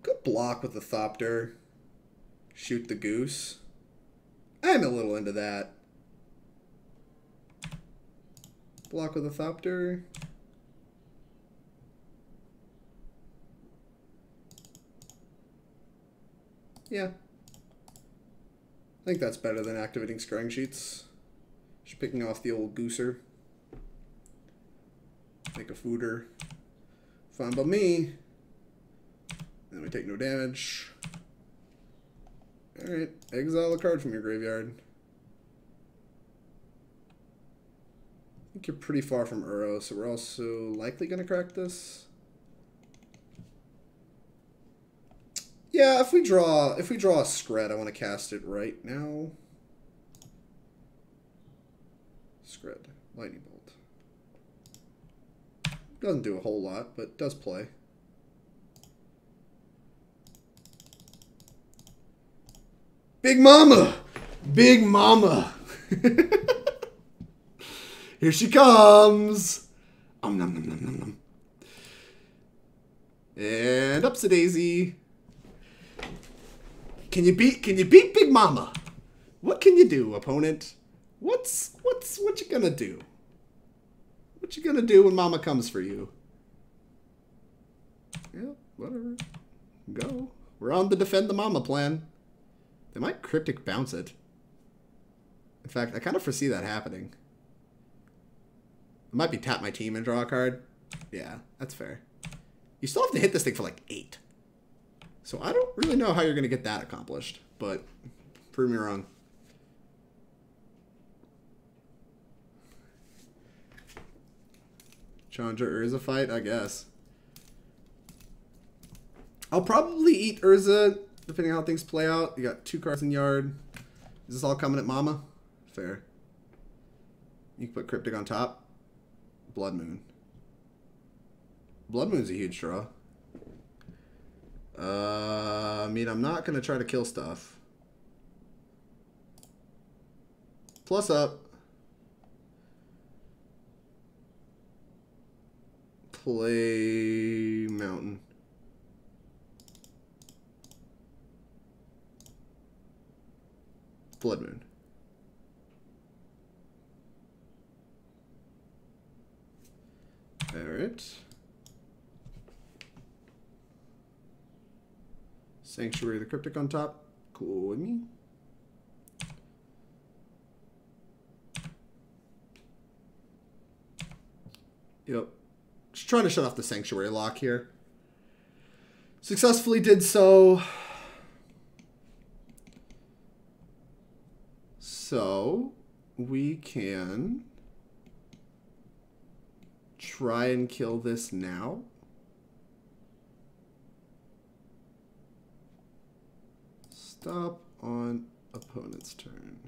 Good block with the Thopter. Shoot the Goose. I'm a little into that. Block with the Thopter. Yeah. I think that's better than activating Scrying Sheets. Just picking off the old Gooser. Make a fooder. Fine by me. Then we take no damage. Alright, exile a card from your graveyard. I think you're pretty far from Uro, so we're also likely going to crack this. Yeah, if we draw a Skred, I want to cast it right now. Skred, Lightning Bolt. Doesn't do a whole lot, but does play. Big Mama! Big Mama! Here she comes! Nom nom nom nom nom. And up's a daisy. Can you beat Big Mama? What can you do, opponent? What you gonna do? What you gonna do when Mama comes for you? Yeah, whatever. Go. We're on the defend the Mama plan. They might Cryptic bounce it. In fact, I kind of foresee that happening. It might be tap my team and draw a card. Yeah, that's fair. You still have to hit this thing for like 8. So I don't really know how you're going to get that accomplished, but prove me wrong. Chandra Urza fight, I guess. I'll probably eat Urza, depending on how things play out. You got 2 cards in yard. Is this all coming at Mama? Fair. You can put Cryptic on top. Blood Moon. Blood Moon's a huge draw. I mean, I'm not going to try to kill stuff. Plus up. Play Mountain. Blood Moon. Alright. Sanctuary the Cryptic on top. Cool with me. Yep. Just trying to shut off the Sanctuary lock here. Successfully did so. So we can try and kill this now. Stop on opponent's turn.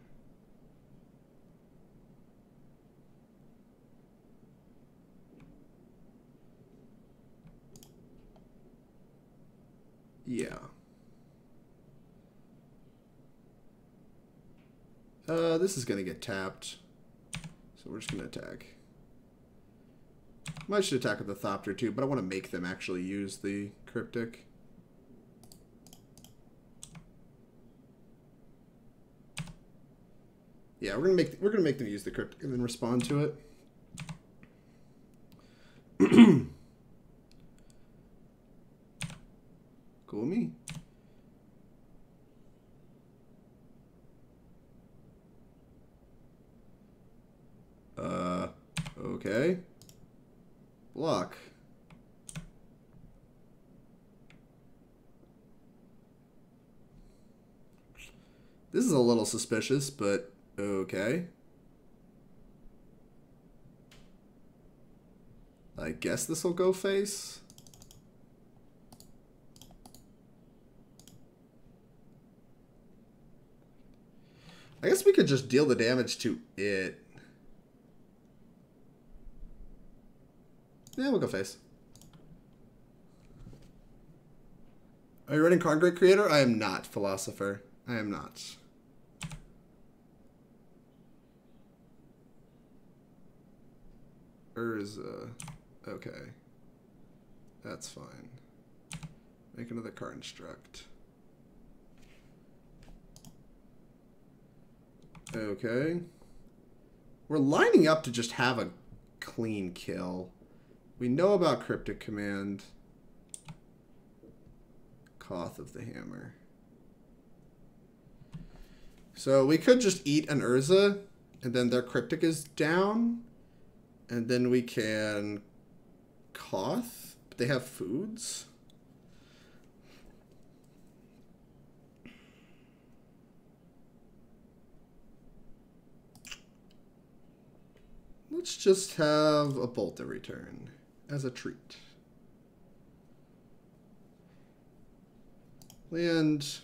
Yeah. This is going to get tapped. So we're just going to attack. Might should attack with the Thopter too, but I want to make them actually use the Cryptic. Yeah, we're gonna make them use the Cryptic and then respond to it. Cool me. Okay. Block. This is a little suspicious, but okay. I guess this will go face. I guess we could just deal the damage to it. Yeah, we'll go face. Are you running Concrete Creator? I am not, Philosopher. I am not. Urza. Okay. That's fine. Make another card instruct. Okay. We're lining up to just have a clean kill. We know about Cryptic Command. Koth of the Hammer. So we could just eat an Urza, and then their Cryptic is down. And then we can Koth, but they have foods. Let's just have a Bolt every turn as a treat. Land.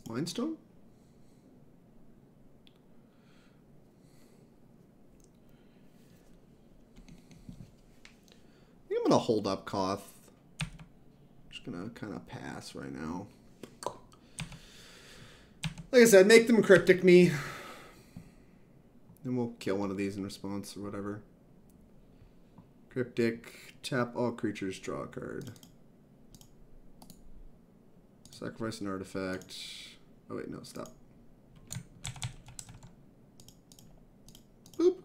Mindstone? I think I'm gonna hold up Koth. Just gonna kind of pass right now. Like I said, make them Cryptic me. Then we'll kill one of these in response or whatever. Cryptic, tap all creatures, draw a card. Sacrifice an artifact. Oh wait, no, stop. Boop.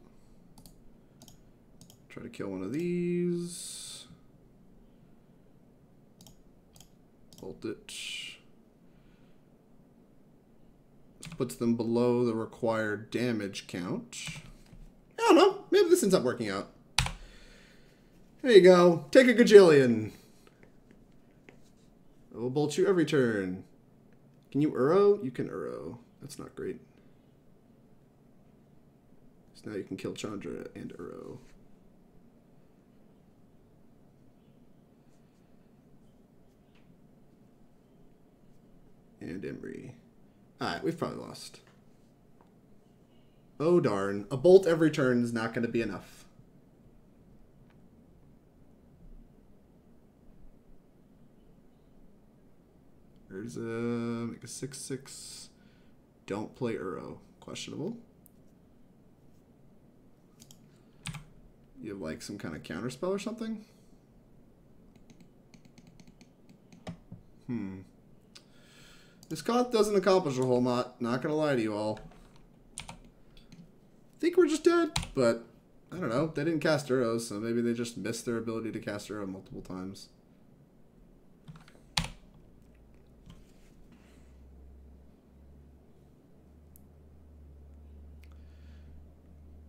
Try to kill one of these. Bolt it. Puts them below the required damage count. I don't know. Maybe this ends up working out. There you go. Take a gajillion. I will bolt you every turn. Can you Uro? You can Uro. That's not great. So now you can kill Chandra and Uro. And Emery. Alright, we've probably lost. Oh darn. A bolt every turn is not going to be enough. There's a make a 6/6. Don't play Uro. Questionable. You have like some kind of counterspell or something? This Koth doesn't accomplish a whole lot. Not gonna lie to you all. I think we're just dead, but I don't know. They didn't cast Uro, so maybe they just missed their ability to cast Uro multiple times.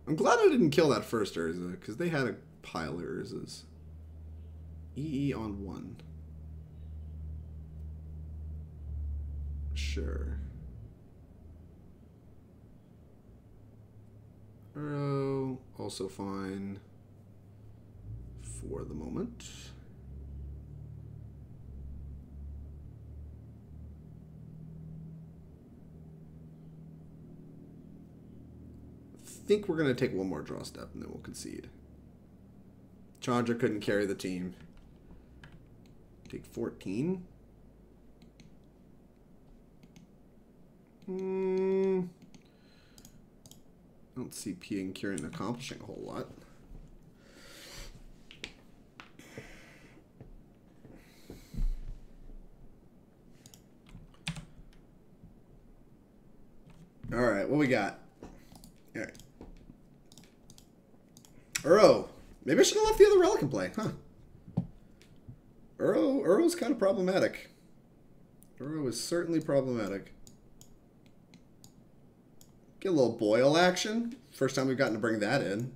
I'm glad I didn't kill that first Urza, because they had a pilers is EE on 1. Sure. Arrow, also fine for the moment. I think we're going to take one more draw step and then we'll concede. Chandra couldn't carry the team. Take 14. I don't see Pia and Kiran accomplishing a whole lot. All right, what we got? All right. Uro. Maybe I should have left the other relic in play, huh? Uro's kind of problematic. Uro is certainly problematic. Get a little boil action. First time we've gotten to bring that in.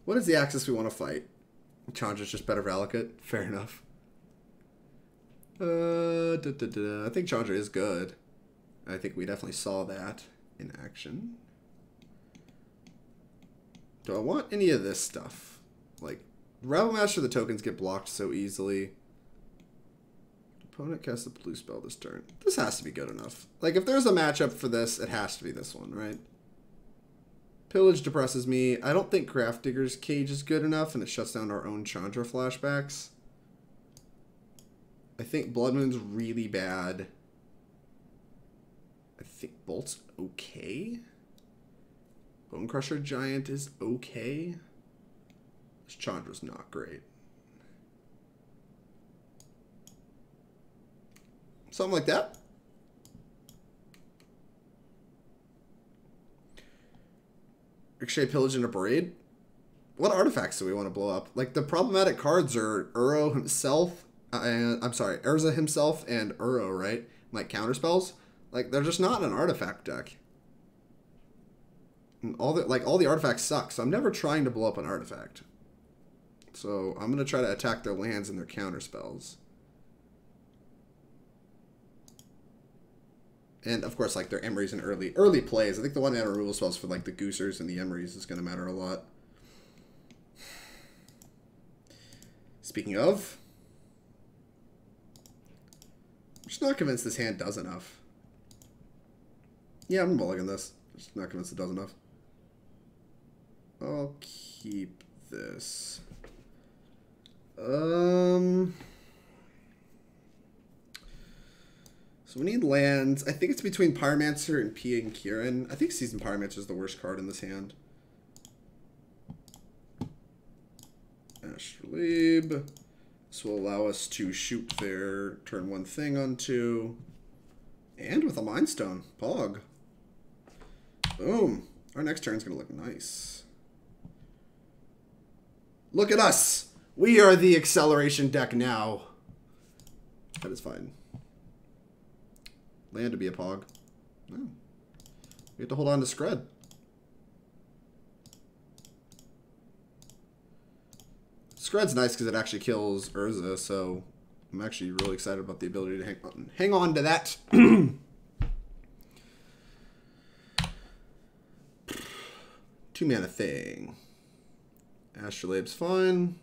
What is the axis we want to fight? Chandra's just better Valakut. Fair enough. I think Chandra is good. I think we definitely saw that in action. Do I want any of this stuff? Like, Rabblemaster, the tokens get blocked so easily. Opponent casts a blue spell this turn. This has to be good enough. Like, if there's a matchup for this, it has to be this one, right? Pillage depresses me. I don't think Grafdigger's Cage is good enough, and it shuts down our own Chandra flashbacks. I think Blood Moon's really bad. I think Bolt's okay. Bonecrusher Giant is okay. This Chandra's not great. Something like that. Ricochet, Pillage, and Abrade. What artifacts do we want to blow up? Like, the problematic cards are Uro himself, and I'm sorry, Urza himself and Uro, right? Like counterspells. Like, they're just not an artifact deck. And all the artifacts suck, so I'm never trying to blow up an artifact. So I'm gonna try to attack their lands and their counterspells. And of course, like their Emeries and early plays. I think the one mana removal spells for like the Goosers and the Emeries is gonna matter a lot. Speaking of, I'm just not convinced this hand does enough. Yeah, I'm mulliganing this. Just not convinced it does enough. I'll keep this. So we need lands. I think it's between Pyromancer and Pia and Kiran. I think Seasoned Pyromancer is the worst card in this hand. Astrolabe. This will allow us to shoot their turn 1 thing on 2. And with a Mind Stone. Pog. Boom. Our next turn is going to look nice. Look at us. We are the acceleration deck now. That is fine. Land to be a Pog. No. We have to hold on to Skred. Skred's nice because it actually kills Urza, so I'm actually really excited about the ability to hang on to that. 2-mana thing. Astrolabe's fine.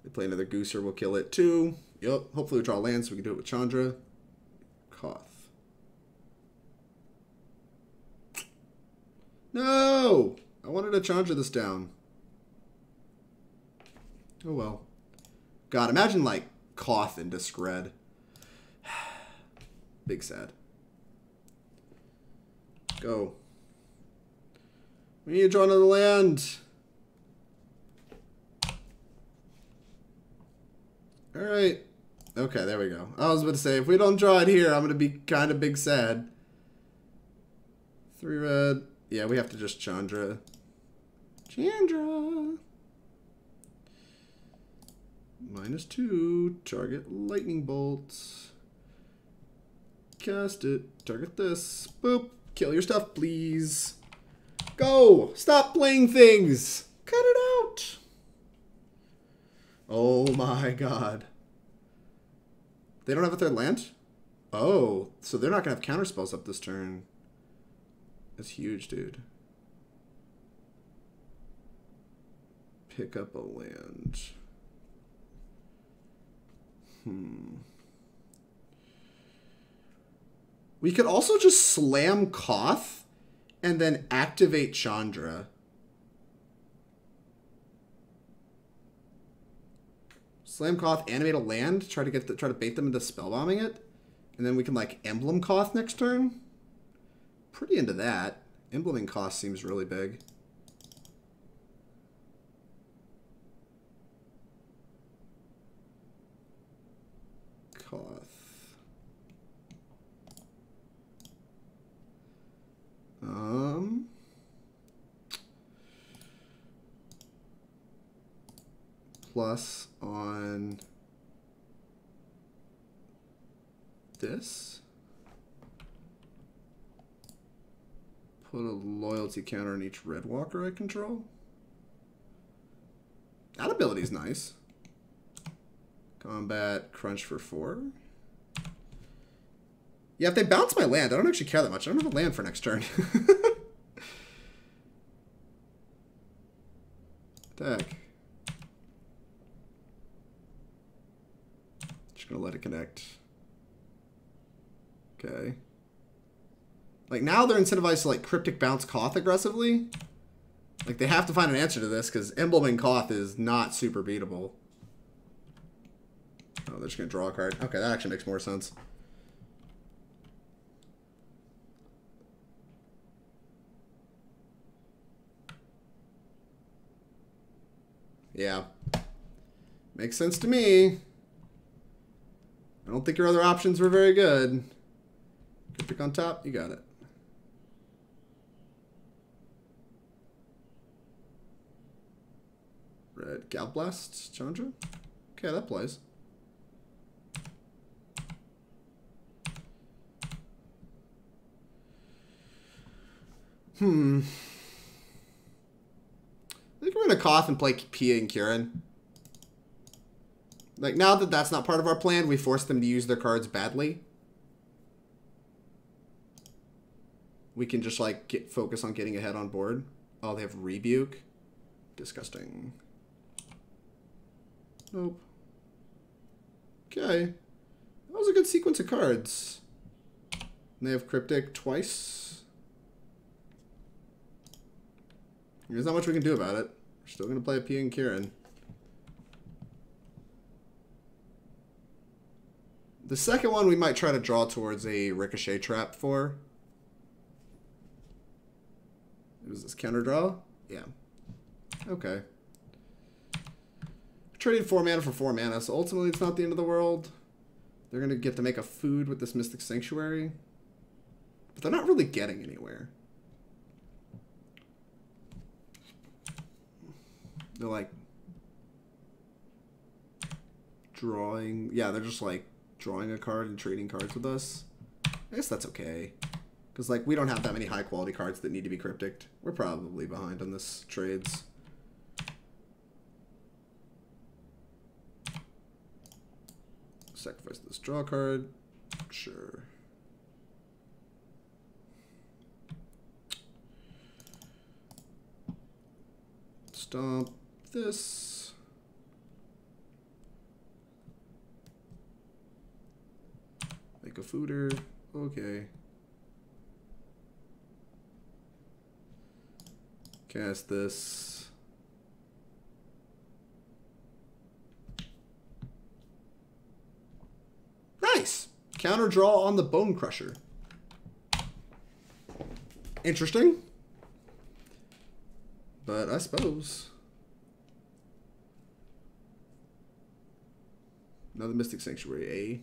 They play another Gooser, we'll kill it too. Yup. Hopefully we draw land so we can do it with Chandra. Koth. No! I wanted to Chandra this down. Oh well. God, imagine like Koth into Skred. Big sad. Go. We need to draw another land. Alright. Okay, there we go. I was about to say, if we don't draw it here, I'm going to be kind of big sad. 3 red. Yeah, we have to just Chandra. Chandra. -2. Target lightning bolts. Cast it. Target this. Boop. Kill your stuff, please. Go! Stop playing things! Cut it out! Oh my god. They don't have a third land? Oh, so they're not going to have counterspells up this turn. That's huge, dude. Pick up a land. We could also just slam Koth and then activate Chandra. Slam Koth, animate a land, try to bait them into spellbombing it, and then we can like emblem Koth next turn. Pretty into that. Embleming Koth seems really big. Koth. Plus on this. Put a loyalty counter on each red walker I control. That ability's nice. Combat crunch for 4. Yeah, if they bounce my land, I don't actually care that much. I don't have a land for next turn. Attack. Just gonna let it connect. Okay. Like, now they're incentivized to, like, Cryptic Bounce Koth aggressively. Like, they have to find an answer to this, because Embleming Koth is not super beatable. Oh, they're just gonna draw a card. Okay, that actually makes more sense. Yeah. Makes sense to me. I don't think your other options were very good. Cryptic on top, you got it. Red Galblast, Chandra. Okay, that plays. I think we're gonna Koth and play Pia and Kiran. Like, now that that's not part of our plan, we force them to use their cards badly. We can just, like, focus on getting ahead on board. Oh, they have Rebuke. Disgusting. Nope. Okay. That was a good sequence of cards. And they have Cryptic twice. There's not much we can do about it. We're still going to play a Pia and Kiran. The second one we might try to draw towards a Ricochet Trap for. Was this counter draw? Yeah. Okay. Traded 4 mana for 4 mana, so ultimately it's not the end of the world. They're going to get to make a food with this Mystic Sanctuary. But they're not really getting anywhere. They're like drawing. Yeah, they're just like drawing a card and trading cards with us. I guess that's okay. Because, like, we don't have that many high-quality cards that need to be cryptic. We're probably behind on this trades. Sacrifice this draw card. Sure. Stomp this. Make a fooder. Okay. Cast this. Nice! Counter draw on the Bonecrusher. Interesting. But I suppose. Another Mystic Sanctuary, A.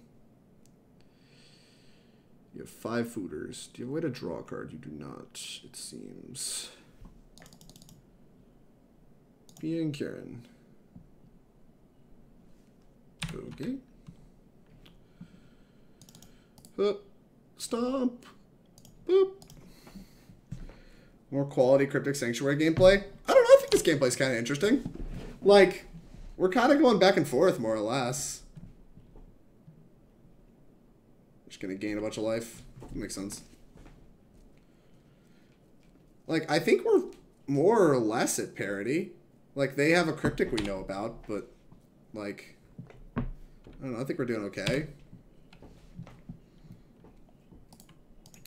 You have 5 fooders. Do you have a way to draw a card? You do not, it seems. Pia and Kiran. Okay. Stomp. Boop. More quality Cryptic Sanctuary gameplay. I don't know. I think this gameplay's kind of interesting. Like, we're kind of going back and forth, more or less. Just gonna gain a bunch of life. Makes sense. Like, I think we're more or less at parity. Like, they have a Cryptic we know about, but, like, I don't know. I think we're doing okay.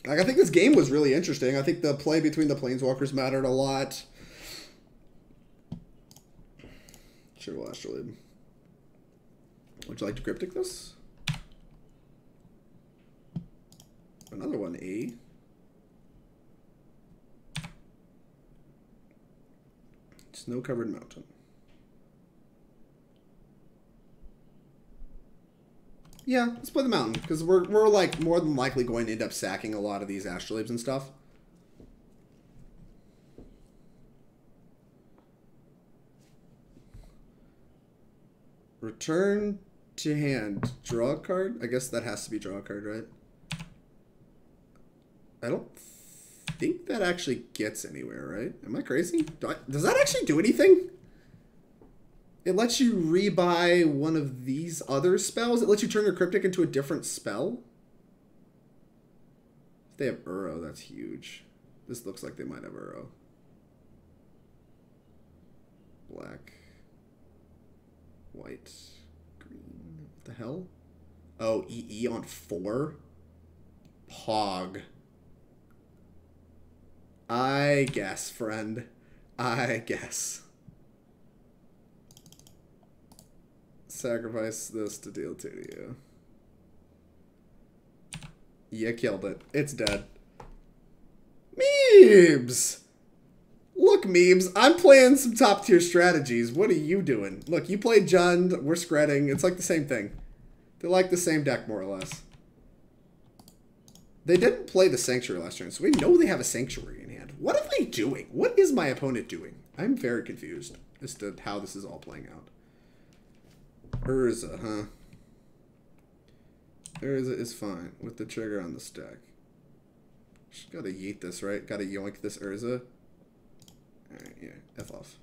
Like, I think this game was really interesting. I think the play between the Planeswalkers mattered a lot. Sure, we'll Astrolabe. Would you like to Cryptic this? Another one, A. Snow-covered mountain. Yeah, let's play the mountain, because we're like more than likely going to end up sacking a lot of these Astrolabes and stuff. Return to hand. Draw a card? I guess that has to be draw a card, right? I don't think that actually gets anywhere, right? Am I crazy? Does that actually do anything? It lets you rebuy one of these other spells. It lets you turn your Cryptic into a different spell. If they have Uro, that's huge. This looks like they might have Uro. Black. White. Green. What the hell? Oh, EE on 4? Pog. I guess, friend. I guess. Sacrifice this to deal 2 to you. You killed it. It's dead. Memes! Look, memes, I'm playing some top tier strategies. What are you doing? Look, you played Jund, we're Skredding. It's like the same thing. They're like the same deck, more or less. They didn't play the Sanctuary last turn, so we know they have a Sanctuary in hand. What are they doing? What is my opponent doing? I'm very confused as to how this is all playing out. Urza, huh? Urza is fine with the trigger on the stack. Just gotta yeet this, right? Gotta yoink this Urza. Alright, yeah. F off.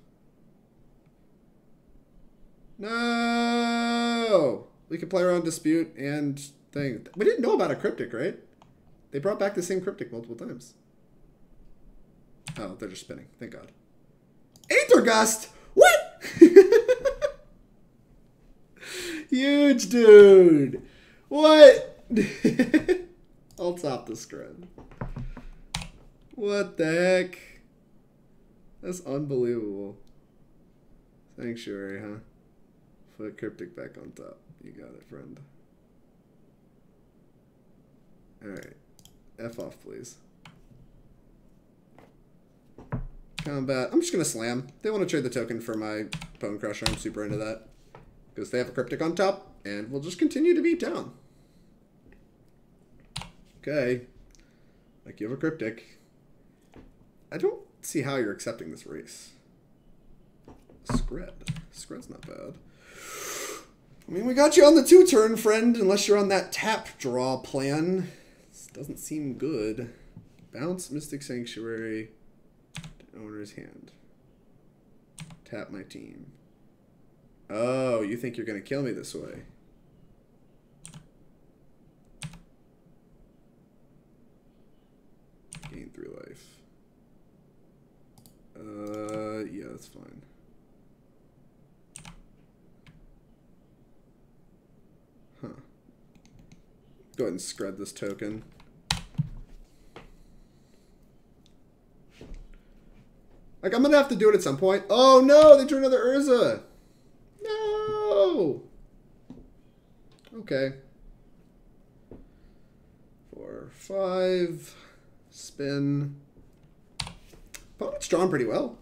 No! We can play around Dispute and thing. We didn't know about a Cryptic, right? They brought back the same Cryptic multiple times. Oh, they're just spinning. Thank God. Aether Gust! What? Huge dude. What? I'll top the Skred. What the heck? That's unbelievable. Sanctuary, huh? Put Cryptic back on top. You got it, friend. Alright. F off, please. Combat. I'm just going to slam. They want to trade the token for my Bonecrusher. I'm super into that. Because they have a Cryptic on top, and we'll just continue to beat down. Okay. Like, you have a Cryptic. I don't see how you're accepting this race. Skred. Skred's not bad. I mean, we got you on the 2-turn, friend, unless you're on that tap draw plan. This doesn't seem good. Bounce Mystic Sanctuary to owner's hand. Tap my team. Oh, you think you're going to kill me this way? Gain 3 life. Yeah, that's fine. Huh. Go ahead and Skred this token. Like, I'm going to have to do it at some point. Oh, no! They drew another Urza! No! Okay. 4, 5. Spin. Opponent's drawn pretty well.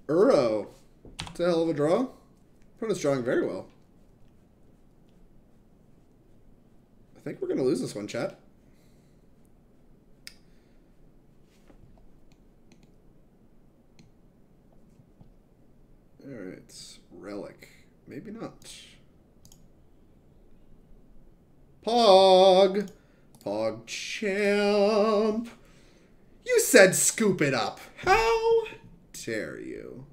Uro. It's a hell of a draw. Opponent's drawing very well. I think we're going to lose this one, chat. Alright. Relic. Maybe not. Pog. Pog champ. You said scoop it up? How dare you?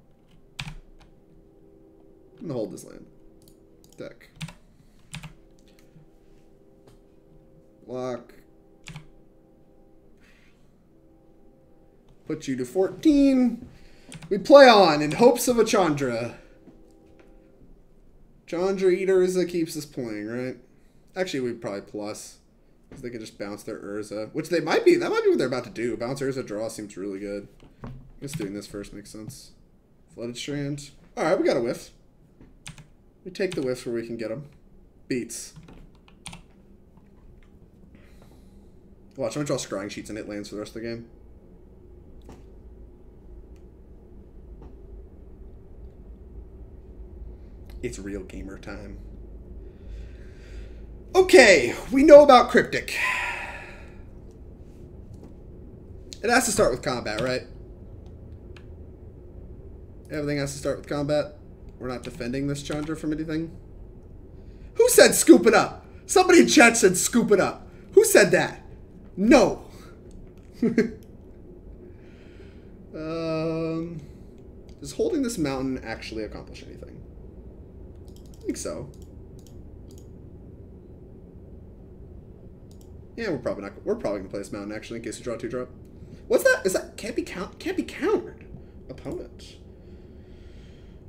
I'm gonna hold this land. Deck. Block. Put you to 14. We play on in hopes of a Chandra. Chandra Eaters keeps us playing, right? Actually, we'd probably plus. Because they can just bounce their Urza. Which they might be. That might be what they're about to do. Bounce Urza draw seems really good. I guess doing this first makes sense. Flooded Strand. Alright, we got a whiff. We take the whiffs where we can get them. Beats. Watch, I'm going to draw Scrying Sheets and hit lands for the rest of the game. It's real gamer time. Okay, we know about Cryptic. It has to start with combat, right? Everything has to start with combat. We're not defending this Chandra from anything. Who said scoop it up? Somebody in chat said scoop it up. Who said that? No. Does holding this mountain actually accomplish anything? I think so. Yeah, we're probably gonna play this mountain actually in case we draw 2-drop. What's that? Is that can't be countered? Opponent.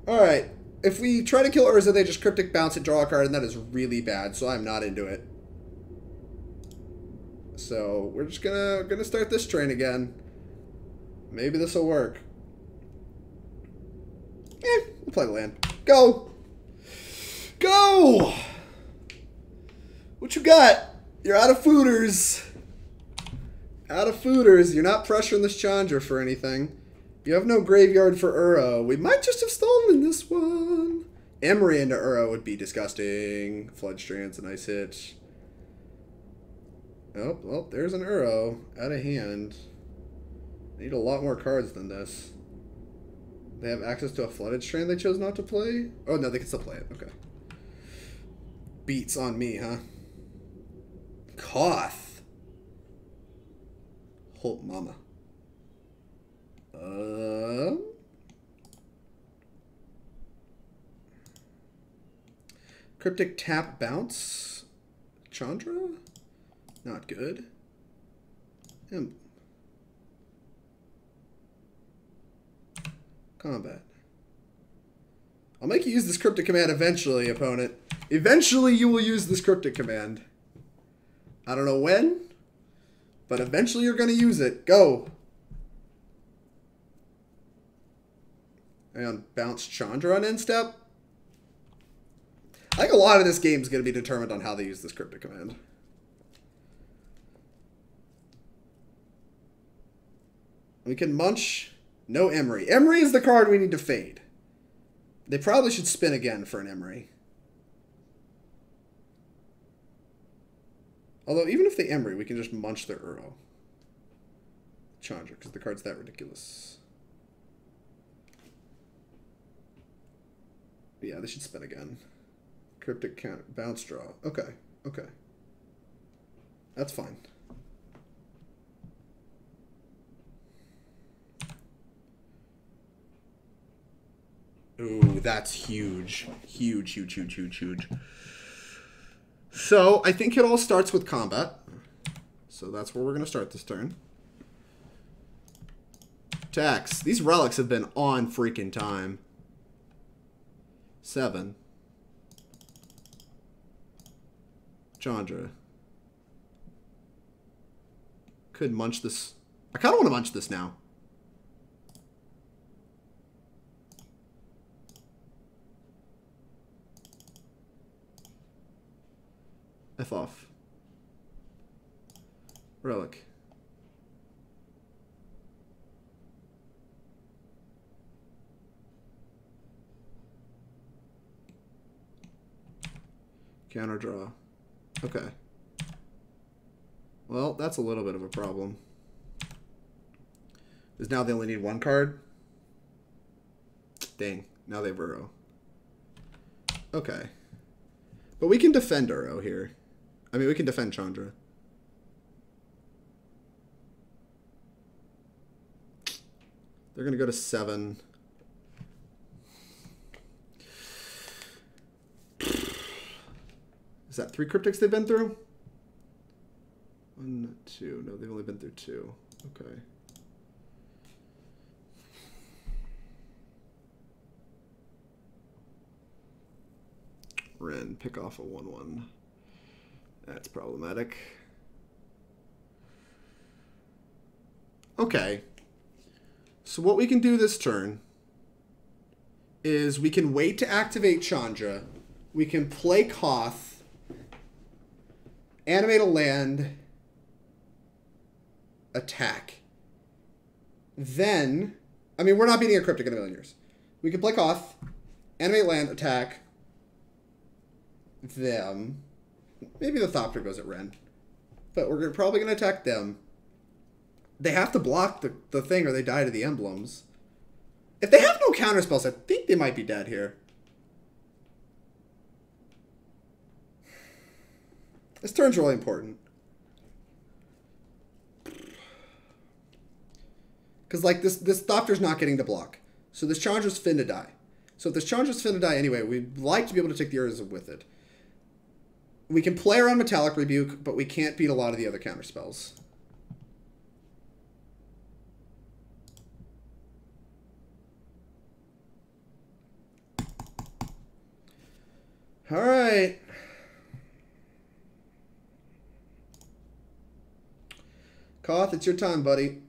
Alright. If we try to kill Urza, they just cryptic bounce and draw a card, and that is really bad, so I'm not into it. So we're just gonna start this train again. Maybe this will work. We'll play the land. Go! Go! What you got? You're out of fooders. Out of fooders. You're not pressuring this Chandra for anything. You have no graveyard for Uro. We might just have stolen this one. Emery into Uro would be disgusting. Flood Strand's a nice hit. Oh, well, there's an Uro. Out of hand. Need a lot more cards than this. They have access to a Flooded Strand they chose not to play? Oh, no, they can still play it. Okay. Beats on me, huh? Koth. Holt mama. Cryptic tap bounce. Chandra? Not good. Combat. I'll make you use this cryptic command eventually, opponent. Eventually you will use this cryptic command. I don't know when, but eventually you're going to use it. Go. And bounce Chandra on end step. I think a lot of this game is going to be determined on how they use this cryptic command. We can munch. No Emery. Emery is the card we need to fade. They probably should spin again for an Emery. Although, even if they Emery, we can just munch their Uro. Chandra, because the card's that ridiculous. But yeah, they should spin again. Cryptic counter. Bounce draw. Okay. Okay. That's fine. Ooh, that's huge. Huge, huge, huge, huge, huge. So, I think it all starts with combat. So that's where we're going to start this turn. Tax. These relics have been on freaking time. 7. Chandra. Could munch this. I kind of want to munch this now. F off. Relic. Counter draw. Okay. Well, that's a little bit of a problem. Because now they only need one card. Dang. Now they have Uro. Okay. But we can defend Uro here. I mean, we can defend Chandra. They're going to go to 7. Is that 3 cryptics they've been through? 1, 2. No, they've only been through 2. Okay. Ren, pick off a 1/1. That's problematic. Okay. So what we can do this turn is we can wait to activate Chandra. We can play Koth, animate a land, attack. Then, I mean, we're not beating a Cryptic in a million years. We can play Koth, animate land, attack them. Maybe the Thopter goes at Ren. But we're probably going to attack them. They have to block the thing or they die to the emblems. If they have no counter spells, I think they might be dead here. This turn's really important. Because, like, this Thopter's not getting to block. So this Chandra's finna die. So if this Chandra's finna die anyway, we'd like to be able to take the Urza with it. We can play around Metallic Rebuke, but we can't beat a lot of the other counter spells. All right. Koth, it's your time, buddy.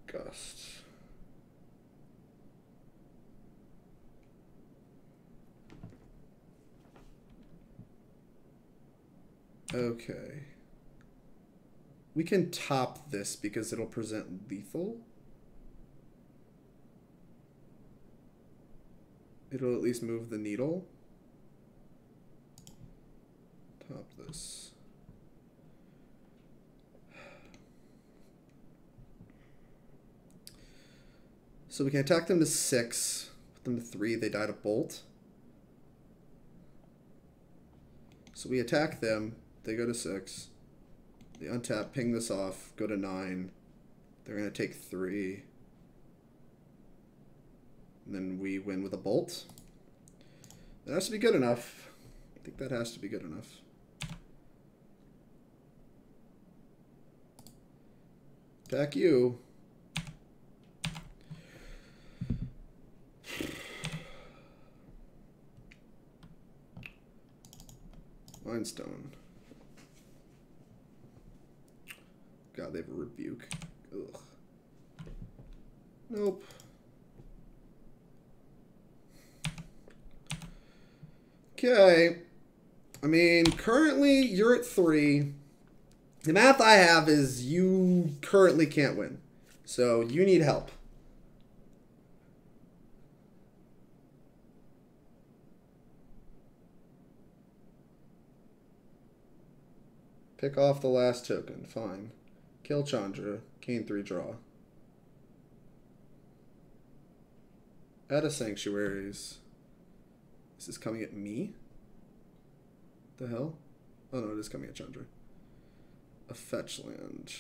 Gust. Okay. We can top this because it'll present lethal. It'll at least move the needle. Top this. So we can attack them to 6, put them to 3, they die to bolt. So we attack them, they go to 6. They untap, ping this off, go to 9. They're going to take 3. And then we win with a bolt. That has to be good enough. I think that has to be good enough. Attack you. Mindstone. God, they have a rebuke. Ugh. Nope. Okay. I mean, currently you're at 3. The math I have is you currently can't win. So you need help. Pick off the last token. Fine. Kill Chandra. Gain 3 draw. Add a Sanctuaries. Is this coming at me? The hell? Oh no, it is coming at Chandra. A fetch land.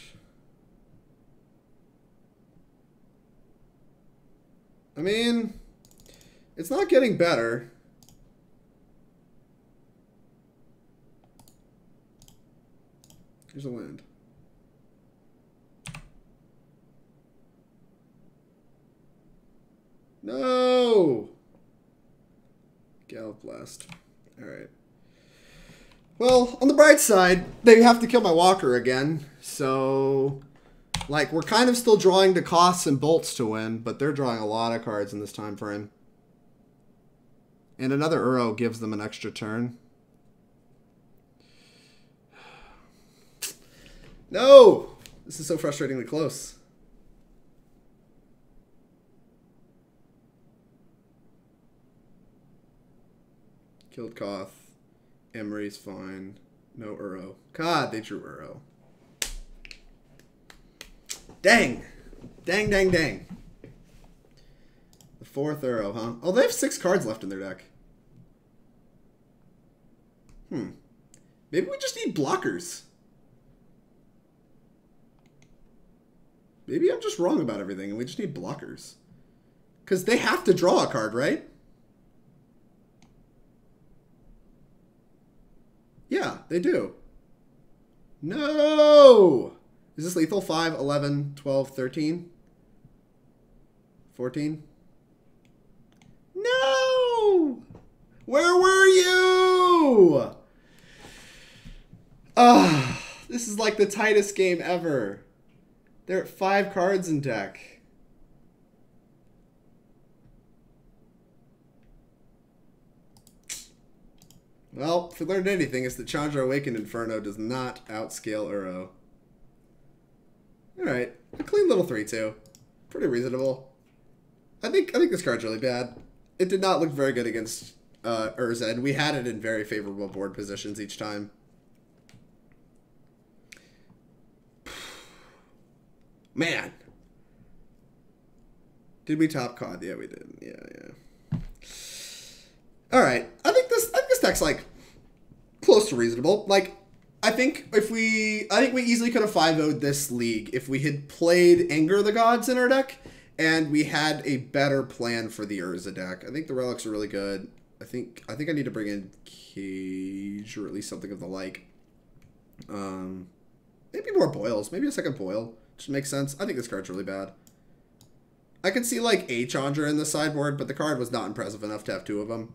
I mean, it's not getting better. Here's a land. No! Galv Blast. Alright. Well, on the bright side, they have to kill my walker again. So, like, we're kind of still drawing to costs and bolts to win, but they're drawing a lot of cards in this time frame. And another Uro gives them an extra turn. No! This is so frustratingly close. Killed Koth. Emery's fine. No Uro. God, they drew Uro. Dang. Dang, dang, dang. The 4th Uro, huh? Oh, they have 6 cards left in their deck. Maybe we just need blockers. Maybe I'm just wrong about everything and we just need blockers. Because they have to draw a card, right? Yeah, they do. No! Is this lethal? 5, 11, 12, 13? 14? No! Where were you? Ah, this is like the tightest game ever. They're at 5 cards in deck. Well, if we learned anything, it's that Chandra Awakened Inferno does not outscale Uro. Alright, a clean little 3-2. Pretty reasonable. I think this card's really bad. It did not look very good against Urza, and we had it in very favorable board positions each time. Man. Did we top Koth? Yeah, we did. Yeah. Alright. I think this deck's like close to reasonable. Like, I think we easily could have 5-0'd this league if we had played Anger of the Gods in our deck and we had a better plan for the Urza deck. I think the relics are really good. I think I need to bring in Cage or at least something of the like. Maybe more boils. Maybe a second boil. Just makes sense. I think this card's really bad. I could see like a Chandra in the sideboard, but the card was not impressive enough to have 2 of them.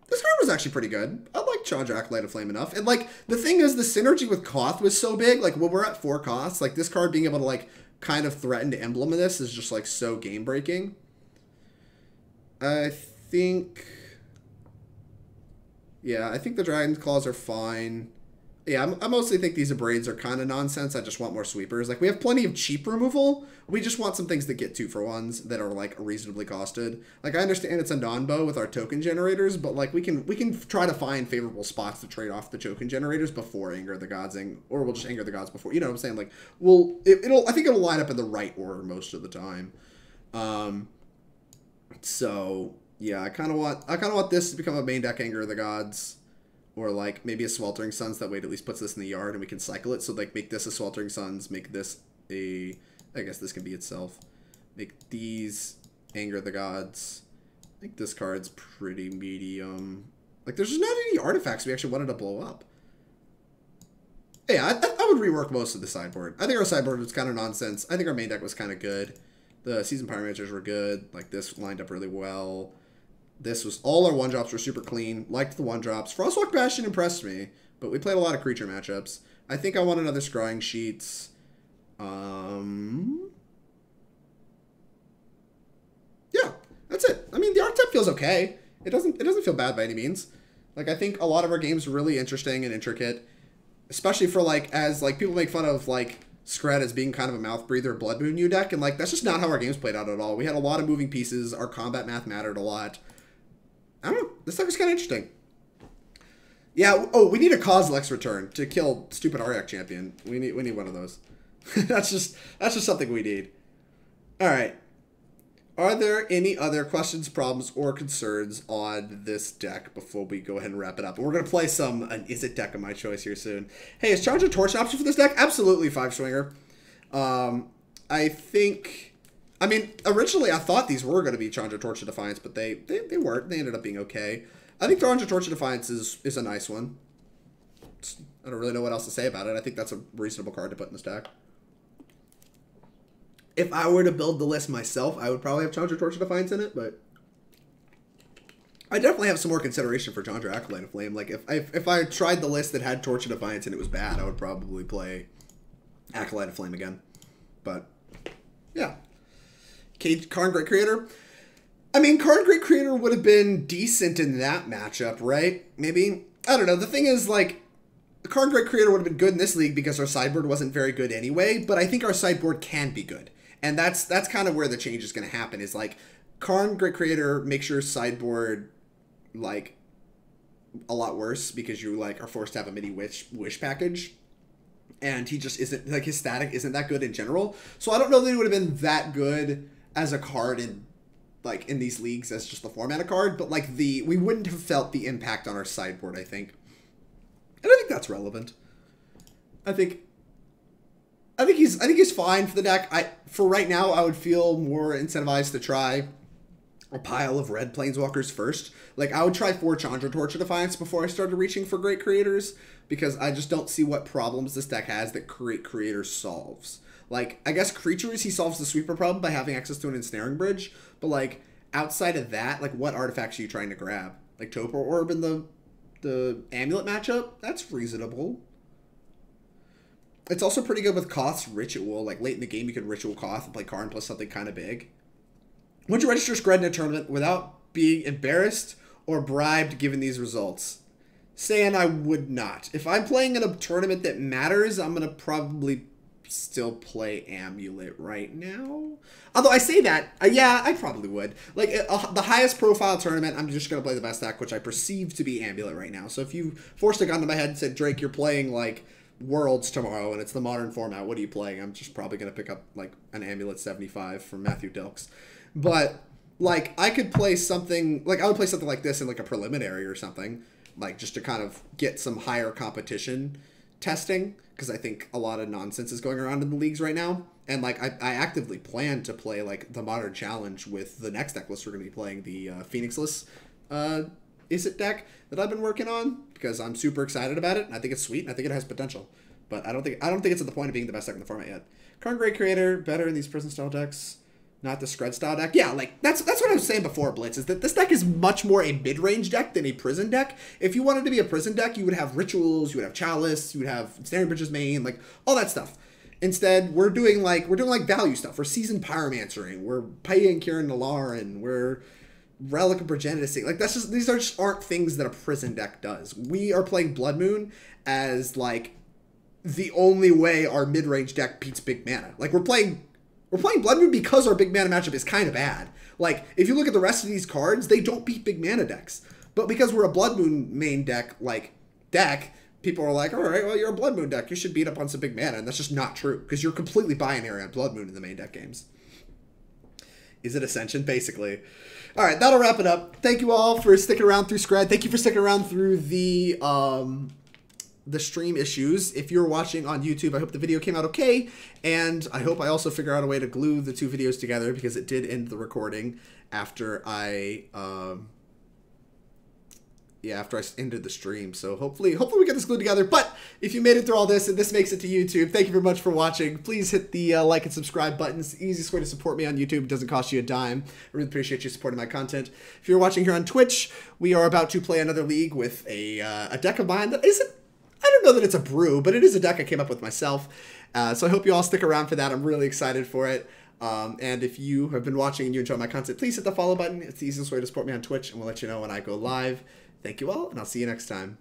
This card was actually pretty good. I like Chandra Acolyte of Flame enough. And like the thing is, the synergy with Koth was so big. Like when we're at 4 Koths, like this card being able to like kind of threaten to emblem of this is just like so game breaking. I think the Dragon's Claws are fine. Yeah, I mostly think these Abrades are kind of nonsense. I just want more sweepers. Like, we have plenty of cheap removal. We just want some things that get 2-for-1s that are, like, reasonably costed. Like, I understand it's a non-bow with our token generators, but, like, we can try to find favorable spots to trade off the token generators before Anger of the Gods, or we'll just Anger of the Gods before. You know what I'm saying? Like, I think it'll line up in the right order most of the time. So, yeah, I kind of want this to become a main deck Anger of the Gods. Or, like, maybe a Sweltering Suns. That way it at least puts this in the yard and we can cycle it. So, like, make this a Sweltering Suns. Make this a... I guess this can be itself. Make these Anger of the Gods. I think this card's pretty medium. Like, there's just not any artifacts we actually wanted to blow up. Yeah, I would rework most of the sideboard. I think our sideboard was kind of nonsense. I think our main deck was kind of good. The Seasoned Pyromancers were good. Like, this lined up really well. This was, all our 1-drops were super clean. Liked the 1-drops. Frostwalk Bastion impressed me, but we played a lot of creature matchups. I think I want another Scrying Sheets. Yeah, that's it. I mean, the archetype feels okay. It doesn't feel bad by any means. Like, I think a lot of our games are really interesting and intricate, especially for, like, as, like, people make fun of, like, Skred as being kind of a mouth breather Blood Moon U deck, and, like, that's just not how our games played out at all. We had a lot of moving pieces. Our combat math mattered a lot. I don't know. This deck is kind of interesting. Yeah. Oh, we need a Kozilek's return to kill stupid Aryak champion. We need one of those. that's just something we need. All right. Are there any other questions, problems, or concerns on this deck before we go ahead and wrap it up? And we're gonna play an Is It deck of my choice here soon. Hey, is Chandra Torch an option for this deck? Absolutely, 5-swinger. I think. I mean, originally I thought these were going to be Chandra Torch of Defiance, but they weren't. They ended up being okay. I think Chandra Torch of Defiance is a nice one. I don't really know what else to say about it. I think that's a reasonable card to put in this deck. If I were to build the list myself, I would probably have Chandra Torch of Defiance in it, but I definitely have some more consideration for Chandra Acolyte of Flame. Like, if I tried the list that had Torch of Defiance and it was bad, I would probably play Acolyte of Flame again. But, yeah. Karn Great Creator. I mean, Karn Great Creator would have been decent in that matchup, right? Maybe. I don't know. The thing is, like, Karn Great Creator would have been good in this league because our sideboard wasn't very good anyway, but I think our sideboard can be good. And that's kind of where the change is going to happen, is, like, Karn Great Creator makes your sideboard, like, a lot worse because you, like, are forced to have a mini wish package. And he just isn't, like, his static isn't that good in general. So I don't know that he would have been that good as a card in these leagues as just the format card, but like we wouldn't have felt the impact on our sideboard, I think. And I think that's relevant. I think I think he's fine for the deck. For right now, I would feel more incentivized to try a pile of red planeswalkers first. Like, I would try 4 Chandra Torch of Defiance before I started reaching for great creators, because I just don't see what problems this deck has that great creators solves. Like, I guess creatures, he solves the sweeper problem by having access to an ensnaring bridge, but like, outside of that, like, what artifacts are you trying to grab? Like, Topor Orb in the Amulet matchup? That's reasonable. It's also pretty good with Koth's Ritual. Like, late in the game, you can Ritual Koth and play Karn plus something kind of big. Would you register Skred in a tournament without being embarrassed or bribed given these results? Saying I would not. If I'm playing in a tournament that matters, I'm going to probably still play Amulet right now. Although I say that, yeah, I probably would. Like, the highest profile tournament, I'm just going to play the best deck, which I perceive to be Amulet right now. So if you forced a gun to my head and said, Drake, you're playing, like, Worlds tomorrow and it's the modern format, what are you playing? I'm just probably going to pick up, like, an Amulet 75 from Matthew Dilks. But, like, I could play something, like, I would play something like this in, like, a preliminary or something, like, just to kind of get some higher competition testing, because I think a lot of nonsense is going around in the leagues right now. And, like, I actively plan to play, like, the Modern Challenge with the next deck list. We're going to be playing the Phoenixless Izzet deck that I've been working on, because I'm super excited about it, and I think it's sweet, and I think it has potential. But I don't think it's at the point of being the best deck in the format yet. Current Great Creator, better in these prison-style decks. Not the Skred style deck. Yeah, like, that's what I was saying before, Blitz, is that this deck is much more a mid-range deck than a prison deck. If you wanted to be a prison deck, you would have Rituals, you would have Chalice, you would have Ensnaring Bridges main, like, all that stuff. Instead, we're doing value stuff. We're Seasoned Pyromancering. We're Pia and Kiran Nalaar, and we're Relic of Progenitus. Like, these aren't things that a prison deck does. We are playing Blood Moon as, like, the only way our mid-range deck beats big mana. Like, we're playing Blood Moon because our big mana matchup is kind of bad. Like, if you look at the rest of these cards, they don't beat big mana decks. But because we're a Blood Moon main deck, people are like, all right, well, you're a Blood Moon deck. You should beat up on some big mana. And that's just not true, because you're completely binary on Blood Moon in the main deck games. Is it Ascension? Basically. All right, that'll wrap it up. Thank you all for sticking around through Skred. Thank you for sticking around through the stream issues. If you're watching on YouTube, I hope the video came out okay, and I hope I also figure out a way to glue the 2 videos together, because it did end the recording after I ended the stream. So hopefully we get this glued together. But if you made it through all this and this makes it to YouTube, thank you very much for watching. Please hit the like and subscribe buttons. The easiest way to support me on YouTube. It doesn't cost you a dime. I really appreciate you supporting my content. If you're watching here on Twitch, we are about to play another league with a deck of mine that isn't, I don't know that it's a brew, but it is a deck I came up with myself. So I hope you all stick around for that. I'm really excited for it. And if you have been watching and you enjoy my content, please hit the follow button. It's the easiest way to support me on Twitch, and we'll let you know when I go live. Thank you all, and I'll see you next time.